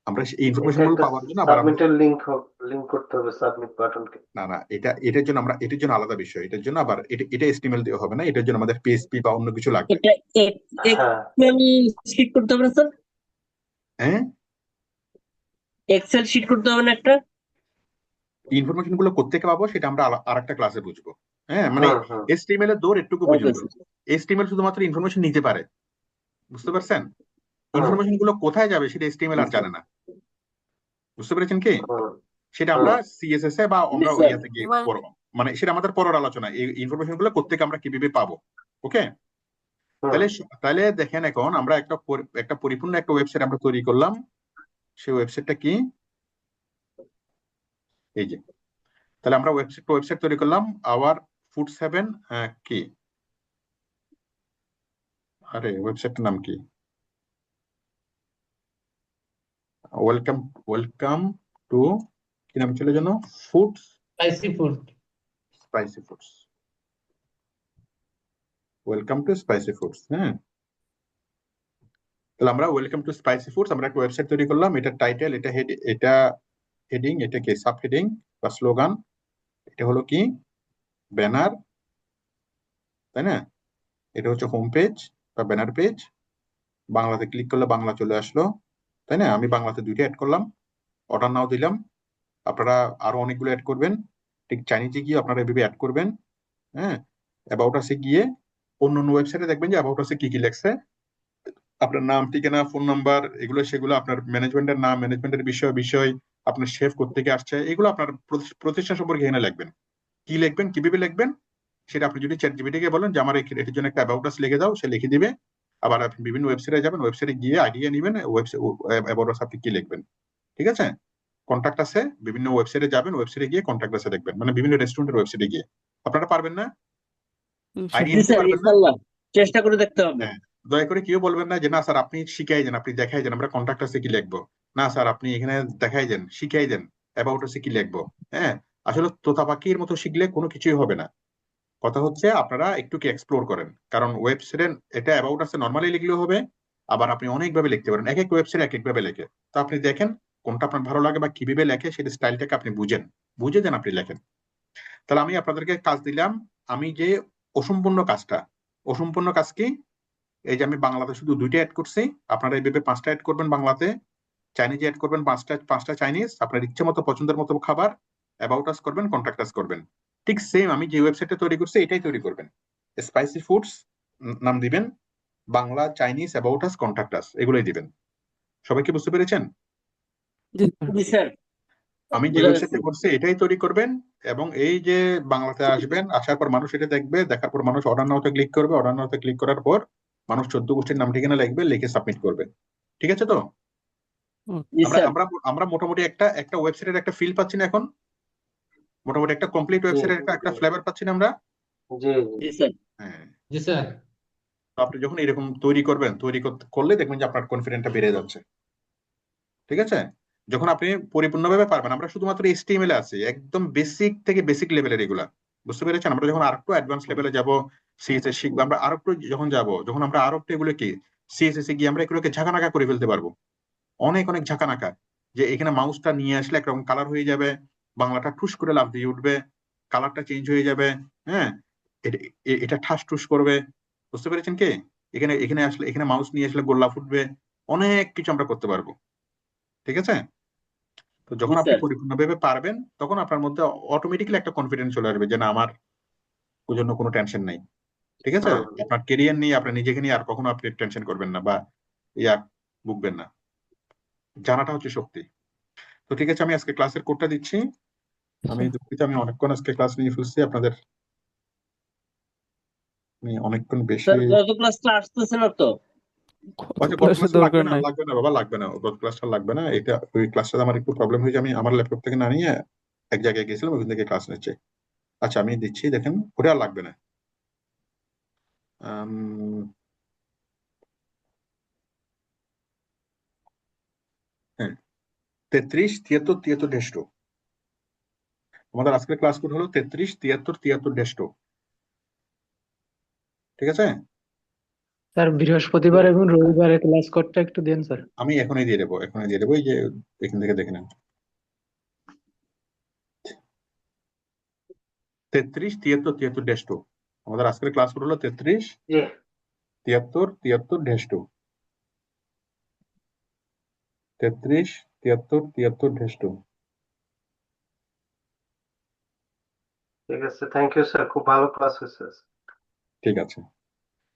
আমরা এই ইনফরমেশন গুলো পাওয়ার জন্য আবার সাবমিটের লিংক করতে হবে সাবমিট বাটনকে। না, এটার জন্য আলাদা বিষয়, এটার জন্য আবার এটা এসটিএমএল দিয়ে হবে না, এটার জন্য আমাদের পিএইচপি বা অন্য কিছু লাগবে। এটা এক্সেল শীট করতে হবে স্যার। হ্যাঁ, এক্সেল শীট করতে হবে না একটা? ইনফরমেশন গুলো কোত্থেকে পাবো সেটা আমরা আরেকটা ক্লাসে বুঝবো। হ্যাঁ, মানে এসটিএমএল এর দৌড় একটুকু পর্যন্ত। এসটিএমএল শুধুমাত্র ইনফরমেশন নিতে পারে, বুঝতে পারছেন? ইনফরমেশন গুলো কোথায় যাবে সেটা এসটিএমএল আর জানে না, বুঝতে পেরেছেন কি? সেটা আমরা সিএসএস এ বা আমরা ইয়াতে গিয়ে করবো, মানে সেটা আমাদের পরের আলোচনা, এই ইনফরমেশন গুলো কোত্থেকে আমরা কিভাবে পাবো। ওকে, তাহলে তাহলে দেখেন এখন আমরা একটা পরিপূর্ণ একটা ওয়েবসাইট আমরা তৈরি করলাম। সেই ওয়েবসাইটটা কি? এই যে, তাহলে আমরা ওয়েবসাইট তৈরি করলাম আওয়ার ফুড 7 কি, আরে ওয়েবসাইটটার নাম কি? ওয়েলকাম টু, কি নাম ছিল যেন? Foods, spicy food. Spicy foods. Welcome to spicy foods. হ্যাঁ, তাহলে আমরা ওয়েলকাম টু স্পাইসি ফুডস আমরা একটা ওয়েবসাইট তৈরি করলাম। এটা টাইটেল, এটা হেডিং, এটা কি সাব হেডিং বা স্লোগান, এটা হলো কি ব্যানার, তাই না? এটা হচ্ছে হোম পেজ বা ব্যানার পেজ। বাংলাতে ক্লিক করলে বাংলা চলে আসলো, তাই না? আমি বাংলাতে 2টা অ্যাড করলাম, অর্ডার নাও দিলাম। আপনারা আরো অনেকগুলো অ্যাড করবেন, ঠিক চাইনিজে গিয়ে আপনারা এভাবে অ্যাড করবেন। হ্যাঁ, অ্যাবাউট আসে গিয়ে অন্য ওয়েবসাইটে দেখবেন যে অ্যাবাউট আসে কি কি লেখছে, আপনার নাম, ঠিকানা, ফোন নাম্বার, এগুলো সেগুলো আপনার ম্যানেজমেন্টের নাম, ম্যানেজমেন্টের বিষয়, আপনার শেফ কোত্থেকে আসছে, এগুলো আপনার প্রতিষ্ঠান সম্পর্কে এখানে লিখবেন। কি লিখবেন, কিভাবে লিখবেন, সেটা আপনি যদি চ্যাট জিপিটিকে বলেন যে আমার এটির জন্য একটা অ্যাবাউট আস লিখে দাও, সে লিখে দিবে। আবার আপনি বিভিন্ন ওয়েবসাইটে যাবেন, ওয়েবসাইটে গিয়ে আইডিয়া নেবেন অ্যাবাউট আস আপনি কি লিখবেন। ঠিক আছে? কন্ট্যাক্ট আছে, বিভিন্ন ওয়েবসাইটে যাবেন, ওয়েবসাইটে গিয়ে কন্ট্যাক্ট আছে দেখবেন, মানে বিভিন্ন রেস্টুরেন্টের ওয়েবসাইটে গিয়ে। আপনারা পারবেন না? আইডিয়া জি নিতে স্যার, পারবেন না? ইনশাল্লাহ চেষ্টা করে দেখতে হবে। হ্যাঁ, দয়া করে কেউ বলবেন না যে না স্যার আপনি শিখাই দেন, আপনি দেখাই দেন আমরা কন্ট্যাক্ট আছে কি লিখবো। না স্যার, আপনি এখানে দেখাই দেন, শিখাই দেন অ্যাবাউট আছে কি লিখবো। হ্যাঁ, আসলে তোতা পাখির মতো শিখলে কোনো কিছুই হবে না। কথা হচ্ছে আপনারা একটু কি এক্সপ্লোর করেন, কারণ ওয়েবসাইট এটা অ্যাবাউট আছে নর্মালি লিখলেও হবে, আবার আপনি অনেকভাবে লিখতে পারেন, এক এক ওয়েবসাইট এক একভাবে লেখে। তো আপনি দেখেন কোনটা আপনার ভালো লাগে বা কিভাবে লেখে, সেটা স্টাইলটাকে আপনি বুঝে দেন আপনি লেখেন। তাহলে আমি আপনাদেরকে কাজ দিলাম, আমি যে অসম্পূর্ণ কাজ কি, এই যে আমি বাংলাতে শুধু 2টা অ্যাড করছি, আপনারা এইভাবে 5টা অ্যাড করবেন বাংলাতে, চাইনিজে অ্যাড করবেন 5টা চাইনিজ, আপনার ইচ্ছে মতো পছন্দের মতো খাবার, অ্যাবাউট আস করবেন, কন্ট্যাক্ট আস করবেন। ঠিক সেম আমি যে ওয়েবসাইটটা তৈরি করছি এটাই তৈরি করবেন। স্পাইসি ফুডস নাম দিবেন, Bangla, Chinese, about us, contact us, এগুলোই দিবেন। সবাই কি বুঝতে পেরেছেন? জি স্যার। জি স্যার, আমি যে বুঝা ওয়েবসাইটটা গেছে। করছি এটাই তৈরি করবেন, এবং এই যে বাংলাতে আসবেন, আসার পর মানুষ এটা দেখবে, দেখার পর মানুষ অর্ডার নাওতে ক্লিক করবে, অর্ডার নাওতে ক্লিক করার পর মানুষ 14 গোষ্ঠীর নাম ঠিকানা লিখবে, লিখে সাবমিট করবে। ঠিক আছে? তো জি আমরা স্যার, আমরা আমরা মোটামুটি একটা ওয়েবসাইটের একটা ফিল পাচ্ছি না এখন, মোটামুটি একটা কমপ্লিট ওয়েবসাইটের একটা ফ্লেভার পাচ্ছি না আমরা। জি জি স্যার, হ্যাঁ, জি স্যার। তো আপনি যখন এরকম তৈরি করলে দেখবেন যে আপনার কনফিডেন্সটা বেড়ে যাচ্ছে। ঠিক আছে? যখন আপনি পরিপূর্ণভাবে পারবেন, আমরা শুধুমাত্র HTML এ আছি, একদম বেসিক থেকে বেসিক লেভেলের এগুলা, বুঝতে পেরেছেন? আমরা যখন আরেকটু অ্যাডভান্স লেভেলে যাব, CSS শিখবো, আমরা আরেকটু যখন আমরা আরেকটু এগুলো কি CSS এ গিয়ে আমরা এগুলোকে ঝাঁকানাকা করে ফেলতে পারবো, অনেক অনেক ঝাঁকানাকা, যে এখানে মাউসটা নিয়ে আসলে একরকম কালার হয়ে যাবে, বাংলাটা ঠুস করে লাফ দিয়ে উঠবে, কালারটা চেঞ্জ হয়ে যাবে। হ্যাঁ, এটা ঠাস ঠুস করবে, বুঝতে পেরেছেন কি? এখানে এখানে আসলে এখানে মাউস নিয়ে আসলে গোল্লা ফুটবে, অনেক কিছু আমরা করতে পারবো। ঠিক আছে? তো জি যখন আপনি স্যার, পরিপূর্ণভাবে পারবেন, তখন আপনার মধ্যে অটোমেটিক্যালি একটা কনফিডেন্স চলে আসবে যে না, আমার জন্য কোনো টেনশন নাই। ঠিক আছে? আপনার কেরিয়ার নিয়ে, আপনার নিজেকে নিয়ে আর কখনো আপনি টেনশন করবেন না বা ইয়া ভুগবেন না। জানাটা হচ্ছে শক্তি। তো ঠিক আছে, আমি আজকে ক্লাসের কোডটা দিচ্ছি। আমি দুঃখিত, আমি অনেকক্ষণ আজকে ক্লাস নিয়ে ফেলছি আপনাদের, আমি অনেকক্ষণ বেশি। স্যার গত ক্লাসটা আসতেছে না তো? আচ্ছা, গত ক্লাসের ক্লাসটা দরকার নাই। লাগবে না বাবা, লাগবে না, গত ক্লাসটা লাগবে না। এটা ওই ক্লাসটা আমার একটু প্রবলেম হয়েছে, আমি আমার ল্যাপটপ থেকে না নিয়ে এক জায়গায় গেছিলাম, ওখান থেকে ক্লাস নিচ্ছে। আচ্ছা, আমি দিচ্ছি, দেখেন, ওটা আর লাগবে না। হ্যাঁ, 33 73 73 আমাদের আজকের ক্লাস কোড হলো 33 73 73 ঠিক আছে? স্যার বৃহস্পতিবার এবং রবিবারে ক্লাস কোডটা একটু দেন স্যার। আমি এখনই দিয়ে দেবো, এই যে এখান থেকে দেখে নেন। 33 73 73 আমাদের আজকের ক্লাস কোড হলো 33 জি 73 73 33 73 73 ঠিক আছে, থ্যাংক ইউ স্যার, খুব ভালো ক্লাস হয়েছে। ঠিক আছে,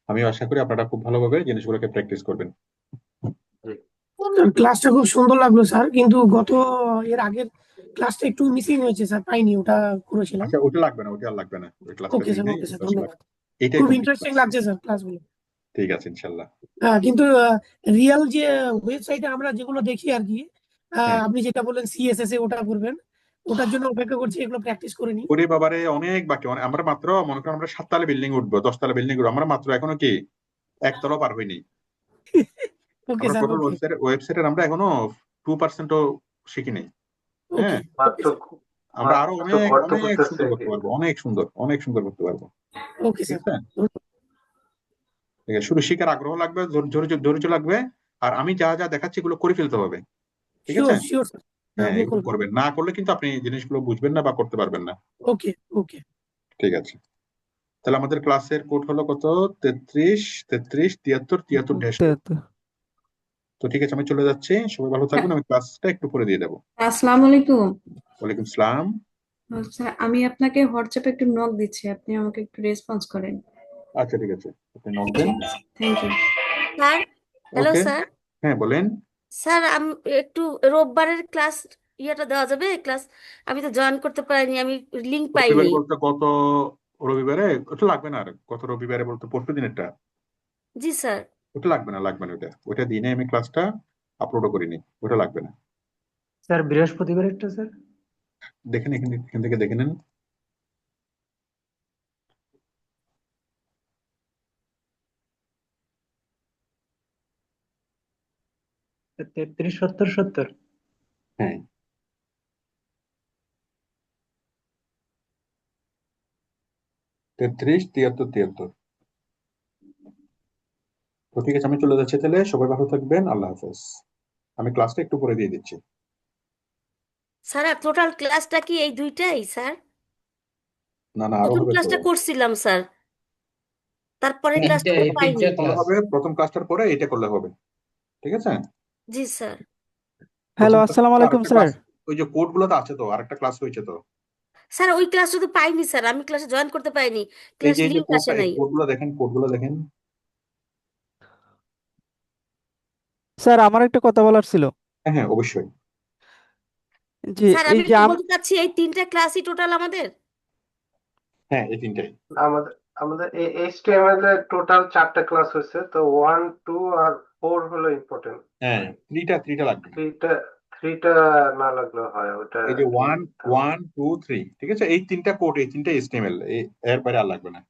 আমি আশা করি আপনারা খুব ভালোভাবে জিনিসগুলোকে প্র্যাকটিস করবেন। ক্লাসটা খুব সুন্দর লাগলো স্যার, কিন্তু এর আগের ক্লাসটা একটু মিসিং হয়েছে স্যার, পাইনি, ওটা করেছিলাম। আচ্ছা, ওটা লাগবে না, ওটা আর লাগবে না, ওই ক্লাসটা ওকে দিই স্যার, নাই, ওকে স্যার, ওটা ধন্যবাদ। এটাই খুব complete ইন্টারেস্টিং class। লাগছে স্যার ক্লাসগুলো। ঠিক আছে ইনশাল্লাহ। কিন্তু রিয়েল যে ওয়েবসাইটে আমরা যেগুলো দেখি আর কি, হ্যাঁ আপনি যেটা বললেন সিএসএস এ ওটা করবেন, ওটার জন্য অপেক্ষা করছি, এগুলো প্র্যাকটিস করে নিই। ওরে বাবারে অনেক বাকি, আমরা মাত্র মনে করেন আমরা 7 তলা বিল্ডিং উঠবো, 10 তলা বিল্ডিং উঠবো, আমরা মাত্র এখনো কি 1 তলা পার হইনি। ওকে আমরা স্যার, টোটাল ওকে ওয়েবসাইটের আমরা এখনো 2%ও শিখি নাই। ওকে হ্যাঁ মাত্র আমরা আরো মাত্র অনেক গর্ত অনেক করতেছে সুন্দর করতে পারবো, অনেক সুন্দর অনেক সুন্দর করতে পারবো। ওকে ঠিক স্যার। আছে, ঠিক আছে, শুধু শিখার আগ্রহ লাগবে, ধৈর্য ধৈর্য লাগবে, আর আমি যা যা দেখাচ্ছি এগুলো করে ফেলতে হবে। ঠিক শিওর আছে, শিওর স্যার, হ্যাঁ আমি এগুলো করবো। করবেন, না করলে কিন্তু আপনি জিনিসগুলো বুঝবেন না বা করতে পারবেন না। ওকে ওকে ঠিক আছে, তাহলে আমাদের ক্লাসের কোড হলো কত? 33 33 73 73 ড্যাশ। তো ঠিক আছে, আমি চলে যাচ্ছি, সবাই ভালো থাকবেন, আমি ক্লাসটা একটু পরে দিয়ে দেবো। আসসালামু আলাইকুম ওয়ালাইকুম সালাম। স্যার, আমি আপনাকে হোয়াটসঅ্যাপে একটু নক দিচ্ছি, আপনি আমাকে একটু রেসপন্স করেন। আচ্ছা ঠিক আছে, আপনি নক দেন। Thank you. Sir, hello okay, sir. হ্যাঁ বলেন। স্যার, আমি একটু রোববারের ক্লাস ইয়েটা দেওয়া যাবে ক্লাস? আমি তো জয়েন করতে পারিনি, আমি লিংক পাইনি। রবিবার বলতে গত রবিবারে? ওটা লাগবে না, আর গত রবিবারে বলতে পরশু দিনেরটা? জি স্যার। ওটা লাগবে না, লাগবে না, ওটা দিনে আমি ক্লাসটা আপলোডও করিনি, ওটা লাগবে না। স্যার বৃহস্পতিবার একটা স্যার। দেখেন এখান থেকে দেখে নেন। তেত্রিশ 70 70। হ্যাঁ 33 73 73। তো ঠিক আছে, আমি চলে যাচ্ছি, তাহলে সবাই ভালো থাকবেন, আল্লাহ হাফেজ। আমি ক্লাসটা একটু পরে দিয়ে দিচ্ছি। স্যার, টোটাল ক্লাসটা কি এই দুইটাই স্যার? না না, আরো প্রথম হবে তো। ক্লাসটা করছিলাম স্যার, তারপরে ক্লাসটা এই তো পাইনি। 3টে ক্লাস। হবে, প্রথম ক্লাসটার পরে এটা করলে হবে। ঠিক আছে, জি স্যার। হ্যালো, প্রথম আসসালামু ক্লাসটা আলাইকুম আরেকটা স্যার। ক্লাস, ওই যে কোড গুলো তো আছে তো, আরেকটা ক্লাস হয়েছে তো। স্যার, ওই ক্লাসটা তো পাইনি স্যার, আমি ক্লাসে জয়েন করতে পারিনি, এই ক্লাস যে লিংক আসে কোডটা, এই নাই। কোডগুলো দেখেন, কোডগুলো দেখেন। স্যার, আমার একটা কথা বলার ছিল হ্যাঁ হ্যাঁ অবশ্যই। যে স্যার, এই আমি যে একটু বলতে চাচ্ছি, এই 3টে ক্লাসই টোটাল আমাদের। হ্যাঁ এই তিনটাই। আমাদের আমাদের HTML এর টোটাল 4টা ক্লাস হয়েছে, তো 1 2 আর 4 হলো ইম্পর্টেন্ট। হ্যাঁ থ্রিটা লাগবে না। 3টা না লাগলেও হয়, ওটা এই যে কি 1 2 3, ঠিক আছে, এই তিনটা কোড, এই তিনটা HTML, এর বাইরে আর লাগবে না।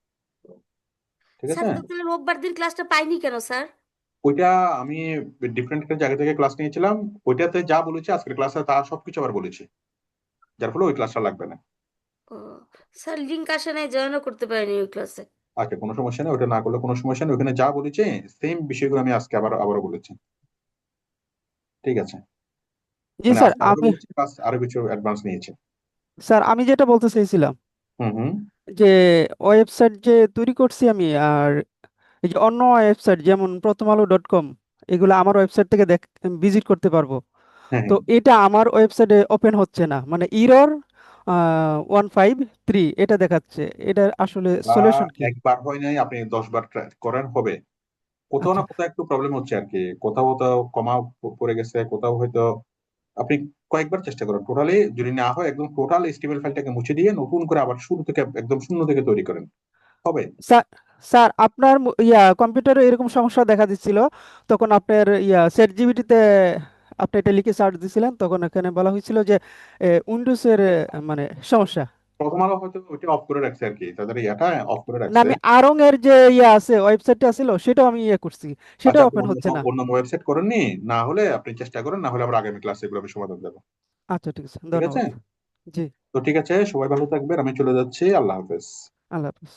ঠিক স্যার, আছে, তো তাহলে রোববার দিন ক্লাসটা পাইনি কেন স্যার? ওইটা আমি ডিফারেন্ট একটা জায়গা থেকে ক্লাস নিয়েছিলাম, ওইটাতে যা বলেছি আজকের ক্লাসে তার সবকিছু আবার বলেছি, যার ফলে ওই ক্লাসটা লাগবে না। ও স্যার, লিংক আসে নাই, জয়েনও করতে পারিনি ওই ক্লাসে। আচ্ছা কোনো সমস্যা নেই, ওটা না করলে কোনো সমস্যা নেই, ওখানে যা বলেছি সেম বিষয়গুলো আমি আজকে আবারও বলেছি। ঠিক আছে, জি মানে স্যার, আজকে আবারও বলেছি, প্লাস আরো কিছু অ্যাডভান্স নিয়েছে। স্যার আমি যেটা বলতে চাইছিলাম হুম। যে ওয়েবসাইট যে তৈরি করছি আমি, আর এই যে অন্য ওয়েবসাইট যেমন prothomalo.com, এগুলো আমার ওয়েবসাইট থেকে ভিজিট করতে পারবো। হ্যাঁ তো এটা আমার ওয়েবসাইটে ওপেন হচ্ছে না, মানে ইরর 153 এটা দেখাচ্ছে। এটা আসলে সলিউশন কি? একবার হয় নাই, আপনি 10 বার ট্রাই করেন, হবে। কোথাও আচ্ছা না কোথাও একটু প্রবলেম হচ্ছে আর কি, কোথাও কোথাও কমা পড়ে গেছে, কোথাও হয়তো। আপনি কয়েকবার চেষ্টা করেন, টোটালি যদি না হয় একদম টোটাল HTML ফাইলটাকে মুছে দিয়ে নতুন করে আবার শুরু থেকে একদম শূন্য থেকে তৈরি করেন, হবে। স্যার, স্যার আপনার কম্পিউটারে এরকম সমস্যা দেখা দিচ্ছিল, তখন আপনার চ্যাট জিপিটিতে আপনি এটা লিখে সার্চ দিছিলেন, তখন এখানে বলা হয়েছিল যে উইন্ডোজের মানে সমস্যা। প্রথম আলো হয়তো ওইটা অফ করে রাখছে আর কি, তাদের ইয়াটা অফ করে না, রাখছে। আমি আরং এর যে আছে ওয়েবসাইটটা ছিল, সেটাও আমি করছি, সেটা আচ্ছা আপনি ওপেন হচ্ছে না। অন্য ওয়েবসাইট করেননি, না হলে আপনি চেষ্টা করেন, না হলে আমরা আগামী ক্লাসে এগুলো আমি সমাধান দেবো। আচ্ছা ঠিক আছে, ঠিক আছে, ধন্যবাদ। জি, তো ঠিক আছে, সবাই ভালো থাকবেন, আমি চলে যাচ্ছি, আল্লাহ হাফেজ। আল্লাহ হাফিজ।